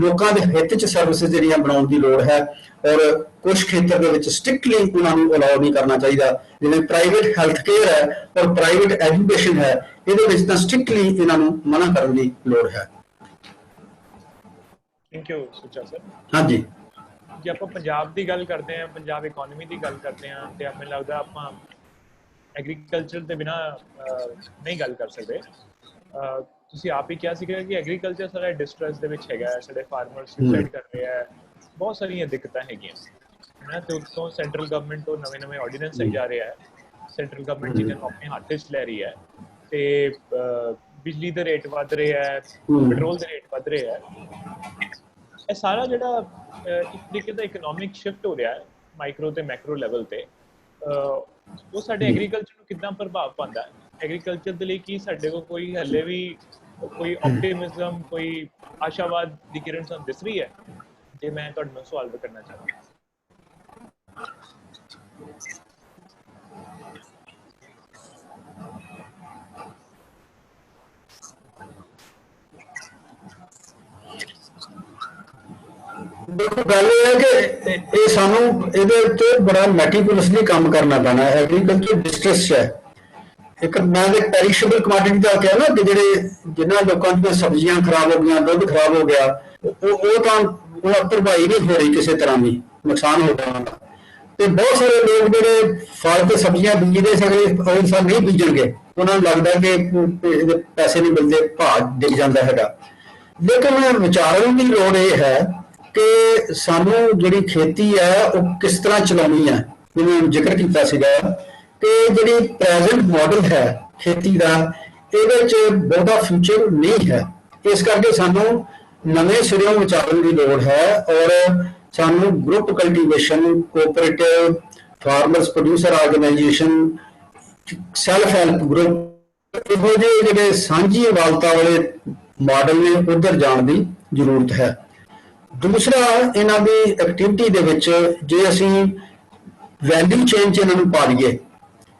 ਲੋਕਾਂ ਦੇ ਹਿੱਤ 'ਚ ਸਰਵਿਸਿਜ਼ ਜਿਹੜੀਆਂ ਬਣਾਉਣ ਦੀ ਲੋੜ ਹੈ। ਔਰ ਕੁਝ ਖੇਤਰ ਦੇ ਵਿੱਚ ਸਟ੍ਰਿਕਟਲੀ ਉਹਨਾਂ ਨੂੰ ਅਲਾਉ ਨਹੀਂ ਕਰਨਾ ਚਾਹੀਦਾ, ਜਿਵੇਂ ਪ੍ਰਾਈਵੇਟ ਹੈਲਥ ਕੇਅਰ ਹੈ ਔਰ ਪ੍ਰਾਈਵੇਟ ਐਜੂਕੇਸ਼ਨ ਹੈ, ਇਹਦੇ ਵਿੱਚ ਤਾਂ ਸਟ੍ਰਿਕਟਲੀ ਇਹਨਾਂ ਨੂੰ ਮਨਾ ਕਰਨ ਦੀ ਲੋੜ ਹੈ। Thank you Sucha sir. ਹਾਂਜੀ, ਜੇ ਆਪਾਂ ਪੰਜਾਬ ਦੀ ਗੱਲ ਕਰਦੇ ਹਾਂ, ਪੰਜਾਬ ਇਕਨੋਮੀ ਦੀ ਗੱਲ ਕਰਦੇ ਹਾਂ, ਤੇ ਮੈਨੂੰ ਲੱਗਦਾ ਆਪਾਂ ਐਗਰੀਕਲਚਰ ਦੇ ਬਿਨਾ ਨਹੀਂ ਗੱਲ ਕਰ ਸਕਦੇ। ਤੁਸੀਂ ਆਪ ਹੀ ਕਿਹਾ ਸੀਗਾ ਕਿ ਐਗਰੀਕਲਚਰ ਸਾਡਾ ਡਿਸਟ੍ਰੈਸ ਦੇ ਵਿੱਚ ਹੈਗਾ, ਸਾਡੇ ਫਾਰਮਰ ਸੁਸਾਈਡ ਕਰ ਰਹੇ ਹੈ, ਬਹੁਤ ਸਾਰੀਆਂ ਦਿੱਕਤਾਂ ਹੈਗੀਆਂ ਹੈ ਤੇ ਉੱਤੋਂ ਸੈਂਟਰਲ ਗਵਰਨਮੈਂਟ ਤੋਂ ਨਵੇਂ ਆਰਡੀਨੈਂਸ ਆਈ ਜਾ ਰਿਹਾ ਹੈ, ਸੈਂਟਰਲ ਗਵਰਨਮੈਂਟ ਜਿਹਨਾਂ ਨੂੰ ਆਪਣੇ ਹੱਥ 'ਚ ਲੈ ਰਹੀ ਹੈ, ਤੇ ਬਿਜਲੀ ਦੇ ਰੇਟ ਵੱਧ ਰਹੇ ਹੈ, ਪੈਟਰੋਲ ਦੇ ਰੇਟ ਵੱਧ ਰਹੇ ਹੈ। ਇਹ ਸਾਰਾ ਜਿਹੜਾ ਇੱਕ ਤਰੀਕੇ ਦਾ ਇਕਨੋਮਿਕ ਸ਼ਿਫਟ ਹੋ ਰਿਹਾ ਹੈ ਮਾਈਕਰੋ ਤੇ ਮੈਕਰੋ ਲੈਵਲ ਤੇ, ਉਹ ਸਾਡੇ ਐਗਰੀਕਲਚਰ ਨੂੰ ਕਿੱਦਾਂ ਪ੍ਰਭਾਵ ਪਾਉਂਦਾ ਹੈ? ਐਗਰੀਕਲਚਰ ਦੇ ਲਈ ਕੀ ਸਾਡੇ ਕੋਲ ਕੋਈ ਹਲੇ ਵੀ ਕੋਈ ਆਪਟੀਮਿਜ਼ਮ, ਕੋਈ ਆਸ਼ਾਵਾਦ ਦੀ ਕਿਰਨ ਸਾਨੂੰ ਦਿਸ ਰਹੀ ਹੈ? ਜੇ ਮੈਂ ਤੁਹਾਡੇ ਨਾਲ ਸਵਾਲ ਕਰਨਾ ਚਾਹੁੰਦਾ। ਦੇਖੋ ਗੱਲ ਇਹ ਹੈ ਕਿ ਇਹ ਸਾਨੂੰ ਇਹਦੇ ਉੱਤੇ ਬੜਾ ਮੈਟੀਕੂਲਸਲੀ ਕੰਮ ਕਰਨਾ ਪੈਣਾ ਹੈ। ਐਗਰੀਕਲਚਰ ਡਿਸਟ੍ਰੈਸ ਹੈ ਇੱਕ, ਮੈਂ ਤੇ ਪੈਰੀਸ਼ੇਬਲ ਕਮੋਡਿਟੀ ਦਾ ਕਿਹਾ ਨਾ ਕਿ ਜਿਹੜੇ ਜਿਨ੍ਹਾਂ ਲੋਕਾਂ ਦੀਆਂ ਸਬਜ਼ੀਆਂ ਖਰਾਬ ਹੋ ਗਈਆਂ, ਦੁੱਧ ਖਰਾਬ ਹੋ ਗਿਆ, ਉਹ ਤਾਂ ਉਹ ਭਰਪਾਈ ਨਹੀਂ ਹੋ ਰਹੀ, ਕਿਸੇ ਤਰ੍ਹਾਂ ਦੀ ਨੁਕਸਾਨ ਹੋ ਗਿਆ। ਤੇ ਬਹੁਤ ਸਾਰੇ ਲੋਕ ਜਿਹੜੇ ਫਲ ਤੇ ਸਬਜ਼ੀਆਂ ਬੀਜਦੇ ਸਗਲੇ ਉਹ ਸਭ ਨਹੀਂ ਬੀਜਣਗੇ, ਉਹਨਾਂ ਨੂੰ ਲੱਗਦਾ ਕਿ ਇਹਦੇ ਪੈਸੇ ਨਹੀਂ ਮਿਲਦੇ, ਭਾਅ ਡਿੱਗ ਜਾਂਦਾ ਹੈਗਾ। ਲੇਕਿਨ ਵਿਚਾਰਨ ਦੀ ਲੋੜ ਇਹ ਹੈ ਕਿ ਸਾਨੂੰ ਜਿਹੜੀ ਖੇਤੀ ਹੈ ਉਹ ਕਿਸ ਤਰ੍ਹਾਂ ਚਲਾਉਣੀ ਹੈ। ਜਿਵੇਂ ਜ਼ਿਕਰ ਕੀਤਾ ਸੀਗਾ ਕਿ ਜਿਹੜੀ ਪ੍ਰੈਜ਼ੈਂਟ ਮਾਡਲ ਹੈ ਖੇਤੀ ਦਾ, ਇਹਦੇ 'ਚ ਬਹੁਤਾ ਫਿਊਚਰ ਨਹੀਂ ਹੈ। ਇਸ ਕਰਕੇ ਸਾਨੂੰ ਨਵੇਂ ਸਿਰਿਓਂ ਵਿਚਾਰਨ ਦੀ ਲੋੜ ਹੈ ਔਰ ਸਾਨੂੰ group cultivation, cooperative, farmers producer organisation, self help group, ਇਹੋ ਜਿਹੇ ਜਿਹੜੇ ਸਾਂਝੀ ਇਬਾਦਤਾਂ ਵਾਲੇ ਮਾਡਲ ਨੇ ਉੱਧਰ ਜਾਣ ਦੀ ਜ਼ਰੂਰਤ ਹੈ। ਦੂਸਰਾ, ਇਹਨਾਂ ਦੀ ਐਕਟੀਵਿਟੀ ਦੇ ਵਿੱਚ ਜੇ ਅਸੀਂ ਵੈਲਿਊ ਚੇਨ 'ਚ ਇਹਨਾਂ ਨੂੰ ਪਾ ਲਈਏ,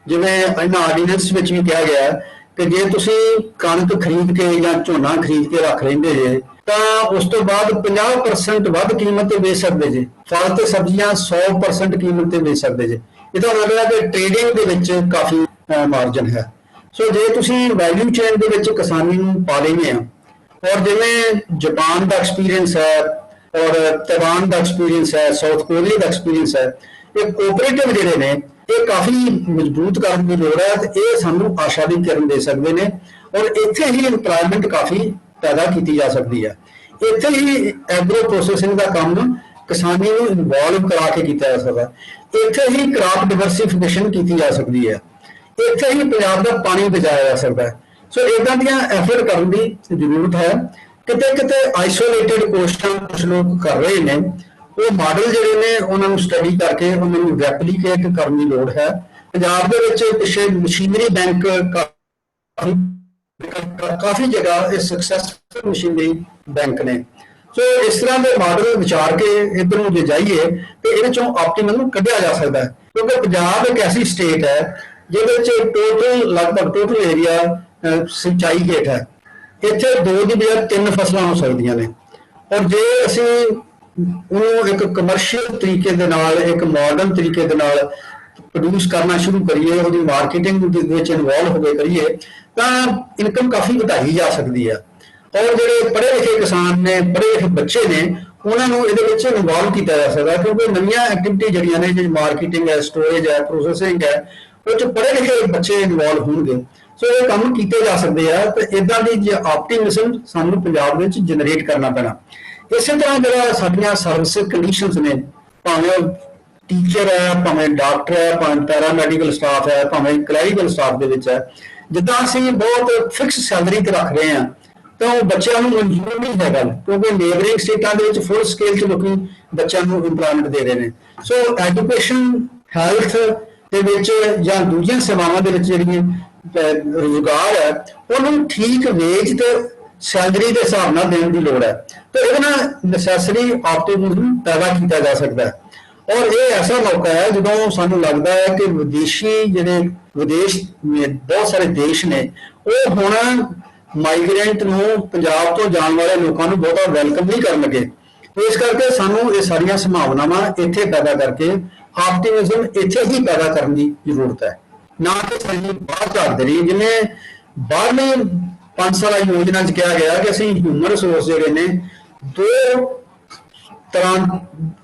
ਜਿਵੇਂ ਇਹਨਾਂ ਆਰਡੀਨੈਂਸ ਵਿੱਚ ਵੀ ਕਿਹਾ ਗਿਆ ਕਿ ਜੇ ਤੁਸੀਂ ਕਣਕ ਖਰੀਦ ਕੇ ਜਾਂ ਝੋਨਾ ਖਰੀਦ ਕੇ ਰੱਖ ਲੈਂਦੇ ਜੇ ਤਾਂ ਉਸ ਤੋਂ ਬਾਅਦ 50% ਵੱਧ ਕੀਮਤ ਤੇ ਵੇਚ ਸਕਦੇ ਜੇ, ਫਲ ਤੇ ਸਬਜ਼ੀਆਂ 100% ਕੀਮਤ ਤੇ ਵੇਚ ਸਕਦੇ ਜੇ। ਇਹਦਾ ਮਤਲਬ ਹੈ ਕਿ ਟ੍ਰੇਡਿੰਗ ਦੇ ਵਿੱਚ ਕਾਫੀ ਮਾਰਜਨ ਹੈ। ਸੋ ਜੇ ਤੁਸੀਂ ਵੈਲਿਊ ਚੇਨ ਦੇ ਵਿੱਚ ਕਿਸਾਨੀ ਨੂੰ ਪਾ ਲੈਂਦੇ ਆ, ਔਰ ਜਿਵੇਂ ਜਾਪਾਨ ਦਾ ਐਕਸਪੀਰੀਅੰਸ ਹੈ ਔਰ ਤਾਇਵਾਨ ਦਾ ਐਕਸਪੀਰੀਅੰਸ ਹੈ, ਸਾਊਥ ਕੋਰੀਆ ਦਾ ਐਕਸਪੀਰੀਅੰਸ ਹੈ, ਇਹ ਕੋਆਪਰੇਟਿਵ ਜਿਹੜੇ ਨੇ ਇਹ ਕਾਫੀ ਮਜ਼ਬੂਤ ਕਰਨ ਦੀ ਲੋੜ ਹੈ ਤੇ ਇਹ ਸਾਨੂੰ ਆਸ਼ਾ ਦੀ ਕਿਰਨ ਦੇ ਸਕਦੇ ਨੇ। ਔਰ ਇੱਥੇ ਹੀ ਇੰਪਲਾਇਮੈਂਟ ਕਾਫੀ ਪੈਦਾ ਕੀਤੀ ਜਾ ਸਕਦੀ ਹੈ। ਇੱਥੇ ਹੀ ਐਗਰੋ ਪ੍ਰੋਸੈਸਿੰਗ ਦਾ ਕੰਮ ਕਿਸਾਨੀ ਨੂੰ ਇਨਵੋਲਵ ਕਰਾ ਕੇ ਕੀਤਾ ਜਾ ਸਕਦਾ। ਇੱਥੇ ਹੀ ਕ੍ਰਾਪ ਡਿਵਰਸੀਫਿਕੇਸ਼ਨ ਕੀਤੀ ਜਾ ਸਕਦੀ ਹੈ। ਇੱਥੇ ਹੀ ਪੰਜਾਬ ਦਾ ਪਾਣੀ ਬਚਾਇਆ ਜਾ ਸਕਦਾ ਹੈ। ਸੋ ਇਦਾਂ ਦੀਆਂ ਐਫਰਟ ਕਰਨ ਦੀ ਜ਼ਰੂਰਤ ਹੈ। ਕਿਤੇ ਕਿਤੇ ਆਈਸੋਲੇਟਿਡ ਕੋਸ਼ਿਸ਼ਾਂ ਕੁਝ ਲੋਕ ਕਰ ਰਹੇ ਨੇ, ਉਹ ਮਾਡਲ ਜਿਹੜੇ ਨੇ ਉਹਨਾਂ ਨੂੰ ਸਟੱਡੀ ਕਰਕੇ ਉਹਨਾਂ ਨੂੰ ਰੈਪਲੀਕੇਟ ਕਰਨ ਦੀ ਲੋੜ ਹੈ। ਪੰਜਾਬ ਦੇ ਵਿੱਚ ਪਿੱਛੇ ਮਸ਼ੀਨਰੀ ਬੈਂਕ ਕਾਫੀ ਜਗ੍ਹਾ ਇਹ ਸਕਸੈਸਫੁਲ ਮਸ਼ੀਨਰੀ ਬੈਂਕ ਨੇ। ਸੋ ਇਸ ਤਰ੍ਹਾਂ ਦੇ ਮਾਡਲ ਵਿਚਾਰ ਕੇ ਇੱਧਰ ਨੂੰ ਜੇ ਜਾਈਏ ਤੇ ਇਹਦੇ ਚੋਂ ਆਪਟੀਮਮ ਕੱਢਿਆ ਜਾ ਸਕਦਾ ਹੈ, ਕਿਉਂਕਿ ਪੰਜਾਬ ਇੱਕ ਐਸੀ ਸਟੇਟ ਹੈ ਜਿਹਦੇ ਵਿੱਚ ਲਗਭਗ ਟੋਟਲ ਏਰੀਆ ਸਿੰਚਾਈ ਹੇਠ ਹੈ। ਇੱਥੇ 2 ਦੀ ਬਜਾਏ 3 ਫਸਲਾਂ ਹੋ ਸਕਦੀਆਂ ਨੇ। ਔਰ ਜੇ ਅਸੀਂ ਉਹਨੂੰ ਇੱਕ ਕਮਰਸ਼ੀਅਲ ਤਰੀਕੇ ਦੇ ਨਾਲ, ਇੱਕ ਮਾਡਰਨ ਤਰੀਕੇ ਦੇ ਨਾਲ ਪ੍ਰੋਡਿਊਸ ਕਰਨਾ ਸ਼ੁਰੂ ਕਰੀਏ, ਉਹਦੀ ਮਾਰਕੀਟਿੰਗ ਦੇ ਵਿੱਚ ਇਨਵੋਲਵ ਹੋ ਕੇ ਕਰੀਏ, ਤਾਂ ਇਨਕਮ ਕਾਫੀ ਵਧਾਈ ਜਾ ਸਕਦੀ ਹੈ। ਔਰ ਜਿਹੜੇ ਪੜ੍ਹੇ ਲਿਖੇ ਕਿਸਾਨ ਨੇ, ਪੜ੍ਹੇ ਲਿਖੇ ਬੱਚੇ ਨੇ, ਉਹਨਾਂ ਨੂੰ ਇਹਦੇ ਵਿੱਚ ਇਨਵੋਲਵ ਕੀਤਾ ਜਾ ਸਕਦਾ, ਕਿਉਂਕਿ ਨਵੀਆਂ ਐਕਟੀਵਿਟੀ ਜਿਹੜੀਆਂ ਨੇ, ਜਿਵੇਂ ਮਾਰਕੀਟਿੰਗ ਹੈ, ਸਟੋਰੇਜ ਹੈ, ਪ੍ਰੋਸੈਸਿੰਗ ਹੈ, ਉਹ 'ਚ ਪੜ੍ਹੇ ਲਿਖੇ ਬੱਚੇ ਇਨਵੋਲਵ ਹੋਣਗੇ। ਸੋ ਇਹ ਕੰਮ ਕੀਤੇ ਜਾ ਸਕਦੇ ਆ ਤੇ ਇਦਾਂ ਦੀ ਆਪਟੀਮਿਜ਼ਮ ਸਾਨੂੰ ਪੰਜਾਬ ਵਿੱਚ ਜਨਰੇਟ ਕਰਨਾ ਪੈਣਾ। ਇਸੇ ਤਰ੍ਹਾਂ ਜਿਹੜਾ ਸਾਡੀਆਂ ਸਰਵਿਸ ਕੰਡੀਸ਼ਨਸ ਨੇ, ਭਾਵੇਂ ਟੀਚਰ ਹੈ, ਭਾਵੇਂ ਡਾਕਟਰ ਹੈ, ਭਾਵੇਂ ਪੈਰਾਮੈਡੀਕਲ ਸਟਾਫ ਹੈ, ਭਾਵੇਂ ਕਲੈਰੀਕਲ ਸਟਾਫ ਦੇ ਵਿੱਚ ਹੈ, ਜਿੱਦਾਂ ਅਸੀਂ ਬਹੁਤ ਫਿਕਸ ਸੈਲਰੀ ਤੇ ਰੱਖ ਰਹੇ ਹਾਂ ਤਾਂ ਉਹ ਬੱਚਿਆਂ ਨੂੰ ਮਨਜ਼ੂਰ ਨਹੀਂ ਹੈ ਗੱਲ, ਕਿਉਂਕਿ ਨੇਬਰਿੰਗ ਸਟੇਟਾਂ ਦੇ ਵਿੱਚ ਫੁੱਲ ਸਕੇਲ 'ਚ ਲੋਕੀ ਬੱਚਿਆਂ ਨੂੰ ਇੰਪਲਾਇਮੈਂਟ ਦੇ ਰਹੇ ਨੇ। ਸੋ ਐਜੂਕੇਸ਼ਨ, ਹੈਲਥ ਦੇ ਵਿੱਚ ਜਾਂ ਦੂਜੀਆਂ ਸੇਵਾਵਾਂ ਦੇ ਵਿੱਚ ਜਿਹੜੀਆਂ ਰੁਜ਼ਗਾਰ ਹੈ, ਉਹਨੂੰ ਠੀਕ ਵੇਜ ਤੇ ਸੈਲਰੀ ਦੇ ਹਿਸਾਬ ਨਾਲ ਦੇਣ ਦੀ ਲੋੜ ਹੈ। ਤੇ ਇਹਦੇ ਨਾਲ ਨੈਸੈਸਰੀ ਆਪਟੀਮਿਜ਼ਮ ਪੈਦਾ ਕੀਤਾ ਜਾ ਸਕਦਾ ਹੈ। ਔਰ ਇਹ ਐਸਾ ਮੌਕਾ ਹੈ ਜਦੋਂ ਸਾਨੂੰ ਲੱਗਦਾ ਹੈ ਕਿ ਵਿਦੇਸ਼ ਬਹੁਤ ਸਾਰੇ ਦੇਸ਼ ਨੇ, ਉਹ ਹੁਣ ਮਾਈਗ੍ਰੈਂਟ ਨੂੰ, ਪੰਜਾਬ ਤੋਂ ਜਾਣ ਵਾਲੇ ਲੋਕਾਂ ਨੂੰ ਬਹੁਤਾ ਵੈਲਕਮ ਨਹੀਂ ਕਰਨ ਲੱਗੇ। ਇਸ ਕਰਕੇ ਸਾਨੂੰ ਇਹ ਸਾਰੀਆਂ ਸੰਭਾਵਨਾਵਾਂ ਇੱਥੇ ਪੈਦਾ ਕਰਕੇ ਆਪਟੀਮਿਜ਼ਮ ਇੱਥੇ ਹੀ ਪੈਦਾ ਕਰਨ ਦੀ ਜ਼ਰੂਰਤ ਹੈ, ਨਾ ਕਿ ਸਾਡੀ ਬਾਹਰ ਝਾੜਦੇ ਰਹੀਏ। ਜਿਵੇਂ ਬਾਹਰਲੀ 5 ਸਾਲਾ ਯੋਜਨਾ 'ਚ ਕਿਹਾ ਗਿਆ ਕਿ ਅਸੀਂ ਹਿਊਮਨ ਰਿਸੋਰਸ ਜਿਹੜੇ ਨੇ 2 ਤਰ੍ਹਾਂ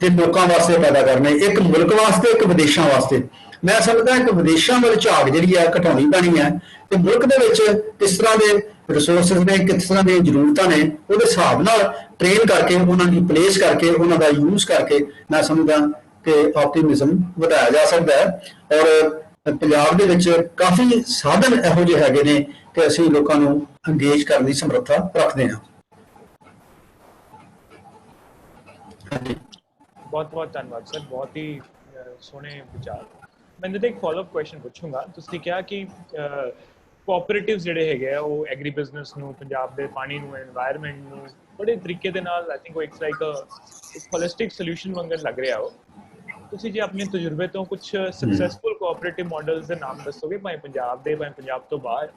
ਦੇ ਲੋਕਾਂ ਵਾਸਤੇ ਪੈਦਾ ਕਰਨੇ, ਇੱਕ ਮੁਲਕ ਵਾਸਤੇ, ਇੱਕ ਵਿਦੇਸ਼ਾਂ ਵਾਸਤੇ। ਮੈਂ ਸਮਝਦਾ ਕਿ ਵਿਦੇਸ਼ਾਂ ਵੱਲ ਝਾਕ ਜਿਹੜੀ ਹੈ ਘਟਾਉਣੀ ਪੈਣੀ ਹੈ, ਤੇ ਮੁਲਕ ਦੇ ਵਿੱਚ ਕਿਸ ਤਰ੍ਹਾਂ ਦੇ ਰਿਸੋਰਸਿਸ ਨੇ, ਕਿਸ ਤਰ੍ਹਾਂ ਦੀਆਂ ਜ਼ਰੂਰਤਾਂ ਨੇ, ਉਹਦੇ ਹਿਸਾਬ ਨਾਲ ਟ੍ਰੇਨ ਕਰਕੇ, ਉਹਨਾਂ ਦੀ ਪਲੇਸ ਕਰਕੇ, ਉਹਨਾਂ ਦਾ ਯੂਜ਼ ਕਰਕੇ ਮੈਂ ਸਮਝਦਾ ਕਿ ਆਪਟੀਮਿਜ਼ਮ ਵਧਾਇਆ ਜਾ ਸਕਦਾ ਹੈ। ਔਰ ਪੰਜਾਬ ਦੇ ਵਿੱਚ ਕਾਫੀ ਸਾਧਨ ਇਹੋ ਜਿਹੇ ਹੈਗੇ ਨੇ ਕਿ ਅਸੀਂ ਲੋਕਾਂ ਨੂੰ ਅੰਗੇਜ ਕਰਨ ਦੀ ਸਮਰੱਥਾ ਰੱਖਦੇ ਹਾਂ। ਬਹੁਤ ਬਹੁਤ ਧੰਨਵਾਦ ਸਰ, ਬਹੁਤ ਹੀ ਸੋਹਣੇ ਵਿਚਾਰ। ਮੈਂ ਇਹਦੇ ਤੇ ਇੱਕ ਫਾਲੋਅਪ ਕੁਐਸਚਨ ਪੁੱਛੂੰਗਾ। ਤੁਸੀਂ ਕਿਹਾ ਕਿ ਕੋਆਪਰੇਟਿਵਸ ਜਿਹੜੇ ਹੈਗੇ ਆ ਉਹ ਐਗਰੀ ਬਿਜ਼ਨਸ ਨੂੰ, ਪੰਜਾਬ ਦੇ ਪਾਣੀ ਨੂੰ, এনवायरमेंट ਨੂੰ ਬੜੇ ਤਰੀਕੇ ਦੇ ਨਾਲ, ਆਈ ਥਿੰਕ ਉਹ ਇੱਕ ਹੋਲਿਸਟਿਕ ਸੋਲੂਸ਼ਨ ਵਾਂਗਰ ਲੱਗ ਰਿਹਾ ਹੋ। ਤੁਸੀਂ ਜੇ ਆਪਣੇ ਤਜਰਬੇ ਤੋਂ ਕੁਝ ਸਕਸੈਸਫੁਲ ਕੋਆਪਰੇਟਿਵ ਮਾਡਲਸ ਦੇ ਨਾਮ ਦੱਸੋਗੇ, ਭਾਵੇਂ ਪੰਜਾਬ ਦੇ, ਭਾਵੇਂ ਪੰਜਾਬ ਤੋਂ ਬਾਹਰ,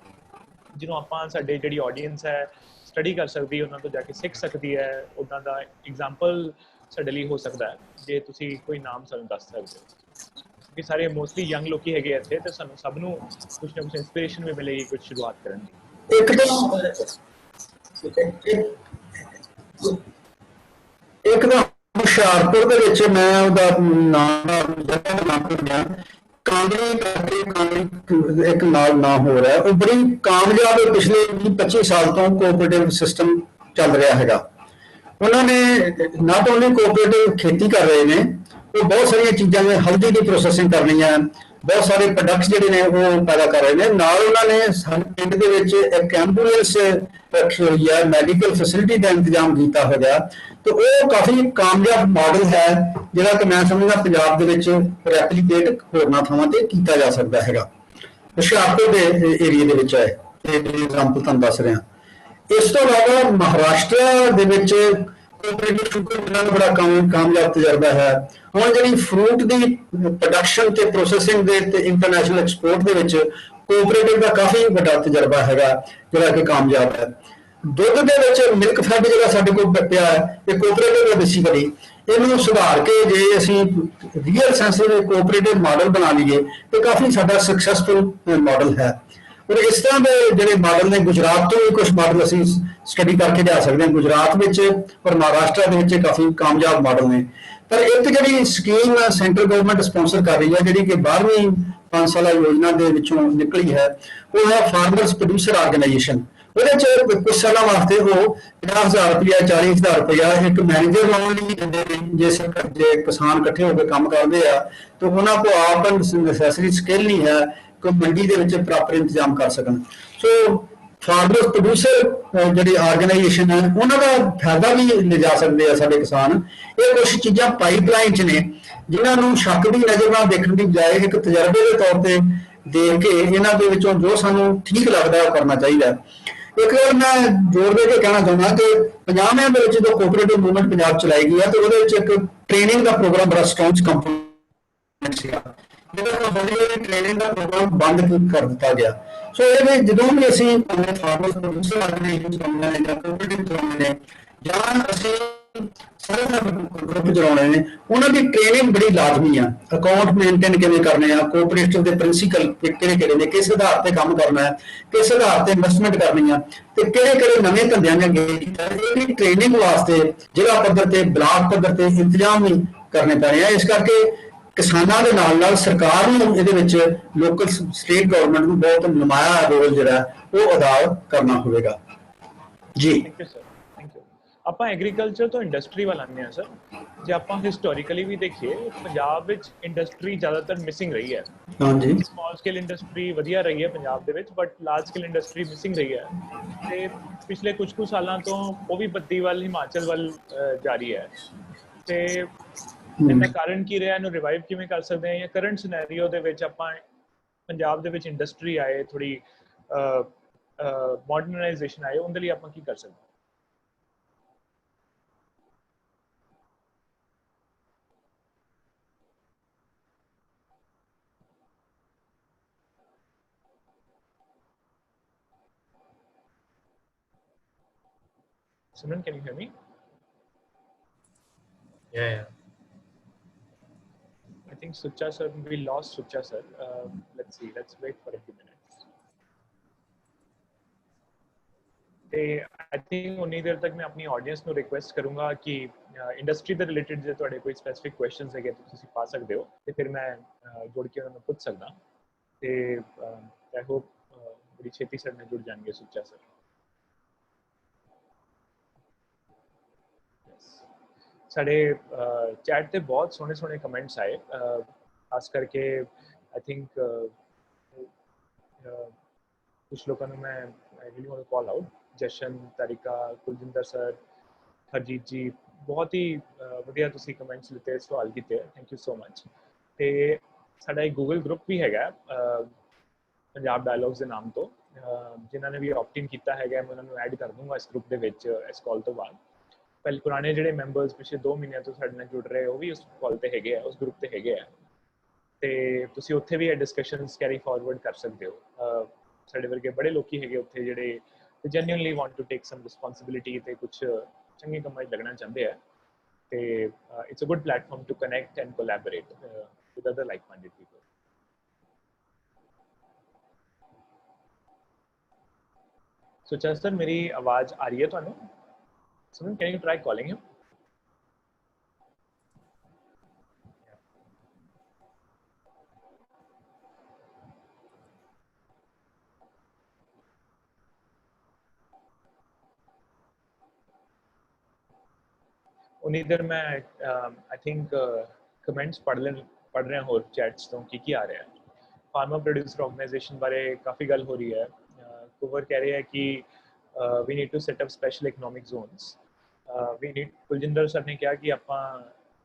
ਜਿਹਨੂੰ ਆਪਾਂ ਸਾਡੇ ਜਿਹੜੀ ਆਡੀਅנס ਹੈ ਸਟੱਡੀ ਕਰ ਸਕਦੀ, ਉਹਨਾਂ ਤੋਂ ਜਾ ਕੇ ਸਿੱਖ ਸਕਦੀ ਹੈ, ਉਹਨਾਂ ਦਾ ਐਗਜ਼ਾਮਪਲ ਸਾਡੇ ਲਈ ਹੋ ਸਕਦਾ ਹੈ, ਜੇ ਤੁਸੀਂ ਕੋਈ ਨਾਮ ਸਾਨੂੰ ਦੱਸ ਸਕਦੇ ਹੋ? ਕਿ ਸਾਰੇ ਮੋਸਟਲੀ ਯੰਗ ਲੋਕੀ ਹੈਗੇ ਇੱਥੇ, ਤੇ ਸਾਨੂੰ ਸਭ ਨੂੰ ਕੁਝ ਨਾ ਕੁਝ ਇੰਸਪੀਰੇਸ਼ਨ ਵੀ ਮਿਲੇਗੀ ਕੁਝ ਸ਼ੁਰੂਆਤ ਕਰਨ ਦੀ। ਇੱਕ ਤਾਂ ਹੁਸ਼ਿਆਰਪੁਰ ਦੇ ਵਿੱਚ ਮੈਂ ਉਹਦਾ ਨਾਮ ਭੁੱਲਿਆ, ਕਾਂਗੜੀ ਕਰਕੇ ਇੱਕ ਨਾਲ ਨਾ ਹੋ ਰਿਹਾ, ਉਹ ਬੜੀ ਕਾਮਯਾਬ ਪਿਛਲੇ 20-25 ਸਾਲ ਤੋਂ ਕੋਆਪਰੇਟਿਵ ਸਿਸਟਮ ਚੱਲ ਰਿਹਾ ਹੈਗਾ। ਉਹਨਾਂ ਨੇ ਨਾ ਤਾਂ ਉਹਨੇ ਕੋਆਪਰੇਟਿਵ ਖੇਤੀ ਕਰ ਰਹੇ ਨੇ, ਉਹ ਬਹੁਤ ਸਾਰੀਆਂ ਚੀਜ਼ਾਂ ਨੇ, ਹਲਦੀ ਦੀ ਪ੍ਰੋਸੈਸਿੰਗ ਕਰਨੀ ਹੈ, ਬਹੁਤ ਸਾਰੇ ਪ੍ਰੋਡਕਟਸ ਜਿਹੜੇ ਨੇ ਉਹ ਪੈਦਾ ਕਰ ਰਹੇ ਨੇ। ਨਾਲ ਉਹਨਾਂ ਨੇ ਸਾਡੇ ਪਿੰਡ ਦੇ ਵਿੱਚ ਇੱਕ ਐਂਬੂਲੈਂਸ ਰੱਖੀ ਹੋਈ ਹੈ, ਮੈਡੀਕਲ ਫੈਸਿਲਿਟੀ ਦਾ ਇੰਤਜ਼ਾਮ ਕੀਤਾ ਹੋਇਆ, ਤੇ ਉਹ ਕਾਫੀ ਕਾਮਯਾਬ ਮਾਡਲ ਹੈ ਜਿਹੜਾ ਕਿ ਮੈਂ ਸਮਝਦਾ ਪੰਜਾਬ ਦੇ ਵਿੱਚ ਰੈਪਲੀਕੇਟ ਹੋਰਨਾਂ ਥਾਵਾਂ ਤੇ ਕੀਤਾ ਜਾ ਸਕਦਾ ਹੈਗਾ। ਹੁਸ਼ਿਆਰਪੁਰ ਦੇ ਏਰੀਏ ਦੇ ਵਿੱਚ ਹੈ, ਇਹ ਐਗਜ਼ਾਮਪਲ ਤੁਹਾਨੂੰ ਦੱਸ ਰਿਹਾ। ਇਸ ਤੋਂ ਇਲਾਵਾ ਮਹਾਰਾਸ਼ਟਰ ਦੇ ਵਿੱਚ ਕੋਆਪਰੇਟਿਵ ਸ਼ੂਗਰ ਮਿਲਾਂ ਦਾ ਬੜਾ ਕਾਮਯਾਬ ਤਜਰਬਾ ਹੈ। ਹੁਣ ਜਿਹੜੀ ਫਰੂਟ ਦੀ ਪ੍ਰੋਡਕਸ਼ਨ ਤੇ ਪ੍ਰੋਸੈਸਿੰਗ ਦੇ ਤੇ ਇੰਟਰਨੈਸ਼ਨਲ ਐਕਸਪੋਰਟ ਦੇ ਵਿੱਚ ਕੋਆਪਰੇਟਿਵ ਦਾ ਕਾਫੀ ਵੱਡਾ ਤਜਰਬਾ ਹੈਗਾ ਜਿਹੜਾ ਕਿ ਕਾਮਯਾਬ ਹੈ। ਦੁੱਧ ਦੇ ਵਿੱਚ ਮਿਲਕ ਫੈਡ ਜਿਹੜਾ ਸਾਡੇ ਕੋਲ ਪਿਆ ਹੈ, ਇਹ ਕੋਆਪਰੇਟਿਵ ਹੈ ਬੇਸਿਕਲੀ। ਇਹਨੂੰ ਸੁਧਾਰ ਕੇ ਜੇ ਅਸੀਂ ਰੀਅਲ ਸੈਂਸ ਦੇ ਕੋਆਪਰੇਟਿਵ ਮਾਡਲ ਬਣਾ ਲਈਏ ਤੇ ਕਾਫੀ ਸਾਡਾ ਸਕਸੈਸਫੁਲ ਮਾਡਲ ਹੈ। ਔਰ ਇਸ ਤਰ੍ਹਾਂ ਦੇ ਜਿਹੜੇ ਮਾਡਲ ਨੇ, ਗੁਜਰਾਤ ਤੋਂ ਵੀ ਕੁਝ ਮਾਡਲ ਅਸੀਂ ਸਟੱਡੀ ਕਰਕੇ ਲਿਆ ਸਕਦੇ ਹਾਂ। ਗੁਜਰਾਤ ਵਿੱਚ ਔਰ ਮਹਾਰਾਸ਼ਟਰ ਦੇ ਵਿੱਚ ਕਾਫੀ ਕਾਮਯਾਬ ਮਾਡਲ ਨੇ। ਪਰ ਇੱਕ ਜਿਹੜੀ ਸਕੀਮ ਸੈਂਟਰਲ ਗਵਰਨਮੈਂਟ ਸਪਾਂਸਰ ਕਰ ਰਹੀ ਹੈ, ਜਿਹੜੀ ਕਿ 12ਵੀਂ 5 ਸਾਲਾ ਯੋਜਨਾ ਦੇ ਵਿੱਚੋਂ ਨਿਕਲੀ ਹੈ, ਉਹ ਹੈ ਫਾਰਮਰਸ ਪ੍ਰੋਡਿਊਸਰ ਆਰਗੇਨਾਈਜੇਸ਼ਨ। ਉਹਦੇ ਚ ਕੁਝ ਸਾਲਾਂ ਵਾਸਤੇ ਉਹ 50,000 ਰੁਪਇਆ 40,000 ਰੁਪਇਆ ਇੱਕ ਮੈਨੇਜਰ ਲਾਉਣ ਲਈ ਦਿੰਦੇ ਨੇ। ਜੇ ਕਿਸਾਨ ਇਕੱਠੇ ਹੋ ਕੇ ਕੰਮ ਕਰਦੇ ਆ ਤਾਂ ਉਹਨਾਂ ਕੋਲ ਆਪ ਨੈਸੈਸਰੀ ਸਕਿੱਲ ਨਹੀਂ ਹੈ ਕਿ ਮੰਡੀ ਦੇ ਵਿੱਚ ਪ੍ਰੋਪਰ ਇੰਤਜ਼ਾਮ ਕਰ ਸਕਣ। ਸੋ ਫਾਰਮਰਸ ਪ੍ਰੋਡਿਊਸਰ ਜਿਹੜੀ ਆਰਗੇਨਾਈਜੇਸ਼ਨ ਹੈ, ਉਹਨਾਂ ਦਾ ਫਾਇਦਾ ਵੀ ਲਿਜਾ ਸਕਦੇ ਆ ਸਾਡੇ ਕਿਸਾਨ। ਇਹ ਕੁਝ ਚੀਜ਼ਾਂ ਪਾਈਪਲਾਈਨ 'ਚ ਨੇ ਜਿਨ੍ਹਾਂ ਨੂੰ ਸ਼ੱਕ ਦੀ ਨਜ਼ਰ ਨਾਲ ਦੇਖਣ ਦੀ ਬਜਾਏ ਇੱਕ ਤਜਰਬੇ ਦੇ ਤੌਰ ਤੇ ਦੇਖ ਕੇ ਇਹਨਾਂ ਦੇ ਵਿੱਚੋਂ ਜੋ ਸਾਨੂੰ ਠੀਕ ਲੱਗਦਾ ਉਹ ਕਰਨਾ ਚਾਹੀਦਾ। ਇੱਕ ਗੱਲ ਮੈਂ ਜ਼ੋਰ ਦੇ ਕੇ ਕਹਿਣਾ ਚਾਹੁੰਦਾ ਕਿ 50ਵਿਆਂ ਦੇ ਵਿੱਚ ਜਦੋਂ ਕੋਆਪਰੇਟਿਵ ਮੂਵਮੈਂਟ ਪੰਜਾਬ ਚਲਾਈ ਗਈ ਹੈ, ਤੇ ਉਹਦੇ ਵਿੱਚ ਇੱਕ ਟ੍ਰੇਨਿੰਗ ਦਾ ਪ੍ਰੋਗਰਾਮ ਬੜਾ ਸਟਰੋਂਗ ਕੰਪੋਨੈਂਟ ਸੀਗਾ, ਜਿਹੜਾ ਹੌਲੀ-ਹੌਲੀ ਟ੍ਰੇਨਿੰਗ ਦਾ ਪ੍ਰੋਗਰਾਮ ਬੰਦ ਕਰ ਦਿੱਤਾ ਗਿਆ। ਸੋ ਇਹਦੇ ਜਦੋਂ ਵੀ ਅਸੀਂ ਫਾਰਮਰਸ ਪ੍ਰੋਡਿਊਸਰ ਆਰਗੇਨਾਈਜੇਸ਼ਨ ਚਲਾਉਂਦੇ ਨੇ ਜਾਂ ਕੋਆਪਰੇਟਿਵ ਚਲਾਉਂਦੇ ਨੇ ਜਾਂ ਅਸੀਂ ਸਾਰੇ ਗਰੁੱਪ ਚਲਾਉਣੇ ਨੇ, ਉਹਨਾਂ ਦੀ ਟ੍ਰੇਨਿੰਗ ਬੜੀ ਲਾਜ਼ਮੀ ਆ। ਅਕਾਊਂਟ ਮੇਨਟੇਨ ਕਿਵੇਂ ਕਰਨੇ ਆ, ਕੋਆਪਰੇਟਿਵ ਦੇ ਪ੍ਰਿੰਸੀਪਲ ਕਿਹੜੇ ਨੇ, ਕਿਸ ਆਧਾਰ ਤੇ ਕੰਮ ਕਰਨਾ ਹੈ, ਕਿਸ ਆਧਾਰ ਤੇ ਇਨਵੈਸਟਮੈਂਟ ਕਰਨੀ ਆ, ਤੇ ਕਿਹੜੇ ਨਵੇਂ ਧੰਦਿਆਂ ਨੇ ਅੱਗੇ ਇਹਦੀ ਟ੍ਰੇਨਿੰਗ ਵਾਸਤੇ ਜ਼ਿਲ੍ਹਾ ਪੱਧਰ ਤੇ ਬਲਾਕ ਪੱਧਰ ਤੇ ਇੰਤਜ਼ਾਮ ਵੀ ਕਰਨੇ ਪੈਣੇ ਆ। ਇਸ ਕਰਕੇ ਕਿਸਾਨਾਂ ਦੇ ਨਾਲ ਸਰਕਾਰ ਨੂੰ ਇਹਦੇ ਵਿੱਚ ਲੋਕਲ ਸਟੇਟ ਗਵਰਨਮੈਂਟ ਨੂੰ ਬਹੁਤ ਨੁਮਾਇਆ ਰੋਲ ਜਿਹੜਾ ਉਹ ਅਦਾ ਕਰਨਾ ਹੋਵੇਗਾ ਜੀ। Thank you sir, thank you. ਆਪਾਂ ਐਗਰੀਕਲਚਰ ਤੋਂ ਇੰਡਸਟਰੀ ਵੱਲ ਆਉਂਦੇ ਹਾਂ ਸਰ। ਜੇ ਆਪਾਂ ਹਿਸਟੋਰੀਕਲੀ ਵੀ ਦੇਖੀਏ, ਪੰਜਾਬ ਵਿੱਚ ਇੰਡਸਟਰੀ ਜ਼ਿਆਦਾਤਰ ਮਿਸਿੰਗ ਰਹੀ ਹੈ। ਹਾਂਜੀ, ਸਮਾਲ ਸਕੇਲ ਇੰਡਸਟਰੀ ਵਧੀਆ ਰਹੀ ਹੈ ਪੰਜਾਬ ਦੇ ਵਿੱਚ, but large scale industry missing ਰਹੀ ਹੈ। ਤੇ ਪਿਛਲੇ ਕੁਝ ਸਾਲਾਂ ਤੋਂ ਉਹ ਵੀ ਬੱਦੀ ਵੱਲ, ਹਿਮਾਚਲ ਵੱਲ ਜਾ ਰਹੀ ਹੈ। ਤੇ ਇਹਦਾ ਕਾਰਨ ਕੀ ਰਿਹਾ, ਇਹਨੂੰ ਰਿਵਾਈਵ ਕਿਵੇਂ ਕਰ ਸਕਦੇ ਹਾਂ, ਜਾਂ ਕਰੰਟ ਸਿਨੈਰੀਓ ਦੇ ਵਿੱਚ ਆਪਾਂ ਪੰਜਾਬ ਦੇ ਵਿੱਚ ਇੰਡਸਟਰੀ ਆਏ, ਥੋੜੀ ਮਾਡਰਨਾਈਜੇਸ਼ਨ ਆਏ, ਉਹਦੇ ਲਈ ਆਪਾਂ ਕੀ ਕਰ ਸਕਦੇ ਹਾਂ? Simran, can you hear me? Yeah. I think Sucha sir, we lost Sucha sir. Let's see, let's wait for a few minutes. ਤੇ I think ਉਨੀ ਦੇਰ ਤੱਕ ਮੈਂ ਆਪਣੀ ਆਡੀਅנס ਨੂੰ ਰਿਕੁਐਸਟ ਕਰੂੰਗਾ ਕਿ ਇੰਡਸਟਰੀ ਦੇ ਰਿਲੇਟਡ ਜੇ ਤੁਹਾਡੇ ਕੋਈ ਸਪੈਸੀਫਿਕ ਕੁਐਸਚਨਸ ਹੈਗੇ ਤਾਂ ਤੁਸੀਂ ਪਾ ਸਕਦੇ ਹੋ, ਤੇ ਫਿਰ ਮੈਂ ਜੁੜ ਕੇ ਉਹਨਾਂ ਨੂੰ ਪੁੱਛ ਸਕਦਾ। ਤੇ ਆਈ ਹੋਪ ਬੜੀ ਛੇਤੀ ਸਰ ਨਾਲ ਜੁੜ ਜਾਣਗੇ ਸੁੱਚਾ ਸਰ। ਸਾਡੇ ਚੈਟ ਤੇ ਬਹੁਤ ਸੋਹਣੇ ਕਮੈਂਟਸ ਆਏ, ਖਾਸ ਕਰਕੇ ਆਈ ਥਿੰਕ ਕੁਝ ਲੋਕਾਂ ਨੂੰ ਮੈਂ really want to call out. Jashan, Tarika, Kuljinder sir, Harjeet ਜੀ, ਬਹੁਤ ਹੀ ਵਧੀਆ ਤੁਸੀਂ ਕਮੈਂਟਸ ਲਿੱਤੇ, ਸਵਾਲ ਕੀਤੇ, ਥੈਂਕ ਯੂ ਸੋ ਮਚ। ਤੇ ਸਾਡਾ ਇੱਕ ਗੂਗਲ ਗਰੁੱਪ ਵੀ ਹੈਗਾ ਪੰਜਾਬ ਡਾਇਲੌਗਸ ਦੇ ਨਾਮ ਤੋਂ, ਜਿਨ੍ਹਾਂ ਨੇ ਵੀ ਆਪਟ-ਇਨ ਕੀਤਾ ਹੈਗਾ, ਮੈਂ ਉਹਨਾਂ ਨੂੰ ਐਡ ਕਰ ਦੂੰਗਾ ਇਸ ਗਰੁੱਪ ਦੇ ਵਿੱਚ ਇਸ ਕਾਲ ਤੋਂ ਬਾਅਦ। ਪਹਿਲੇ ਪੁਰਾਣੇ ਜਿਹੜੇ ਮੈਂਬਰਸ ਪਿਛਲੇ 2 ਮਹੀਨਿਆਂ ਤੋਂ ਸਾਡੇ ਨਾਲ ਜੁੜ ਰਹੇ, ਉਹ ਵੀ ਉਸ ਕਾਲ ਤੇ ਹੈਗੇ ਆ, ਉਸ ਗਰੁੱਪ ਤੇ ਹੈਗੇ ਆ, ਤੇ ਤੁਸੀਂ ਉੱਥੇ ਵੀ ਇਹ ਡਿਸਕਸ਼ਨਸ ਕੈਰੀ ਫਾਰਵਰਡ ਕਰ ਸਕਦੇ ਹੋ। ਸਾਡੇ ਵਰਗੇ ਬੜੇ ਲੋਕੀ ਹੈਗੇ ਉੱਥੇ ਜਿਹੜੇ genuinely want to take some responsibility ਤੇ ਕੁਝ ਚੰਗੇ ਕੰਮਾਂ 'ਚ ਲੱਗਣਾ ਚਾਹੁੰਦੇ ਆ, ਤੇ it's a good platform to connect and collaborate with other like minded people. Sucha sir, ਮੇਰੀ ਆਵਾਜ਼ ਆ ਰਹੀ ਹੈ ਤੁਹਾਨੂੰ? Simran, can you try calling him? उन्हीं देर मैं आई थिंक कमेंट्स पढ़ रहे हैं और चैट्स तो की आ रहा है। फार्मर प्रोड्यूसर ऑर्गेनाइजेशन बारे काफ़ी गल हो रही है। कुवर कह रहे हैं कि we need to set up special economic zones. We need, Kuljinder sir ने कहा कि आप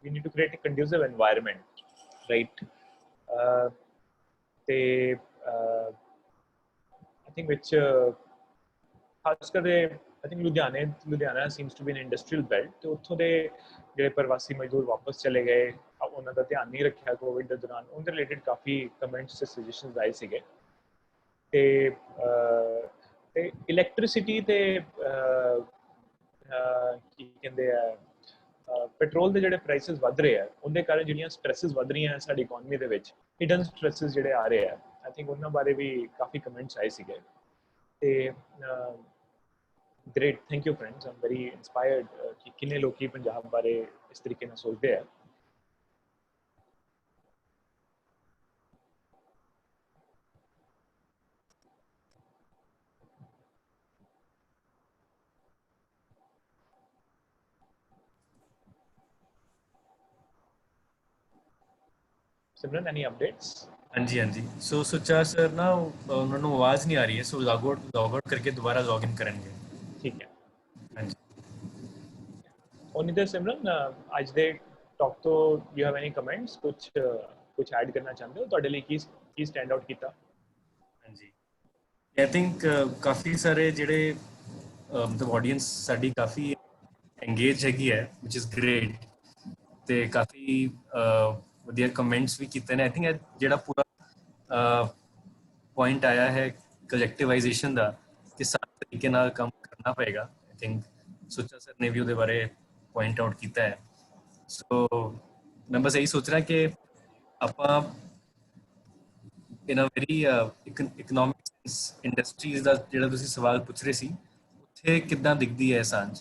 we need to create a conducive environment, right? ते आई थिंक विच खासकर I think Ludhiana seems to be an industrial belt, तो उत्थों के ਜਿਹੜੇ ਪ੍ਰਵਾਸੀ ਮਜ਼ਦੂਰ ਵਾਪਸ ਚਲੇ ਗਏ, ਉਹਨਾਂ ਦਾ ਧਿਆਨ ਨਹੀਂ ਰੱਖਿਆ ਕੋਵਿਡ ਦੇ ਦੌਰਾਨ, ਉਹਦੇ ਰਿਲੇਟਡ ਕਾਫੀ ਕਮੈਂਟਸ ਤੇ ਸੁਜੈਸ਼ਨਸ ਆਏ ਸੀਗੇ। ਤੇ ਇਲੈਕਟ੍ਰਿਸਿਟੀ ਤੇ ਕੀ ਕਹਿੰਦੇ ਆ, ਪੈਟਰੋਲ ਦੇ ਜਿਹੜੇ ਪ੍ਰਾਈਸਿਸ ਵੱਧ ਰਹੇ ਆ, ਉਹਦੇ ਕਾਰਨ ਜਿਹੜੀਆਂ ਸਟ੍ਰੈਸਿਸ ਵੱਧ ਰਹੀਆਂ ਸਾਡੀ ਇਕਨੋਮੀ ਦੇ ਵਿੱਚ, ਹਿਡਨ ਸਟ੍ਰੈਸਿਸ ਜਿਹੜੇ ਆ ਰਹੇ ਆ, ਆਈ थिंक उन्होंने बारे भी काफ़ी कमेंट्स आए सीगे ते great thank you friends I am very inspired कि किन्ने लोग पंजाब बारे इस तरीके ਨਾਲ सोचते हैं सिमरन एनी अपडेट्स ਹਾਂਜੀ ਹਾਂਜੀ ਸੋ ਸੁੱਚਾ ਸਰ ਨਾ ਉਹਨਾਂ ਨੂੰ ਆਵਾਜ਼ ਨਹੀਂ ਆ ਰਹੀ ਹੈ ਸੋ ਲੌਗ ਆਊਟ ਕਰਕੇ ਦੁਬਾਰਾ ਲੌਗ ਇਨ ਕਰਨਗੇ ठीक है ਹਾਂਜੀ ओनिदर सिमरन आज दे टॉक तो यू हैव एनी कमेंट्स कुछ ऐड करना चाहते हो ਤੁਹਾਡੇ ਲਈ ਕੀ ਸਟੈਂਡ ਆਊਟ ਕੀਤਾ ਹਾਂਜੀ ਆਈ ਥਿੰਕ ਕਾਫੀ ਸਾਰੇ ਜਿਹੜੇ ਮਤਲਬ ਆਡੀਅנס ਸਾਡੀ ਕਾਫੀ engage ਹੈਗੀ ਹੈ which is great ਤੇ ਕਾਫੀ ਵਧੀਆ ਕਮੈਂਟਸ ਵੀ ਕੀਤੇ ਨੇ ਆਈ ਥਿੰਕ ਜਿਹੜਾ ਪੂਰਾ ਪੁਆਇੰਟ ਆਇਆ ਹੈ ਕਲੈਕਟਿਵਾਈਜੇਸ਼ਨ ਦਾ ਕਿ ਸਾਰੇ ਤਰੀਕੇ ਨਾਲ ਕੰਮ ਕਰਨਾ ਪਏਗਾ ਆਈ ਥਿੰਕ ਸੁੱਚਾ ਸਰ ਨੇ ਵੀ ਉਹਦੇ ਬਾਰੇ ਪੁਆਇੰਟ ਆਊਟ ਕੀਤਾ ਹੈ ਸੋ ਮੈਂ ਬਸ ਇਹੀ ਸੋਚ ਰਿਹਾ ਕਿ ਆਪਾਂ ਇਨ ਅ ਵੈਰੀ ਇਕਨੋਮਿਕ ਇੰਡਸਟਰੀਜ਼ ਦਾ ਜਿਹੜਾ ਤੁਸੀਂ ਸਵਾਲ ਪੁੱਛ ਰਹੇ ਸੀ ਉੱਥੇ ਕਿੱਦਾਂ ਦਿਖਦੀ ਹੈ ਸਾਂਝ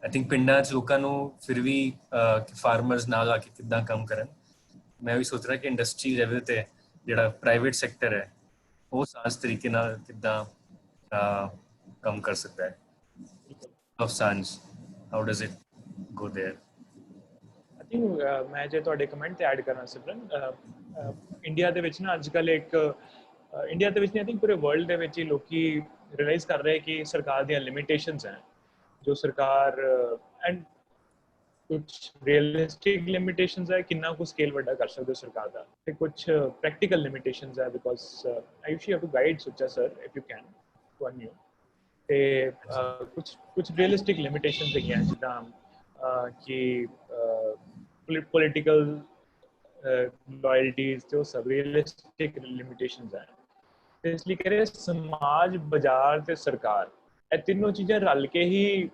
ਆਈ ਥਿੰਕ ਪਿੰਡਾਂ 'ਚ ਲੋਕਾਂ ਨੂੰ ਫਿਰ ਵੀ ਫਾਰਮਰਸ ਨਾਲ ਆ ਕੇ ਕਿੱਦਾਂ ਕੰਮ ਕਰਨ ਮੈਂ ਵੀ ਸੋਚ ਰਿਹਾ ਕਿ ਇੰਡਸਟਰੀ ਲੈਵਲ ਤੇ ਜਿਹੜਾ ਪ੍ਰਾਈਵੇਟ ਸੈਕਟਰ ਹੈ ਉਹ ਸਾਂਝ ਤਰੀਕੇ ਨਾਲ ਕਿੱਦਾਂ ਕੰਮ ਕਰ ਸਕਦਾ ਹੈ of ਸਾਂਝ how does it go there I think ਮੈਂ ਜੇ ਤੁਹਾਡੇ ਕਮੈਂਟ ਤੇ ਐਡ ਕਰਨਾ ਸਿਮਰਨ ਇੰਡੀਆ ਦੇ ਵਿੱਚ ਨਾ ਅੱਜ ਕੱਲ ਇੱਕ ਇੰਡੀਆ ਦੇ ਵਿੱਚ ਨਹੀਂ ਆਈ ਥਿੰਕ ਪੂਰੇ ਵਰਲਡ ਦੇ ਵਿੱਚ ਹੀ ਲੋਕੀ ਰਿਅਲਾਈਜ਼ ਕਰ ਰਹੇ ਕਿ ਸਰਕਾਰ ਦੀਆਂ ਲਿਮਿਟੇਸ਼ਨਸ ਹੈ ਜੋ ਸਰਕਾਰ ਐਂਡ ਕੁਝ ਰੀਅਲਿਸਟਿਕ ਲਿਮਿਟੇਸ਼ਨਸ ਹੈ ਕਿੰਨਾ ਕੁ ਸਕੇਲ ਵੱਡਾ ਕਰ ਸਕਦੇ ਹੋ ਸਰਕਾਰ ਦਾ ਤੇ ਕੁਝ ਪ੍ਰੈਕਟੀਕਲ ਲਿਮਿਟੇਸ਼ਨਸ ਹੈ because I you have to guide Sucha sir if you can to unmute ਤੇ ਕੁਝ ਰੀਅਲਿਸਟਿਕ ਲਿਮਿਟੇਸ਼ਨਸ ਹੈਗੀਆਂ ਜਿੱਦਾਂ ਕਿ ਪੋਲੀਟੀਕਲ ਲਾਇਲਟੀਜ਼ ਤੇ ਉਹ ਸਭ ਰੀਅਲਿਸਟਿਕ ਲਿਮਿਟੇਸ਼ਨਸ ਹੈ ਤੇ ਇਸ ਲਈ ਕਰੇ ਸਮਾਜ ਬਾਜ਼ਾਰ ਤੇ ਸਰਕਾਰ ਇਹ ਤਿੰਨੋਂ ਚੀਜ਼ਾਂ ਰਲ ਕੇ ਹੀ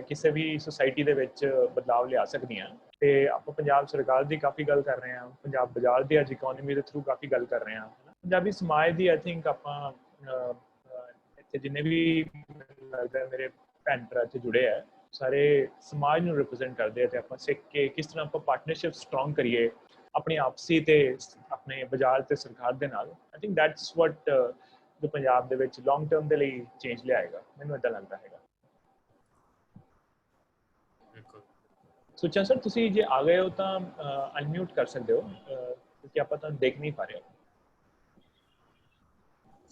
ਕਿਸੇ ਵੀ ਸੁਸਾਇਟੀ ਦੇ ਵਿੱਚ ਬਦਲਾਵ ਲਿਆ ਸਕਦੀਆਂ ਤੇ ਆਪਾਂ ਪੰਜਾਬ ਸਰਕਾਰ ਦੀ ਕਾਫੀ ਗੱਲ ਕਰ ਰਹੇ ਹਾਂ ਪੰਜਾਬ ਬਾਜ਼ਾਰ ਦੀ ਅੱਜ ਇਕਨੋਮੀ ਦੇ ਥਰੂ ਕਾਫੀ ਗੱਲ ਕਰ ਰਹੇ ਹਾਂ ਪੰਜਾਬੀ ਸਮਾਜ ਦੀ ਆਈ ਥਿੰਕ ਆਪਾਂ ਇੱਥੇ ਜਿੰਨੇ ਵੀ ਲੱਗਦਾ ਮੇਰੇ ਭੈਣ ਭਰਾ ਇੱਥੇ ਜੁੜੇ ਆ ਸਾਰੇ ਸਮਾਜ ਨੂੰ ਰਿਪਰੈਜ਼ੈਂਟ ਕਰਦੇ ਆ ਤੇ ਆਪਾਂ ਸਿੱਖ ਕੇ ਕਿਸ ਤਰ੍ਹਾਂ ਆਪਾਂ ਪਾਰਟਨਰਸ਼ਿਪ ਸਟਰੋਂਗ ਕਰੀਏ ਆਪਣੀ ਆਪਸੀ ਤੇ ਆਪਣੇ ਬਾਜ਼ਾਰ ਤੇ ਸਰਕਾਰ ਦੇ ਨਾਲ ਆਈ ਥਿੰਕ ਦੈਟਸ ਵਾਟ ਜੋ ਪੰਜਾਬ ਦੇ ਵਿੱਚ ਲੌਂਗ ਟਰਮ ਦੇ ਲਈ ਚੇਂਜ ਲਿਆਏਗਾ ਮੈਨੂੰ ਇਦਾਂ ਲੱਗਦਾ ਹੈਗਾ ਬਿਲਕੁਲ ਸੁੱਚਾ ਸਰ ਤੁਸੀਂ ਜੇ ਆ ਗਏ ਹੋ ਤਾਂ ਅਨਮਿਊਟ ਕਰ ਸਕਦੇ ਹੋ ਕਿਉਂਕਿ ਆਪਾਂ ਤਾਂ ਦੇਖ ਨਹੀਂ ਪਾ ਰਹੇ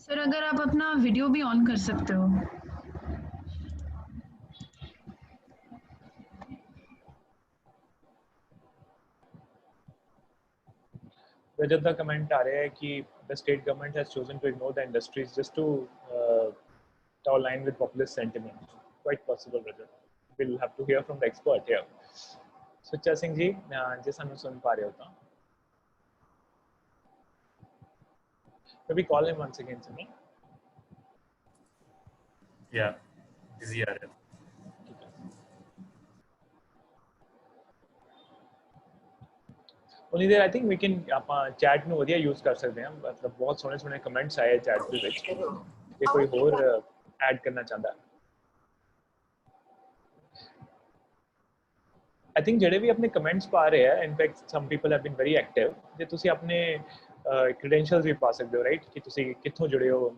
सर अगर आप अपना वीडियो भी ऑन कर सकते हो रजत का कमेंट आ रहा है कि the state government has chosen to ignore the industries just to align with populist sentiment. Quite possible, Rajat. We'll have to hear from the expert here. Sucha Singh ji जे सानू सुन पा रहे हो तो maybe call him once again Sunny. yeah busy ਆ ਰਿਹਾ ਉਨੀ ਦੇਰ I think we can ਆਪਾਂ ਚੈਟ ਨੂੰ ਵਧੀਆ ਯੂਜ਼ ਕਰ ਸਕਦੇ ਹਾਂ ਮਤਲਬ ਬਹੁਤ ਸੋਹਣੇ ਸੋਹਣੇ ਕਮੈਂਟਸ ਆਏ ਚੈਟ ਦੇ ਵਿੱਚ ਜੇ ਕੋਈ ਹੋਰ ਐਡ ਕਰਨਾ ਚਾਹੁੰਦਾ I think ਜਿਹੜੇ ਵੀ ਆਪਣੇ ਕਮੈਂਟਸ ਪਾ ਰਹੇ ਆ in fact some people have been very active ਜੇ ਤੁਸੀਂ ਆਪਣੇ ਕ੍ਰੈਡੈਂਸ਼ੀਅਲਸ ਵੀ ਪਾ ਸਕਦੇ ਹੋ ਰਾਈਟ ਕਿ ਤੁਸੀਂ ਕਿੱਥੋਂ ਜੁੜੇ ਹੋ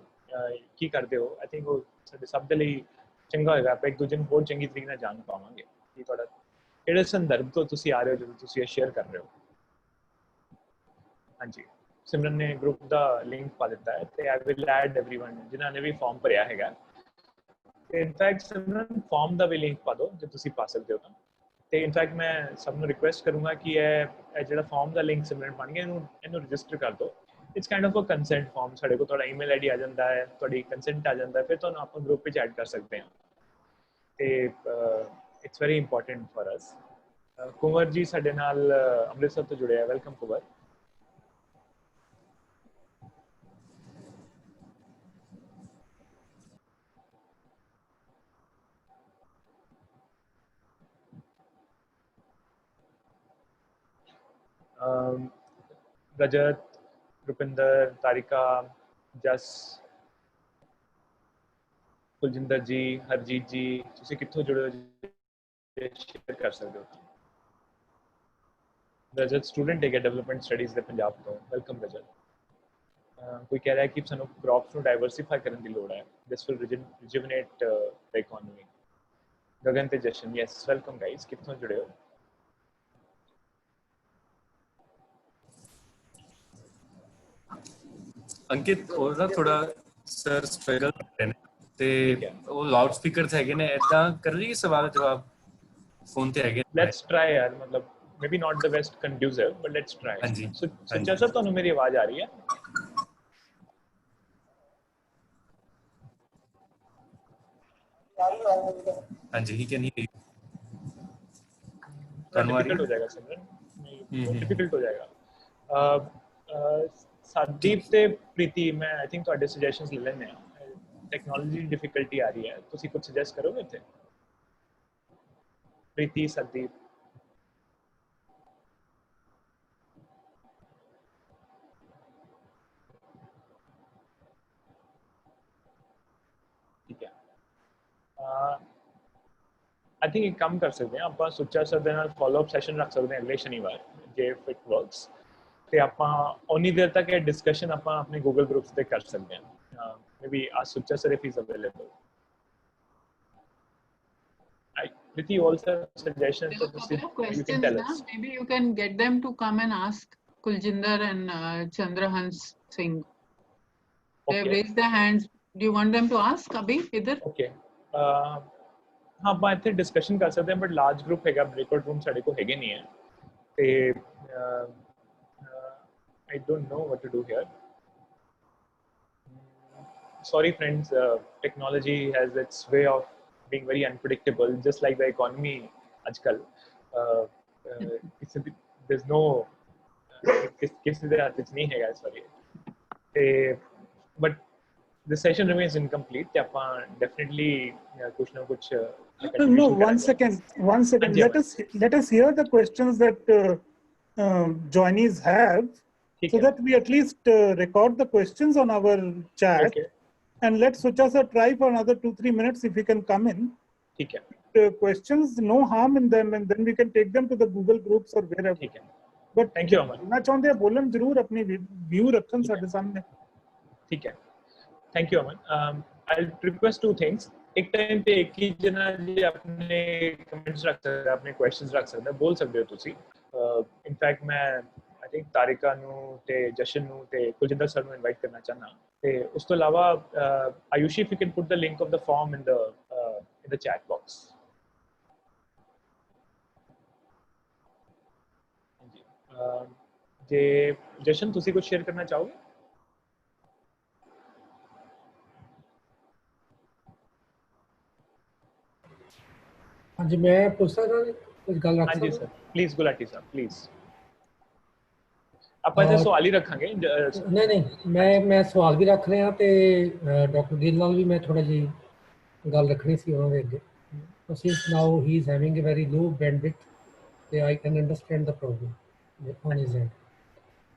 ਕੀ ਕਰਦੇ ਹੋ ਆਈ ਥਿੰਕ ਉਹ ਸਾਡੇ ਸਭ ਦੇ ਲਈ ਚੰਗਾ ਹੋਏਗਾ ਆਪਾਂ ਇੱਕ ਦੂਜੇ ਨੂੰ ਬਹੁਤ ਚੰਗੀ ਤਰੀਕੇ ਨਾਲ ਜਾਣ ਪਾਵਾਂਗੇ ਕਿ ਤੁਹਾਡਾ ਕਿਹੜੇ ਸੰਦਰਭ ਤੋਂ ਤੁਸੀਂ ਆ ਰਹੇ ਹੋ ਜਦੋਂ ਤੁਸੀਂ ਇਹ ਸ਼ੇਅਰ ਕਰ ਰਹੇ ਹੋ ਹਾਂਜੀ ਸਿਮਰਨ ਨੇ ਗਰੁੱਪ ਦਾ ਲਿੰਕ ਪਾ ਦਿੱਤਾ ਹੈ ਤੇ ਆਈ ਵਿਲ ਐਡ एवरीवन ਜਿਨ੍ਹਾਂ ਨੇ ਵੀ ਫਾਰਮ ਭਰਿਆ ਹੈਗਾ ਤੇ ਇਨਫੈਕਟ ਸਿਮਰਨ ਫਾਰਮ ਦਾ ਵੀ ਲਿੰਕ ਪਾ ਦਿਓ ਜੇ ਤੁਸੀਂ ਪਾ ਸਕਦੇ ਹੋ ਤਾਂ ਤੇ ਇਨਫੈਕਟ ਮੈਂ ਸਭ ਨੂੰ ਰਿਕੁਐਸਟ ਕਰੂੰਗਾ ਕਿ ਇਹ ਜਿਹੜਾ ਫਾਰਮ ਦਾ ਲਿੰਕ ਸਿਮਰਨ ਬਣ ਗਿਆ ਇਹਨੂੰ ਰਜਿਸਟਰ ਕਰ ਦਿਓ it's kind of a consent form ਸਾਡੇ ਕੋਲ ਤੁਹਾਡਾ ਈਮੇਲ ਆਈਡੀ ਆ ਜਾਂਦਾ ਹੈ ਤੁਹਾਡੀ ਕੰਸੈਂਟ ਆ ਜਾਂਦਾ ਹੈ ਫਿਰ ਤੁਹਾਨੂੰ ਆਪਾਂ ਗਰੁੱਪ ਵਿੱਚ ਐਡ ਕਰ ਸਕਦੇ ਹਾਂ ਤੇ it's very important for us Kunwar ਜੀ ਸਾਡੇ ਨਾਲ ਅੰਮ੍ਰਿਤਸਰ ਤੋਂ ਜੁੜੇ ਆ ਵੈਲਕਮ ਕੁੰਵਰ रजत रुपिंदर तारिका ਜਸ, ਕੁਲਜਿੰਦਰ ਜੀ, ਹਰਜੀਤ ਜੀ, ਤੁਸੀਂ ਕਿੱਥੋਂ ਜੁੜੇ ਹੋ ਜੀ? ਸ਼ੇਅਰ ਕਰ ਸਕਦੇ ਹੋ। ਰਜਤ ਸਟੂਡੈਂਟ ਹੈਗਾ ਡਿਵੈਲਪਮੈਂਟ ਸਟੱਡੀਜ਼ ਦੇ ਪੰਜਾਬ ਤੋਂ। ਵੈਲਕਮ ਰਜਤ। ਕੋਈ ਕਹਿ ਰਿਹਾ ਕਿ ਸਾਨੂੰ ਕ੍ਰੌਪਸ ਨੂੰ ਡਾਈਵਰਸਿਫਾਈ ਕਰਨ ਦੀ ਲੋੜ ਹੈ। This will rejuvenate the economy. Gagan ਤੇ ਜਸ਼ਨ, ਯੈਸ ਵੈਲਕਮ ਗਾਈਜ਼। ਕਿੱਥੋਂ ਜੁੜੇ ਹੋ? ਅੰਕਿਤ ਉਹ ਨਾ ਥੋੜਾ ਸਰ ਸਟਰਗਲ ਕਰ ਰਹੇ ਨੇ ਤੇ ਉਹ ਲਾਊਡ ਸਪੀਕਰਸ ਹੈਗੇ ਨੇ, ਏਦਾਂ ਕਰ ਲਈ ਸਵਾਲ ਜਵਾਬ ਫੋਨ ਤੇ ਹੈਗੇ। ਲੈਟਸ ਟਰਾਈ ਯਾਰ, ਮਤਲਬ maybe not the best conducive but let's try. ਹਾਂਜੀ ਸੁੱਚਾ ਸਰ ਤੁਹਾਨੂੰ ਮੇਰੀ ਆਵਾਜ਼ ਆ ਰਹੀ ਹੈ? ਹਾਂਜੀ, ਹੀ ਕੈਨ ਹੀਅਰ ਯੂ। ਤੁਹਾਨੂੰ ਡਿਫਿਕਲਟ ਹੋ ਜਾਏਗਾ ਸਿਮਰਨ, ਡਿਫਿਕਲਟ ਹੋ ਜਾਏਗਾ। ਸਾਦੀਪ ਤੇ ਪ੍ਰੀਤੀ, ਮੈਂ ਆਈ ਥਿੰਕ ਤੁਹਾਡੇ ਸੁਜੈਸ਼ਨਸ ਲੈ ਲੈਣੇ ਆ। ਟੈਕਨੋਲੋਜੀ ਦੀ ਡਿਫਿਕਲਟੀ ਆ ਰਹੀ ਹੈ, ਤੁਸੀਂ ਕੁਝ ਸੁਜੈਸਟ ਕਰੋਗੇ ਇੱਥੇ? ਪ੍ਰੀਤੀ, ਸਾਦੀਪ। ਠੀਕ ਹੈ, ਆਈ ਥਿੰਕ ਇੱਕ ਕੰਮ ਕਰ ਸਕਦੇ ਹਾਂ ਆਪਾਂ, ਸੁੱਚਾ ਸਰ ਦੇ ਨਾਲ ਫੋਲੋਅਪ ਸੈਸ਼ਨ ਰੱਖ ਸਕਦੇ ਹਾਂ ਅਗਲੇ ਸ਼ਨੀਵਾਰ, ਜੇ ਇਟ ਵਰਕਸ। ਤੇ ਆਪਾਂ ਉਨੀ ਦੇਰ ਤੱਕ ਇਹ ਡਿਸਕਸ਼ਨ ਆਪਾਂ ਆਪਣੇ ਗੂਗਲ ਗਰੁੱਪਸ ਤੇ ਕਰ ਸਕਦੇ ਹਾਂ। Maybe ask Sucha sir if he is available. With you also suggestions that you can tell us. Maybe you can get them to come and ask Kuljinder and Chandrahans Singh. They have raised their hands. Do you want them to ask Abhi idhar? Okay. हाँ ਆਪਾਂ ਇੱਥੇ discussion ਕਰ ਸਕਦੇ ਹਾਂ, but large group ਹੈਗਾ, breakout room ਸਾਡੇ ਕੋਲ ਹੈਗੇ ਨਹੀਂ ਹੈ ਤੇ I don't know what to do here. Sorry friends, technology has its way of being very unpredictable, just like the economy ajkal. There's no ਕਿਸੇ ਦੇ ਹੱਥ 'ਚ ਨਹੀਂ ਹੈਗਾ ਇਸ ਵਾਰੀ ਤੇ, but the session remains incomplete ਤੇ ਆਪਾਂ definitely ਕੁਛ ਨਾ ਕੁਛ No, one second. Let us hear the questions that joinees have, so that we at least record the questions on our chat. Okay. And let Sucha sir try for another 2-3 minutes if he can come in. ठीक है. Questions, no harm in them, and then we can take them to the Google groups or wherever. ठीक है. But thank you Aman. मैं चाहते हैं बोलन जरूर अपनी view रखन साडे सामने. ठीक है. Thank you Aman. I'll request two things. एक टाइम पे एक ही जना जी अपने कमेंट्स रख सकते हैं, अपने क्वेश्चंस रख सकते हैं, बोल सकते हो तुसी. इनफैक्ट मैं आई थिंक तारिका ਨੂੰ ਤੇ ਜਸ਼ਨ ਨੂੰ ਤੇ ਕੁਲਜਿੰਦਰ ਸਰ ਨੂੰ ਇਨਵਾਈਟ ਕਰਨਾ ਚਾਹਨਾ ਤੇ ਉਸ ਤੋਂ ਇਲਾਵਾ Ayushi if you can put the link of the form in the chat box. ਜੇ ਜਸ਼ਨ ਤੁਸੀਂ ਕੁਝ ਸ਼ੇਅਰ ਕਰਨਾ ਚਾਹੋਗੇ? ਹਾਂਜੀ ਮੈਂ ਪੁੱਛ ਸਕਦਾ ਕੁਝ ਗੱਲ ਰੱਖ ਹਾਂਜੀ sir please Gulati Sahib please. ਆਪਾਂ ਇਹ ਸਵਾਲ ਹੀ ਰੱਖਾਂਗੇ। ਨਹੀਂ ਮੈਂ ਸਵਾਲ ਵੀ ਰੱਖ ਰਿਹਾ ਤੇ ਡਾਕਟਰ ਗਿੱਲ ਨਾਲ ਵੀ ਮੈਂ ਥੋੜਾ ਜੀ ਗੱਲ ਰੱਖਣੀ ਸੀ ਉਹਨਾਂ ਦੇ ਅੱਗੇ। Since now he is having a very low bandwidth, I can understand the problem on his end.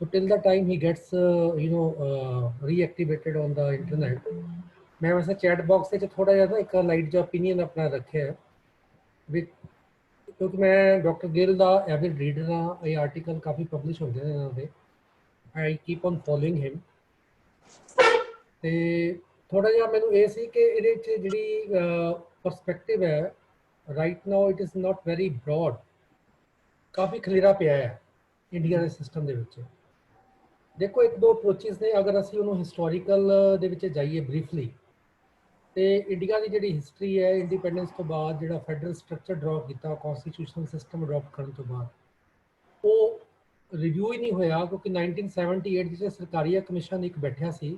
So till the time he gets reactivated on the internet, मैं वैसे चैट बॉक्स से थोड़ा ज़्यादा एक लाइट जो ओपीनियन अपना रखे है क्योंकि मैं डॉक्टर गिल का एविड रीडर हाँ, ये आर्टिकल काफ़ी पब्लिश होते हैं इन्होंने। I keep on following him ਤੇ ਥੋੜਾ ਜਿਹਾ ਮੈਨੂੰ ਇਹ ਸੀ ਕਿ ਇਹਦੇ 'ਚ ਜਿਹੜੀ ਪਰਸਪੈਕਟਿਵ ਹੈ right now it is not very broad, ਕਾਫੀ ਖਲੇਰਾ ਪਿਆ ਹੈ ਇੰਡੀਆ ਦੇ ਸਿਸਟਮ ਦੇ ਵਿੱਚ। ਦੇਖੋ ਇੱਕ ਦੋ ਅਪਰੋਚਿਸ ਨੇ, ਅਗਰ ਅਸੀਂ ਉਹਨੂੰ ਹਿਸਟੋਰੀਕਲ ਦੇ ਵਿੱਚ ਜਾਈਏ ਬਰੀਫਲੀ ਤੇ ਇੰਡੀਆ ਦੀ ਜਿਹੜੀ ਹਿਸਟਰੀ ਹੈ ਇੰਡੀਪੈਂਡੈਂਸ ਤੋਂ ਬਾਅਦ ਜਿਹੜਾ ਫੈਡਰਲ ਸਟਰਕਚਰ ਡਰੋਪ ਕੀਤਾ, ਕੌਨਸਟੀਟਿਊਸ਼ਨਲ ਸਿਸਟਮ ਅਡੋਪਟ ਕਰਨ ਤੋਂ ਬਾਅਦ ਉਹ ਰਿਵਿਊ ਹੀ ਨਹੀਂ ਹੋਇਆ ਕਿਉਂਕਿ 1978 ਵਿੱਚ ਸਰਕਾਰੀਆ ਕਮਿਸ਼ਨ ਇੱਕ ਬੈਠਿਆ ਸੀ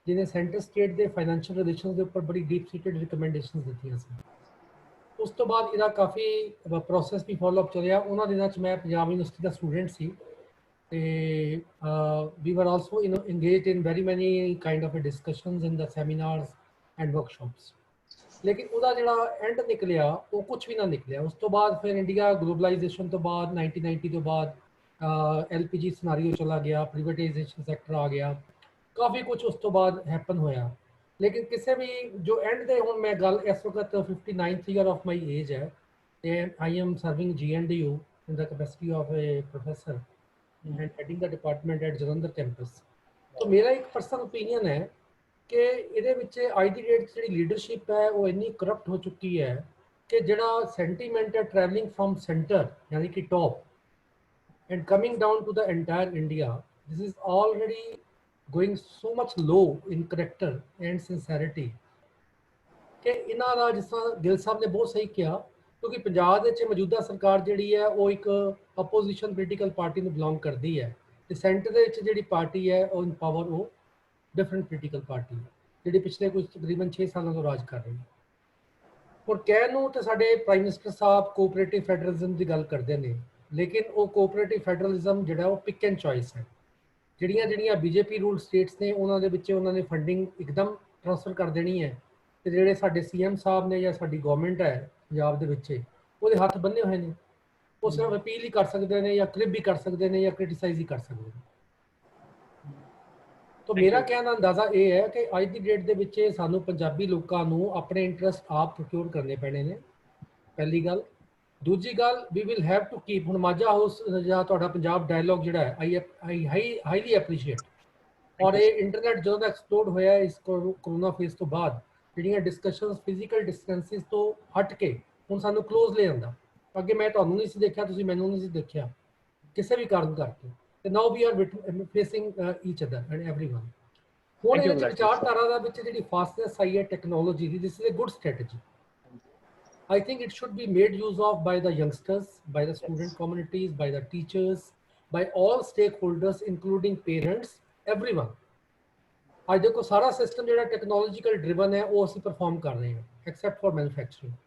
ਜਿਹਨੇ ਸੈਂਟਰ ਸਟੇਟ ਦੇ ਫਾਈਨੈਂਸ਼ੀਅਲ ਰਿਲੇਸ਼ਨਸ ਦੇ ਉੱਪਰ ਬੜੀ ਡੀਪ ਸੀਟਡ ਰਿਕਮੈਂਡੇਸ਼ਨਸ ਦਿੱਤੀਆਂ ਸੀ। ਉਸ ਤੋਂ ਬਾਅਦ ਇਹਦਾ ਕਾਫੀ ਪ੍ਰੋਸੈਸ ਵੀ ਫੋਲੋਅਪ ਚੱਲਿਆ। ਉਹਨਾਂ ਦਿਨਾਂ 'ਚ ਮੈਂ ਪੰਜਾਬ ਯੂਨੀਵਰਸਿਟੀ ਦਾ ਸਟੂਡੈਂਟ ਸੀ ਤੇ ਵੀ ਵਰ ਆਲਸੋ ਇੰਗੇਜਡ ਇਨ ਵੈਰੀ ਮੈਨੀ kind of discussions in the seminars and workshops. ਲੇਕਿਨ ਉਹਦਾ ਜਿਹੜਾ ਐਂਡ ਨਿਕਲਿਆ ਉਹ ਕੁਛ ਵੀ ਨਾ ਨਿਕਲਿਆ। ਉਸ ਤੋਂ ਬਾਅਦ ਫਿਰ ਇੰਡੀਆ ਗਲੋਬਲਾਈਜੇਸ਼ਨ ਤੋਂ ਬਾਅਦ 1990 ਤੋਂ ਬਾਅਦ LPG ਸਿਨਾਰੀਓ ਚਲਾ ਗਿਆ, ਪ੍ਰਾਈਵੇਟਾਈਜੇਸ਼ਨ ਸੈਕਟਰ ਆ ਗਿਆ, ਕਾਫੀ ਕੁਝ ਉਸ ਤੋਂ ਬਾਅਦ ਹੈਪਨ ਹੋਇਆ, ਲੇਕਿਨ ਕਿਸੇ ਵੀ ਜੋ ਐਂਡ ਦੇ ਹੁਣ ਮੈਂ ਗੱਲ ਇਸ ਵਕਤ 59th year of my age ਹੈ ਤੇ I am serving GNDU in the capacity of a professor and heading the department at Jalandhar campus. तो मेरा एक पर्सनल ओपीनियन है कि ਇਹਦੇ ਵਿੱਚ ਅੱਜ ਦੀ ਡੇਟ ਜਿਹੜੀ ਲੀਡਰਸ਼ਿਪ ਹੈ ਉਹ ਇੰਨੀ ਕਰਪਟ ਹੋ ਚੁੱਕੀ ਹੈ ਕਿ ਜਿਹੜਾ ਸੈਂਟੀਮੈਂਟ ਹੈ ਟਰੈਵਲਿੰਗ ਫਰਮ ਸੈਂਟਰ ਯਾਨੀ ਕਿ top and coming down to the entire India, this is already going so much low in character and sincerity ਕਿ ਇਹਨਾਂ ਦਾ ਜਿਸ ਤਰ੍ਹਾਂ ਗਿੱਲ ਸਾਹਿਬ ਨੇ ਬਹੁਤ ਸਹੀ ਕਿਹਾ, ਕਿਉਂਕਿ ਪੰਜਾਬ ਦੇ ਵਿੱਚ ਮੌਜੂਦਾ ਸਰਕਾਰ ਜਿਹੜੀ ਹੈ ਉਹ ਇੱਕ ਆਪੋਜੀਸ਼ਨ ਪੋਲੀਟੀਕਲ ਪਾਰਟੀ ਨੂੰ ਬਿਲੋਂਗ ਕਰਦੀ ਹੈ ਤੇ ਸੈਂਟਰ ਦੇ ਵਿੱਚ ਜਿਹੜੀ ਪਾਰਟੀ ਹੈ ਉਹ ਇਨ ਪਾਵਰ ਉਹ ਡਿਫਰੈਂਟ ਪੋਲੀਟੀਕਲ ਪਾਰਟੀ ਜਿਹੜੀ ਪਿਛਲੇ ਕੁਝ ਤਕਰੀਬਨ 6 ਸਾਲਾਂ ਤੋਂ ਰਾਜ ਕਰ ਰਹੀ ਹੈ। ਹੁਣ ਕਹਿਣ ਨੂੰ ਤੇ ਸਾਡੇ ਪ੍ਰਾਈਮ ਮਿਨਿਸਟਰ ਸਾਹਿਬ ਕੋਆਪਰੇਟਿਵ ਫੈਡਰਲਿਜ਼ਮ ਦੀ ਗੱਲ ਕਰਦੇ ਨੇ, ਲੇਕਿਨ ਉਹ ਕੋਆਪਰੇਟਿਵ ਫੈਡਰਲਿਜ਼ਮ ਜਿਹੜਾ ਉਹ ਪਿਕ ਐਂਡ ਚੋਇਸ ਹੈ। ਜਿਹੜੀਆਂ ਬੀਜੇਪੀ ਰੂਲ ਸਟੇਟਸ ਨੇ ਉਹਨਾਂ ਦੇ ਵਿੱਚ ਉਹਨਾਂ ਨੇ ਫੰਡਿੰਗ ਇੱਕਦਮ ਟ੍ਰਾਂਸਫਰ ਕਰ ਦੇਣੀ ਹੈ ਤੇ ਜਿਹੜੇ ਸਾਡੇ CM ਸਾਹਿਬ ਨੇ ਜਾਂ ਸਾਡੀ ਗਵਰਨਮੈਂਟ ਹੈ ਪੰਜਾਬ ਦੇ ਵਿੱਚ ਉਹਦੇ ਹੱਥ ਬੰਨੇ ਹੋਏ ਨੇ, ਉਹ ਸਿਰਫ ਅਪੀਲ ਹੀ ਕਰ ਸਕਦੇ ਨੇ ਜਾਂ ਕ੍ਰਿਪ ਵੀ ਕਰ ਸਕਦੇ ਨੇ ਜਾਂ ਕ੍ਰਿਟਿਸਾਈਜ਼ ਹੀ ਕਰ ਸਕਦੇ ਨੇ। ਤਾਂ ਮੇਰਾ ਕਹਿਣ ਦਾ ਅੰਦਾਜ਼ਾ ਇਹ ਹੈ ਕਿ ਅੱਜ ਦੀ ਡੇਟ ਦੇ ਵਿੱਚ ਸਾਨੂੰ ਪੰਜਾਬੀ ਲੋਕਾਂ ਨੂੰ ਆਪਣੇ ਇੰਟਰਸਟ ਆਪ ਪ੍ਰੋਕਿਊਰ ਕਰਨੇ ਪੈਣੇ ਨੇ, ਪਹਿਲੀ ਗੱਲ। ਦੂਜੀ ਗੱਲ, we will have to keep, ਹੁਣ ਮਾਝਾ ਹਾਊਸ ਜਾਂ ਤੁਹਾਡਾ ਪੰਜਾਬ ਡਾਇਲੌਗ ਜਿਹੜਾ ਹੈ ਆਈ ਹਾਈਲੀ ਐਪਰੀਸ਼ੀਏਟ, ਔਰ ਇਹ ਇੰਟਰਨੈਟ ਜਦੋਂ ਦਾ ਐਕਸਪਲੋਡ ਹੋਇਆ ਇਸ ਕੋਰੋਨਾ ਫੇਜ਼ ਤੋਂ ਬਾਅਦ ਜਿਹੜੀਆਂ ਡਿਸਕਸ਼ਨਸ ਫਿਜ਼ੀਕਲ ਡਿਸਟੈਂਸਿਸ ਤੋਂ ਹਟ ਕੇ ਹੁਣ ਸਾਨੂੰ ਕਲੋਜ਼ ਲੈ ਆਉਂਦਾ। ਅੱਗੇ ਮੈਂ ਤੁਹਾਨੂੰ ਨਹੀਂ ਸੀ ਦੇਖਿਆ, ਤੁਸੀਂ ਮੈਨੂੰ ਨਹੀਂ ਸੀ ਦੇਖਿਆ ਕਿਸੇ ਵੀ ਕਾਰਨ ਕਰਕੇ, ਤੇ now we are facing each other and everyone. ਹੁਣ ਇਹ ਵਿਚਾਰਧਾਰਾ ਦਾ ਵਿੱਚ ਜਿਹੜੀ ਫਾਸਟਨੈਸ ਆਈ ਹੈ ਟੈਕਨੋਲੋਜੀ ਦੀ, this is a good strategy. I think it should be made use of by the youngsters, by the student communities, by the teachers, by all stakeholders, including parents, everyone. आज देखो सारा system जो technological driven है वो ਅਸੀਂ perform कर रहे हैं, except for manufacturing।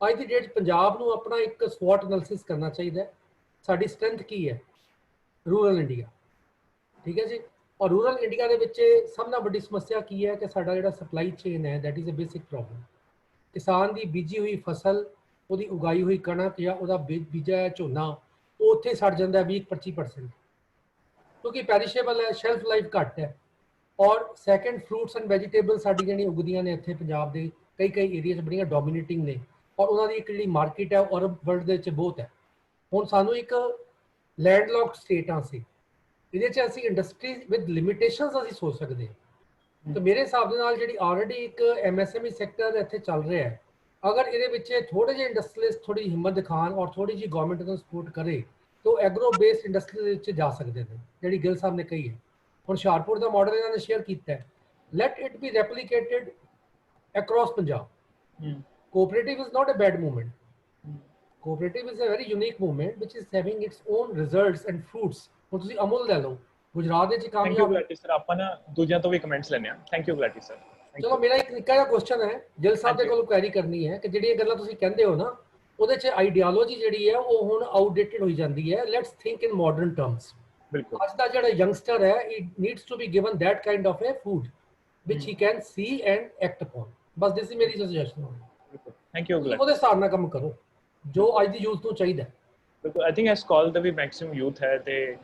आज ਦੀ डेट पंजाब ਨੂੰ अपना एक SWOT एनालिसिस करना चाहिए। ਸਾਡੀ स्ट्रेंथ ਕੀ ਹੈ? रूरल इंडिया, ठीक है जी। और रूरल इंडिया ਦੇ ਵਿੱਚ ਸਭ ਨਾਲ ਵੱਡੀ ਸਮੱਸਿਆ ਕੀ ਹੈ ਕਿ ਸਾਡਾ ਜਿਹੜਾ ਸਪਲਾਈ ਚੇਨ ਹੈ that is a basic problem। ਕਿਸਾਨ ਦੀ ਬੀਜੀ ਹੋਈ ਫਸਲ, ਉਹਦੀ ਉਗਾਈ ਹੋਈ ਕਣਕ ਜਾਂ ਉਹਦਾ ਬੀਜਾ ਹੈ ਝੋਨਾ, ਉਹ ਉੱਥੇ ਸੜ ਜਾਂਦਾ 20-25%, ਕਿਉਂਕਿ ਪੈਰੀਸ਼ੇਬਲ ਹੈ, ਸ਼ੈਲਫ ਲਾਈਫ ਘੱਟ ਹੈ। ਔਰ ਸੈਕੰਡ, ਫਰੂਟਸ ਐਂਡ ਵੈਜੀਟੇਬਲ ਸਾਡੀ ਜਿਹੜੀਆਂ ਉਗਦੀਆਂ ਨੇ ਇੱਥੇ ਪੰਜਾਬ ਦੇ ਕਈ ਏਰੀਆ 'ਚ ਬੜੀਆਂ ਡੋਮੀਨੇਟਿੰਗ ਨੇ, ਔਰ ਉਹਨਾਂ ਦੀ ਇੱਕ ਜਿਹੜੀ ਮਾਰਕੀਟ ਹੈ ਉਹ ਅਰਬ ਵਰਲਡ ਦੇ ਵਿੱਚ ਬਹੁਤ ਹੈ। ਹੁਣ ਸਾਨੂੰ ਇੱਕ ਲੈਂਡਲੌਕਡ ਸਟੇਟਾਂ ਸੀ, ਇਹਦੇ 'ਚ ਅਸੀਂ ਇੰਡਸਟਰੀ ਵਿਦ ਲਿਮਿਟੇਸ਼ਨਸ ਅਸੀਂ ਸੋਚ ਸਕਦੇ ਹਾਂ। तो मेरे हिसाब ਦੇ ਨਾਲ ਜਿਹੜੀ ਆਲਰੇਡੀ ਇੱਕ MSME ਸੈਕਟਰ ਇੱਥੇ ਚੱਲ ਰਿਹਾ ਹੈ, ਅਗਰ ਇਹਦੇ ਵਿੱਚ ਥੋੜੇ ਜਿਹੇ ਇੰਡਸਟਰੀਅਲਿਸਟ ਥੋੜੀ ਹਿੰਮਤ ਦਿਖਾਣ ਔਰ ਥੋੜੀ ਜਿਹੀ ਗਵਰਨਮੈਂਟ ਨੂੰ ਸਪੋਰਟ ਕਰੇ ਤਾਂ ਐਗਰੋ ਬੇਸਡ ਇੰਡਸਟਰੀ ਦੇ ਵਿੱਚ ਜਾ ਸਕਦੇ ਨੇ, ਜਿਹੜੀ ਗਿੱਲ ਸਾਹਿਬ ਨੇ ਕਹੀ ਹੈ। ਹੁਣ ਹੁਸ਼ਿਆਰਪੁਰ ਦਾ ਮਾਡਲ ਇਹਨਾਂ ਨੇ ਸ਼ੇਅਰ ਕੀਤਾ ਹੈ, let it be replicated across Punjab. Cooperative is not a bad movement, cooperative is a very unique movement which is having its own results and fruits. ਹੁਣ ਤੁਸੀਂ ਅਮੁਲ ਲੈ ਲਓ, ਗੁਜਰਾਤ ਦੇ ਵਿੱਚ ਥੈਂਕ ਯੂ ਗੁਲਾਟੀ ਸਰ, ਆਪਾਂ ਨਾ ਦੂਜਿਆਂ ਤੋਂ ਵੀ ਕਮੈਂਟਸ ਲੈਣੇ ਆ। Thank you Gulati sir. ਚਲੋ ਮੇਰਾ ਇੱਕ ਨਿੱਕਾ ਜਿਹਾ ਕੁਐਸਚਨ ਹੈ ਗਿੱਲ ਸਾਹਿਬ ਦੇ ਕੋਲੋਂ ਕੁਐਰੀ ਕਰਨੀ ਹੈ ਕਿ ਜਿਹੜੀਆਂ ਗੱਲਾਂ ਤੁਸੀਂ ਕਹਿੰਦੇ ਹੋ ਨਾ, ਉਹਦੇ 'ਚ ਆਈਡੀਓਲੋਜੀ ਜਿਹੜੀ ਹੈ ਉਹ ਹੁਣ ਆਊਟਡੇਟਡ ਹੋਈ ਜਾਂਦੀ ਹੈ। Let's think in modern terms. ਬਿਲਕੁਲ, ਅੱਜ ਦਾ ਜਿਹੜਾ ਯੰਗਸਟਰ ਹੈ, it needs to be given that kind of a food which he can see and act upon. ਬਸ ਦਿਸ ਇਜ਼ ਮੇਰੀ ਸੁਜੈਸ਼ਨ ਹੈ। Thank you Gulati. ਉਹਦੇ ਹਿਸਾਬ ਨਾਲ ਕੰਮ ਕਰੋ ਜੋ ਅੱਜ ਦੀ ਯੂਥ ਨੂੰ ਚਾਹੀਦਾ। ਬਿਲਕੁਲ, ਆਈ ਥਿੰਕ ਇਸ ਕਾਲ ਦਾ ਵੀ ਮੈਕਸਿਮਮ ਯੂਥ ਹੈ ਤੇ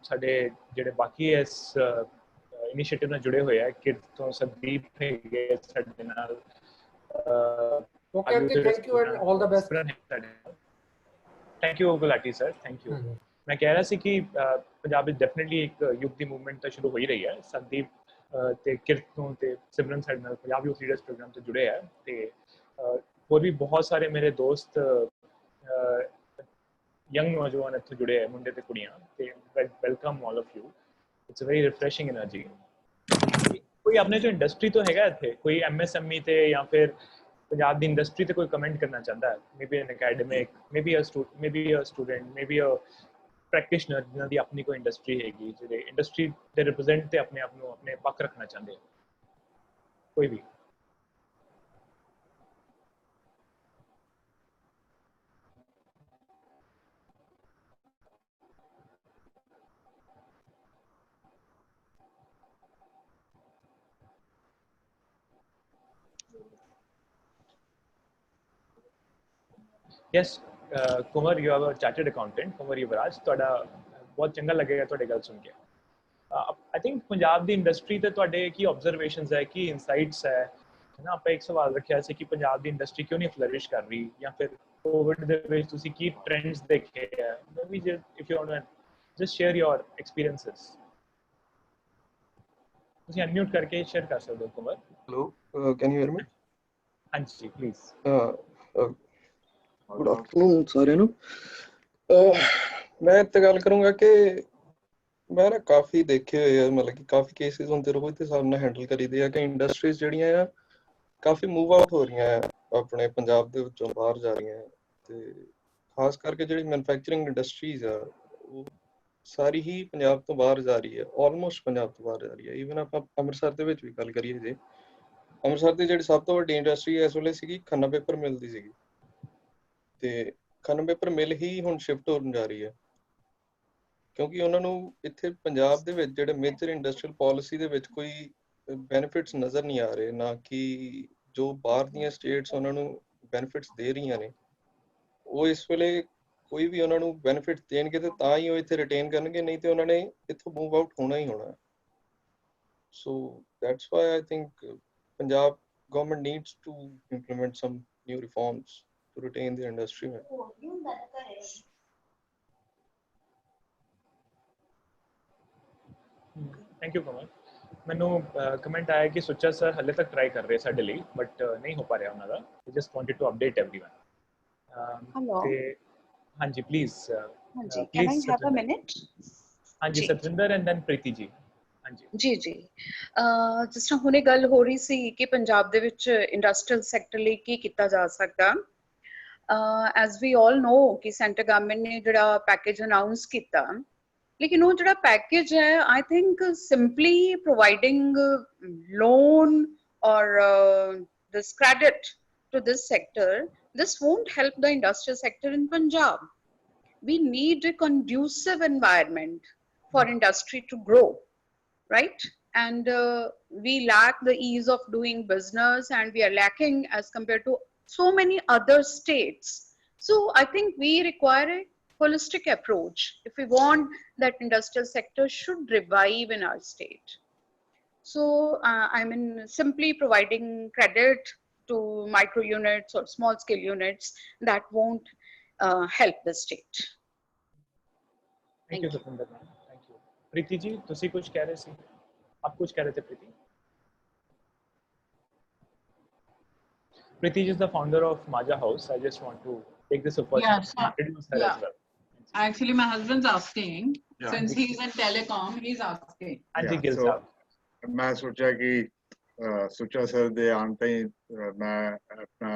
ਸਾਡੇ ਜਿਹੜੇ ਬਾਕੀ ਇਸ ਇਨੀਸ਼ੀਏਟਿਵ ਨਾਲ ਜੁੜੇ ਹੋਏ ਆ, ਕਿਰਤ ਤੋਂ ਸੰਦੀਪ ਹੈਗੇ ਸਾਡੇ ਨਾਲ। Okay, thank you and all the best. Thank you Gulati sir, thank you. ਮੈਂ ਕਹਿ ਰਿਹਾ ਸੀ ਕਿ ਪੰਜਾਬ ਵਿੱਚ ਡੈਫੀਨਿਟਲੀ ਇੱਕ ਯੂਥ ਦੀ ਮੂਵਮੈਂਟ ਤਾਂ ਸ਼ੁਰੂ ਹੋ ਹੀ ਰਹੀ ਹੈ। ਸੰਦੀਪ ਤੇ ਕਿਰਤ ਤੋਂ ਤੇ ਸਿਮਰਨ ਸਾਡੇ ਨਾਲ ਪੰਜਾਬ ਯੂਥ ਲੀਡਰਸ ਪ੍ਰੋਗਰਾਮ ਤੋਂ ਜੁੜੇ ਆ, ਤੇ ਹੋਰ ਵੀ ਬਹੁਤ ਸਾਰੇ ਮੇਰੇ ਦੋਸਤ ਯੰਗ ਨੌਜਵਾਨ ਇੱਥੇ ਜੁੜੇ ਹੈ, ਮੁੰਡੇ ਤੇ ਕੁੜੀਆਂ, ਤੇ welcome all of you. It's a very refreshing energy. ਕੋਈ ਆਪਣੇ ਜੋ ਇੰਡਸਟਰੀ ਤੋਂ ਹੈਗਾ ਇੱਥੇ, ਕੋਈ MSME ਤੇ ਜਾਂ ਫਿਰ ਪੰਜਾਬ ਦੀ ਇੰਡਸਟਰੀ ਤੇ ਕੋਈ ਕਮੈਂਟ ਕਰਨਾ ਚਾਹੁੰਦਾ ਹੈ? Maybe an academic, maybe a student, maybe a practitioner ਜਿਨ੍ਹਾਂ ਦੀ ਆਪਣੀ ਕੋਈ ਇੰਡਸਟਰੀ ਹੈਗੀ, ਜਿਹੜੇ ਇੰਡਸਟਰੀ ਦੇ ਰਿਪਰੈਜ਼ੈਂਟ ਤੇ ਆਪਣੇ ਆਪ ਨੂੰ ਆਪਣੇ ਪੱਖ ਰੱਖਣਾ ਚਾਹੁੰਦੇ ਆ, ਕੋਈ ਵੀ। Yes, Kumar, you are a chartered accountant, Kumar Yuvraj। ਤੁਹਾਡਾ ਬਹੁਤ ਚੰਗਾ ਲੱਗੇਗਾ ਤੁਹਾਡੀ ਗੱਲ ਸੁਣ ਕੇ। I think Punjab the industry ਤੇ ਤੁਹਾਡੇ ਕੀ ਆਬਜ਼ਰਵੇਸ਼ਨਸ ਹੈ, ਕੀ ਇਨਸਾਈਟਸ ਹੈ ਨਾ? ਆਪਾਂ ਇੱਕ ਸਵਾਲ ਰੱਖਿਆ ਸੀ ਕਿ ਪੰਜਾਬ ਦੀ ਇੰਡਸਟਰੀ ਕਿਉਂ ਨਹੀਂ ਫਲਰਿਸ਼ ਕਰ ਰਹੀ, ਜਾਂ ਫਿਰ ਕੋਵਿਡ ਦੇ ਵਿੱਚ ਤੁਸੀਂ ਕੀ ਟ੍ਰੈਂਡਸ ਦੇਖੇ ਹੈ? Maybe if you want to just share your experiences. ਤੁਸੀਂ ਅਨਮਿਊਟ ਕਰਕੇ ਸ਼ੇਅਰ ਕਰ ਸਕਦੇ ਹੋ Kumar. Hello, can you hear me? ਹਾਂਜੀ ਪਲੀਜ਼। ਗੁੱਡ ਆਫਟਰਨੂਨ ਸਾਰਿਆਂ ਨੂੰ। ਮੈਂ ਤੇ ਗੱਲ ਕਰੂੰਗਾ ਕਿ ਮੈਂ ਨਾ ਕਾਫੀ ਦੇਖੇ ਹੋਏ ਆ, ਮਤਲਬ ਕਿ ਕਾਫੀ ਕੇਸਿਸ ਹੁੰਦੇ ਰੋਹਿਤ ਦੇ ਹਿਸਾਬ ਨਾਲ ਹੈਂਡਲ ਕਰੀਦੇ ਆ ਕਿ ਇੰਡਸਟਰੀਜ਼ ਜਿਹੜੀਆਂ ਆ ਕਾਫੀ ਮੂਵ ਆਊਟ ਹੋ ਰਹੀਆਂ ਆ, ਆਪਣੇ ਪੰਜਾਬ ਦੇ ਵਿੱਚੋਂ ਬਾਹਰ ਜਾ ਰਹੀਆਂ ਆ। ਤੇ ਖਾਸ ਕਰਕੇ ਜਿਹੜੀ ਮੈਨੂਫੈਕਚਰਿੰਗ ਇੰਡਸਟਰੀਜ਼ ਆ ਉਹ ਸਾਰੀ ਹੀ ਪੰਜਾਬ ਤੋਂ ਬਾਹਰ ਜਾ ਰਹੀ ਹੈ, ਆਲਮੋਸਟ ਪੰਜਾਬ ਤੋਂ ਬਾਹਰ ਜਾ ਰਹੀ ਹੈ। ਈਵਨ ਆਪਾਂ ਅੰਮ੍ਰਿਤਸਰ ਦੇ ਵਿੱਚ ਵੀ ਗੱਲ ਕਰੀਏ, ਜੇ ਅੰਮ੍ਰਿਤਸਰ ਦੀ ਜਿਹੜੀ ਸਭ ਤੋਂ ਵੱਡੀ ਇੰਡਸਟਰੀ ਇਸ ਵੇਲੇ ਸੀਗੀ ਖੰਨਾ ਪੇਪਰ ਮਿਲ ਦੀ ਸੀਗੀ, ਤੇ ਖੰਨਾ ਪੇਪਰ ਮਿਲ ਹੀ ਹੁਣ ਸ਼ਿਫਟ ਹੋਣ ਜਾ ਰਹੀ ਹੈ, ਕਿਉਂਕਿ ਉਹਨਾਂ ਨੂੰ ਇੱਥੇ ਪੰਜਾਬ ਦੇ ਵਿੱਚ ਜਿਹੜੇ ਮੇਜਰ ਇੰਡਸਟਰੀਅਲ ਪਾਲਿਸੀ ਦੇ ਵਿੱਚ ਕੋਈ ਬੈਨੀਫਿਟਸ ਨਜ਼ਰ ਨਹੀਂ ਆ ਰਹੇ, ਨਾ ਕਿ ਜੋ ਬਾਹਰ ਦੀਆਂ ਸਟੇਟਸ ਉਹਨਾਂ ਨੂੰ ਬੈਨੀਫਿਟਸ ਦੇ ਰਹੀਆਂ ਨੇ, ਉਹ ਇਸ ਵੇਲੇ ਕੋਈ ਵੀ ਉਹਨਾਂ ਨੂੰ ਬੈਨੀਫਿਟ ਦੇਣਗੇ ਤੇ ਤਾਂ ਹੀ ਉਹ ਇੱਥੇ ਰਿਟੇਨ ਕਰਨਗੇ, ਨਹੀਂ ਤੇ ਉਹਨਾਂ ਨੇ ਇੱਥੋਂ ਮੂਵ ਆਊਟ ਹੋਣਾ ਹੀ ਹੋਣਾ। So that's why I think Punjab government needs to implement some new reforms to retain the industry. Thank you Kamal. ਮੈਨੂੰ ਕਮੈਂਟ ਆਇਆ ਕਿ ਸੁੱਚਾ ਸਰ ਹਲੇ ਤੱਕ ਟਰਾਈ ਕਰ ਰਹੇ ਸਾਡੇ ਲਈ, ਬਟ ਨਹੀਂ ਹੋ ਪਾ ਰਿਹਾ ਉਹਨਾਂ ਦਾ। Just wanted to update everyone. Hello. ਹਾਂਜੀ ਪਲੀਜ਼। ਹਾਂਜੀ, can I have a minute? ਹਾਂਜੀ ਸਤਵਿੰਦਰ ਐਂਡ ਦੈਨ ਪ੍ਰੀਤੀ ਜੀ। ਹਾਂਜੀ ਜੀ ਜੀ, ਜਿਸ ਤਰ੍ਹਾਂ ਹੁਣੇ ਗੱਲ ਹੋ ਰਹੀ ਸੀ ਕਿ ਪੰਜਾਬ ਦੇ ਵਿੱਚ ਇੰਡਸਟਰੀਅਲ ਸੈਕਟਰ ਲਈ ਕੀ ਕੀਤਾ ਜਾ ਸਕਦਾ। ਐਜ਼ ਵੀ ਆਲ ਨੋ ਕਿ ਸੈਂਟਰ ਗਵਰਨਮੈਂਟ ਨੇ ਜਿਹੜਾ ਪੈਕੇਜ ਅਨਾਉਂਸ ਕੀਤਾ, ਲੇਕਿਨ ਉਹ ਜਿਹੜਾ ਪੈਕੇਜ ਹੈ I think simply providing loan ਔਰ ਦਿਸ credit to this sector, this won't help the industrial sector in Punjab. We need a conducive environment for industry to grow, right? And we lack the ease of doing business, and we are lacking as compared to so many other states. So I think we require a holistic approach if we want that industrial sector should revive in our state. So I mean, simply providing credit to micro units or small scale units, that won't help the state. Thank you Satvinder ma'am, thank you। Preeti ji ਤੁਸੀਂ ਕੁਝ ਕਹਿ ਰਹੇ ਸੀ, ਆਪ ਕੁਝ ਕਹਿ ਰਹੇ ਥੇ Preeti? Preeti is the founder of Maja House. I just want to take this opportunity to introduce her as well. Actually, my husband's asking, since he's in telecom, he's asking. Anji Gill sahab, मैं सोचा कि सुचा sir दे आते ही मैं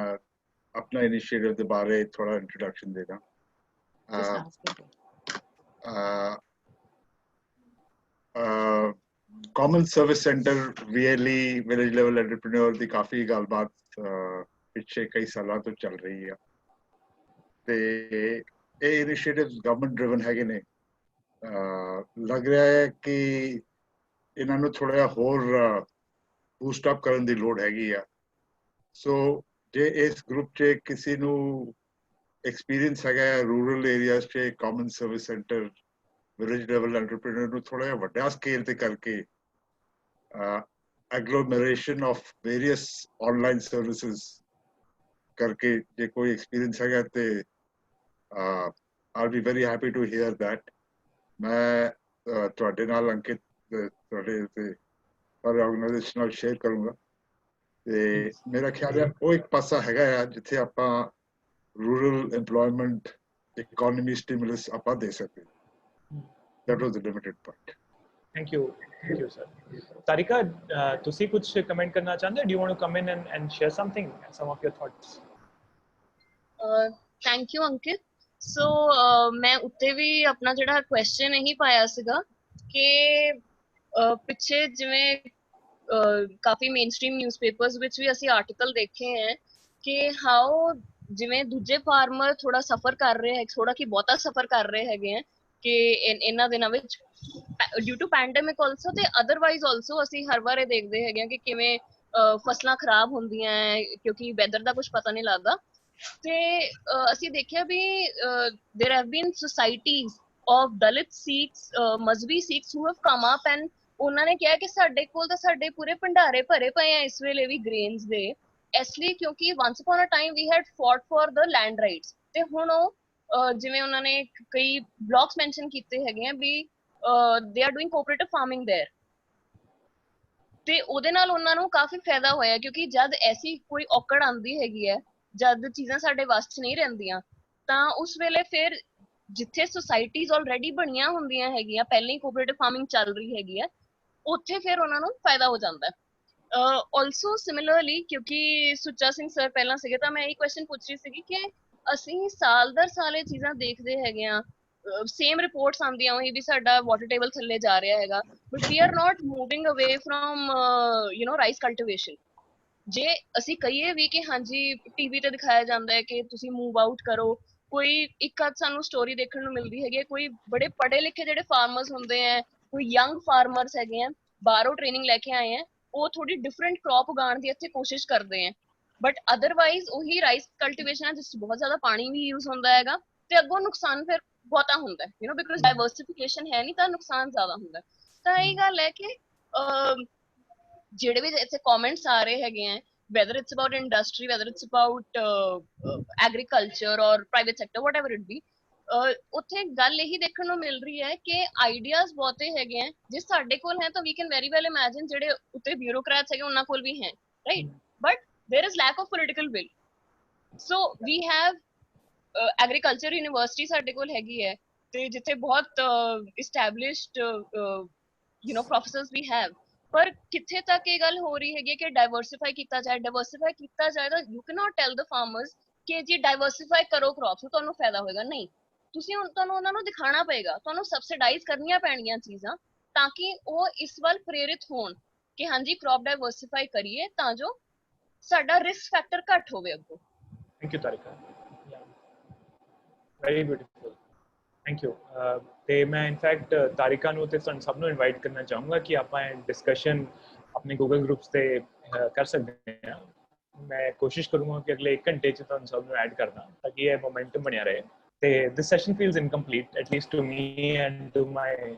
अपना initiative के बारे थोड़ा introduction देगा। Common service centre VLE village level entrepreneur की काफ़ी गलबात पिछले कई सालों तो चल रही है, ते ये इनिशिएटिव गवर्नमेंट ड्रिवन है कि नहीं। लग रहा है कि इन्होंने थोड़ा जिहा होर बूस्ट अप करने की लोड़ हैगी आ। सो जे इस ग्रुप च किसी नू एक्सपीरियंस है रूरल एरियाज च common service centre village level entrepreneur नू थोड़ा जिहा वड्डा स्केल ते करके agglomeration of various online services करके जे कोई एक्सपीरियंस है ते I will be very happy to hear that. मैं तुहाडे नाल अंकित ਤੁਹਾਡੇ ਤੇ ਸਾਰੇ ਆਰਗੇਨਾਈਜੇਸ਼ਨ ਨਾਲ ਸ਼ੇਅਰ ਕਰੂੰਗਾ, ਤੇ ਮੇਰਾ ਖਿਆਲ ਹੈ ਉਹ ਇੱਕ ਪਾਸਾ ਹੈਗਾ ਆ ਜਿੱਥੇ ਆਪਾਂ ਰੂਰਲ EMPLOYMENT ਇਕਨੋਮੀ ਸਟਿਮੂਲਸ ਆਪਾਂ ਦੇ ਸਕਦੇ। That was the limited point. Thank you sir. Tarika ਤੁਸੀਂ ਕੁਝ ਕਮੈਂਟ ਕਰਨਾ ਚਾਹੁੰਦੇ ਹੋ? Do you want to come in and share something, some of your thoughts? Thank you Ankit. ਸੋ ਮੈਂ ਉੱਤੇ ਵੀ ਆਪਣਾ ਜਿਹੜਾ ਕੁਐਸਚਨ ਇਹੀ ਪਾਇਆ ਸੀਗਾ ਕਿ ਪਿੱਛੇ ਜਿਵੇਂ ਕਾਫੀ ਮੇਨਸਟ੍ਰੀਮ ਨਿਊਜ਼ਪੇਪਰਸ ਵਿੱਚ ਵੀ ਅਸੀਂ ਆਰਟੀਕਲ ਦੇਖੇ ਹੈ ਕਿ ਹਾਓ ਜਿਵੇਂ ਦੂਜੇ ਫਾਰਮਰ ਥੋੜਾ ਸਫਰ ਕਰ ਰਹੇ ਹੈ, ਥੋੜਾ ਕਿ ਬਹੁਤਾ ਸਫਰ ਕਰ ਰਹੇ ਹੈਗੇ ਆ ਕਿ ਇਹਨਾਂ ਦਿਨਾਂ ਵਿੱਚ ਡਿਊ ਟੂ ਪੈਂਡੇਮਿਕ ਆਲਸੋ, ਤੇ ਅਦਰਵਾਈਜ਼ ਆਲਸੋ ਅਸੀਂ ਹਰ ਵਾਰ ਇਹ ਦੇਖਦੇ ਹੈਗੇ ਆ ਕਿ ਕਿਵੇਂ ਫਸਲਾਂ ਖਰਾਬ ਹੁੰਦੀਆਂ ਹੈ ਕਿਉਂਕਿ ਵੈਦਰ ਦਾ ਕੁਝ ਪਤਾ ਨਹੀਂ ਲੱਗਦਾ। ਤੇ ਅਸੀਂ ਦੇਖਿਆ ਵੀ there have been societies of Dalit Sikhs, Mazbi Sikhs who have come up and ਉਹਨਾਂ ਨੇ ਕਿਹਾ ਕਿ ਸਾਡੇ ਕੋਲ ਤਾਂ ਸਾਡੇ ਪੂਰੇ ਭੰਡਾਰੇ ਭਰੇ ਪਏ ਆ ਇਸ ਵੇਲੇ ਵੀ ਗ੍ਰੇਨਸ ਦੇ, ਇਸ ਲਈ ਕਿਉਂਕਿ once upon a time we had fought for the land rights, ਤੇ ਹੁਣ ਉਹ ਜਿਵੇਂ ਉਹਨਾਂ ਨੇ ਕਈ ਬਲੌਗਸ ਮੈਂਸ਼ਨ ਕੀਤੇ ਹੈਗੇ ਆ ਵੀ they are doing cooperative farming there, ਤੇ ਉਹਦੇ ਨਾਲ ਉਹਨਾਂ ਨੂੰ ਕਾਫੀ ਫਾਇਦਾ ਹੋਇਆ ਕਿਉਂਕਿ ਜਦ ਐਸੀ ਕੋਈ ਔਕੜ ਆਉਂਦੀ ਹੈਗੀ ਹੈ, ਜਦ ਚੀਜ਼ਾਂ ਸਾਡੇ ਵੱਸ 'ਚ ਨਹੀਂ ਰਹਿੰਦੀਆਂ, ਤਾਂ ਉਸ ਵੇਲੇ ਫਿਰ ਜਿੱਥੇ ਸੁਸਾਇਟੀਜ਼ ਆਲਰੇਡੀ ਬਣੀਆਂ ਹੁੰਦੀਆਂ ਹੈਗੀਆਂ, ਪਹਿਲਾਂ ਹੀ ਕੋਆਪਰੇਟਿਵ ਫਾਰਮਿੰਗ ਚੱਲ ਰਹੀ ਹੈਗੀ ਹੈ, ਉੱਥੇ ਫਿਰ ਉਹਨਾਂ ਨੂੰ ਫਾਇਦਾ ਹੋ ਜਾਂਦਾ ਹੈ। ਆਲਸੋ ਸਿਮਿਲਰਲੀ ਕਿਉਂਕਿ ਸੁੱਚਾ ਸਿੰਘ ਸਰ ਪਹਿਲਾਂ ਸੀਗੇ, ਤਾਂ ਮੈਂ ਇਹ ਕੁਐਸਚਨ ਪੁੱਛ ਰਹੀ ਸੀਗੀ ਕਿ ਅਸੀਂ ਸਾਲ ਦਰ ਸਾਲ ਇਹ ਚੀਜ਼ਾਂ ਦੇਖਦੇ ਹੈਗੇ ਆ, ਸੇਮ ਰਿਪੋਰਟਸ ਆਉਂਦੀਆਂ ਉਹੀ ਵੀ ਸਾਡਾ ਵਾਟਰ ਟੇਬਲ ਥੱਲੇ ਜਾ ਰਿਹਾ ਹੈਗਾ, but we are not moving away from rice cultivation. ਜੇ ਅਸੀਂ ਕਹੀਏ ਵੀ ਕਿ ਹਾਂਜੀ ਟੀਵੀ ਤੇ ਦਿਖਾਇਆ ਜਾਂਦਾ ਹੈ ਕਿ ਤੁਸੀਂ ਮੂਵ ਆਊਟ ਕਰੋ, ਕੋਈ ਇੱਕ ਅੱਧ ਸਾਨੂੰ ਸਟੋਰੀ ਦੇਖਣ ਨੂੰ ਮਿਲਦੀ ਹੈਗੀ ਹੈ, ਕੋਈ ਬੜੇ ਪੜ੍ਹੇ ਲਿਖੇ ਜਿਹੜੇ ਫਾਰਮਰਸ ਹੁੰਦੇ ਹੈ, ਕੋਈ ਯੰਗ ਫਾਰਮਰਸ ਹੈਗੇ ਆ, ਬਾਹਰੋਂ ਟ੍ਰੇਨਿੰਗ ਲੈ ਕੇ ਆਏ ਆ, ਉਹ ਥੋੜੀ ਡਿਫਰੈਂਟ ਕ੍ਰੌਪ ਉਗਾਉਣ ਦੀ ਇੱਥੇ ਕੋਸ਼ਿਸ਼ ਕਰਦੇ ਆ, ਬਟ ਅਦਰਵਾਈਜ਼ ਉਹੀ ਰਾਈਸ ਕਲਟੀਵੇਸ਼ਨ ਹੈ ਜਿਸ 'ਚ ਬਹੁਤ ਜ਼ਿਆਦਾ ਪਾਣੀ ਵੀ ਯੂਜ਼ ਹੁੰਦਾ ਹੈਗਾ, ਤੇ ਅੱਗੋਂ ਨੁਕਸਾਨ ਫਿਰ ਬਹੁਤਾ ਹੁੰਦਾ ਹੈ, ਬਿਕੋਜ਼ ਡਾਇਵਰਸਿਫਿਕੇਸ਼ਨ ਹੈ ਨਹੀਂ ਤਾਂ ਨੁਕਸਾਨ ਜ਼ਿਆਦਾ ਹੁੰਦਾ। ਤਾਂ ਇਹ ਗੱਲ ਹੈ ਕਿ ਜਿਹੜੇ ਵੀ ਇੱਥੇ ਕਮੈਂਟਸ ਆ ਰਹੇ ਹੈਗੇ ਆ, whether it's about industry, whether it's about agriculture or private sector, whatever it be, ਉੱਥੇ ਗੱਲ ਇਹੀ ਦੇਖਣ ਨੂੰ ਮਿਲ ਰਹੀ ਹੈ ਕਿ ਆਈਡੀਆਜ਼ ਬਹੁਤੇ ਹੈਗੇ ਆ, ਜੇ ਸਾਡੇ ਕੋਲ ਹੈ ਤਾਂ we can very well imagine ਜਿਹੜੇ ਉੱਤੇ ਬਿਊਰੋਕਰੈਟਸ ਹੈਗੇ ਉਹਨਾਂ ਕੋਲ ਵੀ ਹੈ, right? But there is lack of political will. So we have agriculture university ਸਾਡੇ ਕੋਲ ਹੈਗੀ ਹੈ, ਤੇ ਜਿੱਥੇ ਬਹੁਤ established professors we have, ਪਰ ਕਿੱਥੇ ਤੱਕ ਇਹ ਗੱਲ ਹੋ ਰਹੀ ਹੈਗੀ ਕਿ ਡਾਈਵਰਸਿਫਾਈ ਕੀਤਾ ਜਾਏ। ਡਾਈਵਰਸਿਫਾਈ ਕੀਤਾ ਜਾਏ ਤਾਂ you can not tell the farmers ਕਿ ਜੀ ਡਾਈਵਰਸਿਫਾਈ ਕਰੋ ਕ੍ਰੌਪਸ, ਤੁਹਾਨੂੰ ਫਾਇਦਾ ਹੋਏਗਾ, ਨਹੀਂ, ਤੁਸੀਂ ਤੁਹਾਨੂੰ ਉਹਨਾਂ ਨੂੰ ਦਿਖਾਉਣਾ ਪਏਗਾ, ਤੁਹਾਨੂੰ ਸਬਸਿਡਾਈਜ਼ ਕਰਨੀਆਂ ਪੈਣਗੀਆਂ ਚੀਜ਼ਾਂ ਤਾਂ ਕਿ ਉਹ ਇਸ ਵੱਲ ਪ੍ਰੇਰਿਤ ਹੋਣ ਕਿ ਹਾਂਜੀ ਕ੍ਰੌਪ ਡਾਈਵਰਸਿਫਾਈ ਕਰੀਏ ਤਾਂ ਜੋ ਸਾਡਾ ਰਿਸਕ ਫੈਕਟਰ ਘੱਟ ਹੋਵੇ ਅੱਗੋਂ। Thank you Tarika, very beautiful, thank you. ਤੇ ਮੈਂ ਇਨਫੈਕਟ ਤਾਰਿਕਾ ਨੂੰ ਤੇ ਤੁਹਾਨੂੰ ਸਭ ਨੂੰ ਇਨਵਾਈਟ ਕਰਨਾ ਚਾਹੂੰਗਾ ਕਿ ਆਪਾਂ ਇਹ ਡਿਸਕਸ਼ਨ ਆਪਣੇ ਗੂਗਲ ਗਰੁੱਪਸ ਤੇ ਕਰ ਸਕਦੇ ਹਾਂ। ਮੈਂ ਕੋਸ਼ਿਸ਼ ਕਰੂੰਗਾ ਕਿ ਅਗਲੇ 1 ਘੰਟੇ 'ਚ ਤੁਹਾਨੂੰ ਸਭ ਨੂੰ ਐਡ ਕਰਨਾ ਤਾਂ ਕਿ ਇਹ ਮੋਮੈਂਟਮ ਬਣਿਆ ਰਹੇ। ਤੇ this session feels incomplete at least to me and to my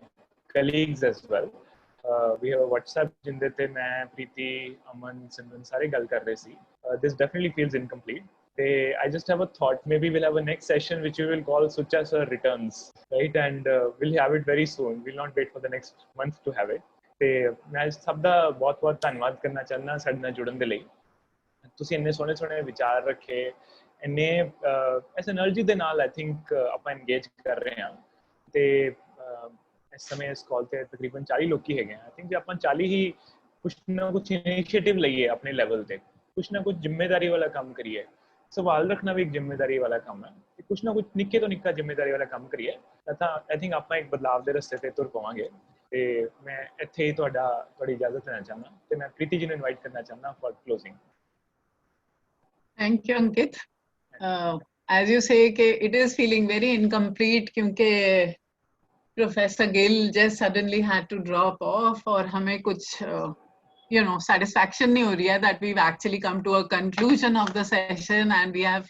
colleagues as well. We have a WhatsApp ਜਿਹਦੇ ਤੇ ਮੈਂ ਪ੍ਰੀਤੀ, ਅਮਨ, ਸਿਮਰਨ ਸਾਰੇ ਗੱਲ ਕਰ ਰਹੇ ਸੀ। This definitely feels incomplete. I just have a thought, maybe we'll have a next session which we will call Sucha Sir Returns, right? And we'll have it very soon. We'll not wait for the next month to have it. ਤੇ ਮੈਂ ਸਭ ਦਾ ਬਹੁਤ ਧੰਨਵਾਦ ਕਰਨਾ ਚਾਹੁੰਦਾ ਸਾਡੇ ਨਾਲ ਜੁੜਨ ਦੇ ਲਈ। ਤੁਸੀਂ ਇੰਨੇ ਸੋਹਣੇ ਵਿਚਾਰ ਰੱਖੇ, ਇੰਨੇ ਇਸ એનર્ਜੀ ਦੇ ਨਾਲ ਆਈ ਥਿੰਕ ਆਪਾਂ ਇੰਗੇਜ ਕਰ ਰਹੇ ਹਾਂ। ਤੇ ਇਸ ਸਮੇਂ ਇਸ ਕਾਲ ਤੇ ਤਕਰੀਬਨ 40 ਲੋਕੀ ਹੈਗੇ ਆ। ਆਈ ਥਿੰਕ ਜੇ ਆਪਾਂ 40 ਹੀ ਕੁਛ ਨਾ ਕੁਛ ਇਨੀਸ਼ੀਏਟਿਵ ਲਈਏ ਆਪਣੇ ਲੈਵਲ ਤੇ, ਕੁਛ ਨਾ ਕੁਛ ਜ਼ਿੰਮੇਵਾਰੀ ਵਾਲਾ ਕੰਮ ਕਰੀਏ। ਸਵਾਲ ਰੱਖਣਾ ਵੀ ਇੱਕ ਜ਼ਿੰਮੇਵਾਰੀ ਵਾਲਾ ਕੰਮ ਹੈ, ਤੇ ਕੁਛ ਨਾ ਕੁਛ ਨਿੱਕੇ ਤੋਂ ਨਿੱਕਾ ਜ਼ਿੰਮੇਵਾਰੀ ਵਾਲਾ ਕੰਮ ਕਰੀਏ ਤਾਂ ਆਈ ਥਿੰਕ ਆਪਾਂ ਇੱਕ ਬਦਲਾਵ ਦੇ ਰਸਤੇ ਤੇ ਤੁਰ ਪਾਵਾਂਗੇ। ਤੇ ਮੈਂ ਇੱਥੇ ਹੀ ਤੁਹਾਡੀ ਇਜਾਜ਼ਤ ਲੈਣਾ ਚਾਹੁੰਦਾ ਤੇ ਮੈਂ ਪ੍ਰੀਤੀ ਜੀ ਨੂੰ ਇਨਵਾਈਟ ਕਰਨਾ ਚਾਹੁੰਦਾ for closing. Thank you, Ankit. As you say, it is feeling very incomplete क्योंकि Professor Gill just suddenly had to drop off, और हमें कुछ satisfaction नहीं हो रही है that we've actually come to a conclusion of the session and we have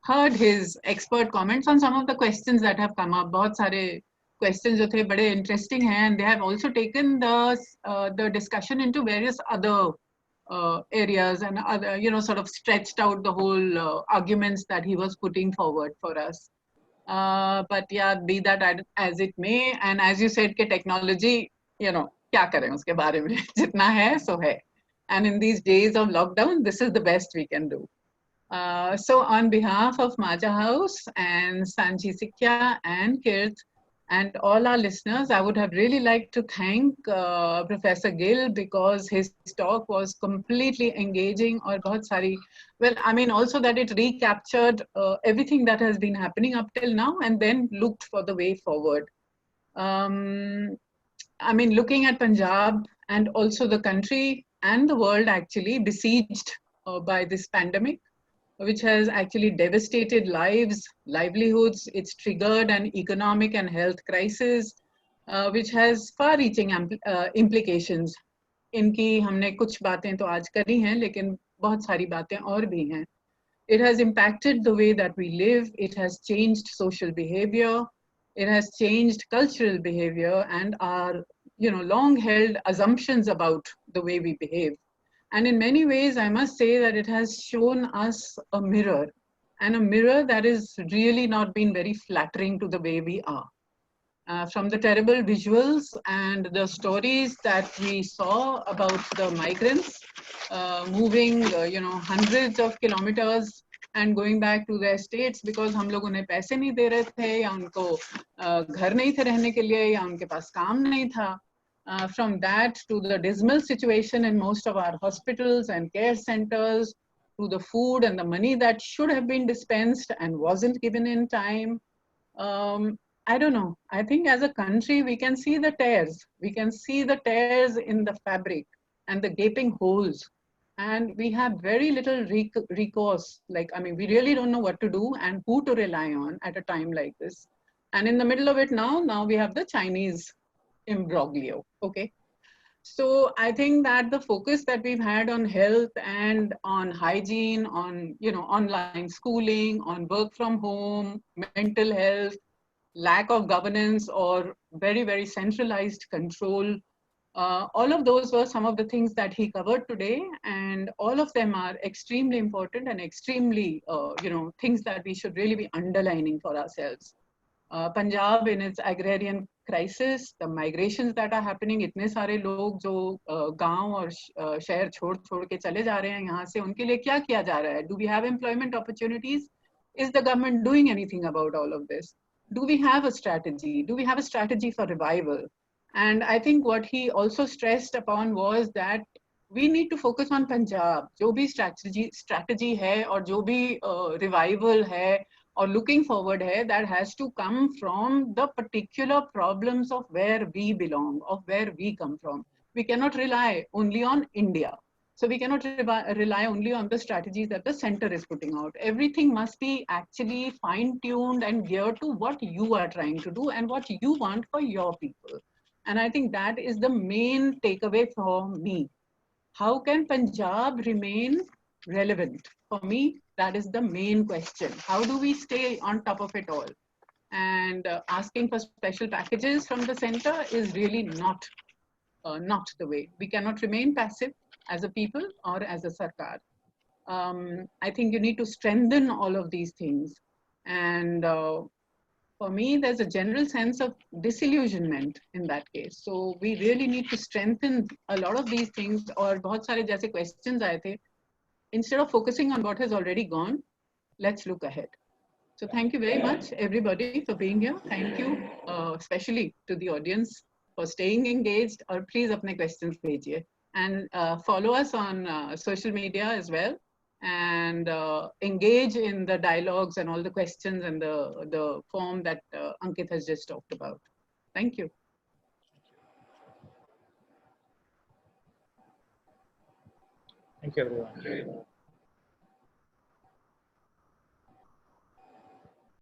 heard his expert comments on some of the questions that have come up. बहुत सारे questions जो थे बड़े interesting हैं, and they have also taken the discussion into various other areas and other, sort of stretched out the whole arguments that he was putting forward for us. But yeah, be that as it may, and as you said कि technology, क्या करें उसके बारे में, जितना है सो है, and in these days of lockdown this is the best we can do. So on behalf of Maja House and Sanchi Sikya and Kirt and all our listeners, I would have really liked to thank Professor Gill because his talk was completely engaging और बहुत सारी, well, I mean also that it recaptured everything that has been happening up till now and then looked for the way forward. I mean, looking at Punjab and also the country and the world actually besieged by this pandemic, which has actually devastated lives, livelihoods. It's triggered an economic and health crisis, which has far-reaching implications. इनकी हमने कुछ बातें तो आज करी हैं, लेकिन बहुत सारी बातें और भी हैं. It has impacted the way that we live. It has changed social behavior. It has changed cultural behavior and our, long held assumptions about the way we behave. And in many ways, I must say that it has shown us a mirror, and a mirror that is really not been very flattering to the way we are. From the terrible visuals and the stories that we saw about the migrants moving, hundreds of kilometers and going back to their states because हम लोग उन्हें पैसे नहीं दे रहे थे या उनको घर नहीं थे रहने के लिए या उनके पास काम नहीं था. From that to the dismal situation in most of our hospitals and care centers, to the food and the money that should have been dispensed and wasn't given in time. I don't know. I think as a country, we can see the tears. We can see the tears in the fabric and the gaping holes. And we have very little recourse. We really don't know what to do and who to rely on at a time like this. And in the middle of it now we have the Chinese imbroglio, okay? So I think that the focus that we've had on health and on hygiene, on, online schooling, on work from home, mental health, lack of governance or very, very centralized control. All of those were some of the things that he covered today, and all of them are extremely important and extremely, things that we should really be underlining for ourselves. Punjab in its agrarian crisis, the migrations that are happening, इतने सारे लोग जो गांव और शहर छोड़ के चले जा रहे हैं यहाँ से, उनके लिए क्या किया जा रहा है? Do we have employment opportunities? Is the government doing anything about all of this? Do we have a strategy? Do we have a strategy for revival? And I think what he also stressed upon was that we need to focus on Punjab. जो भी strategy है और जो भी revival है or looking forward hai, that has to come from the particular problems of where we belong, of where we come from. We cannot rely only on India. So we cannot rely only on the strategies that the center is putting out. Everything must be actually fine-tuned and geared to what you are trying to do and what you want for your people. And I think that is the main takeaway for me. How can Punjab remain relevant? For me, that is the main question. How do we stay on top of it all? And asking for special packages from the center is really not the way. We cannot remain passive as a people or as a sarkar. I think you need to strengthen all of these things. And for me, there's a general sense of disillusionment in that case. So we really need to strengthen a lot of these things. और बहुत सारे जैसे questions आए थे. Instead of focusing on what has already gone, let's look ahead. So thank you very much, everybody, for being here. Thank you, especially to the audience for staying engaged. Or please अपने questions भेजिए. And follow us on social media as well. And engage in the dialogues and all the questions and the form that Ankit has just talked about. Thank you. Thank you, everyone.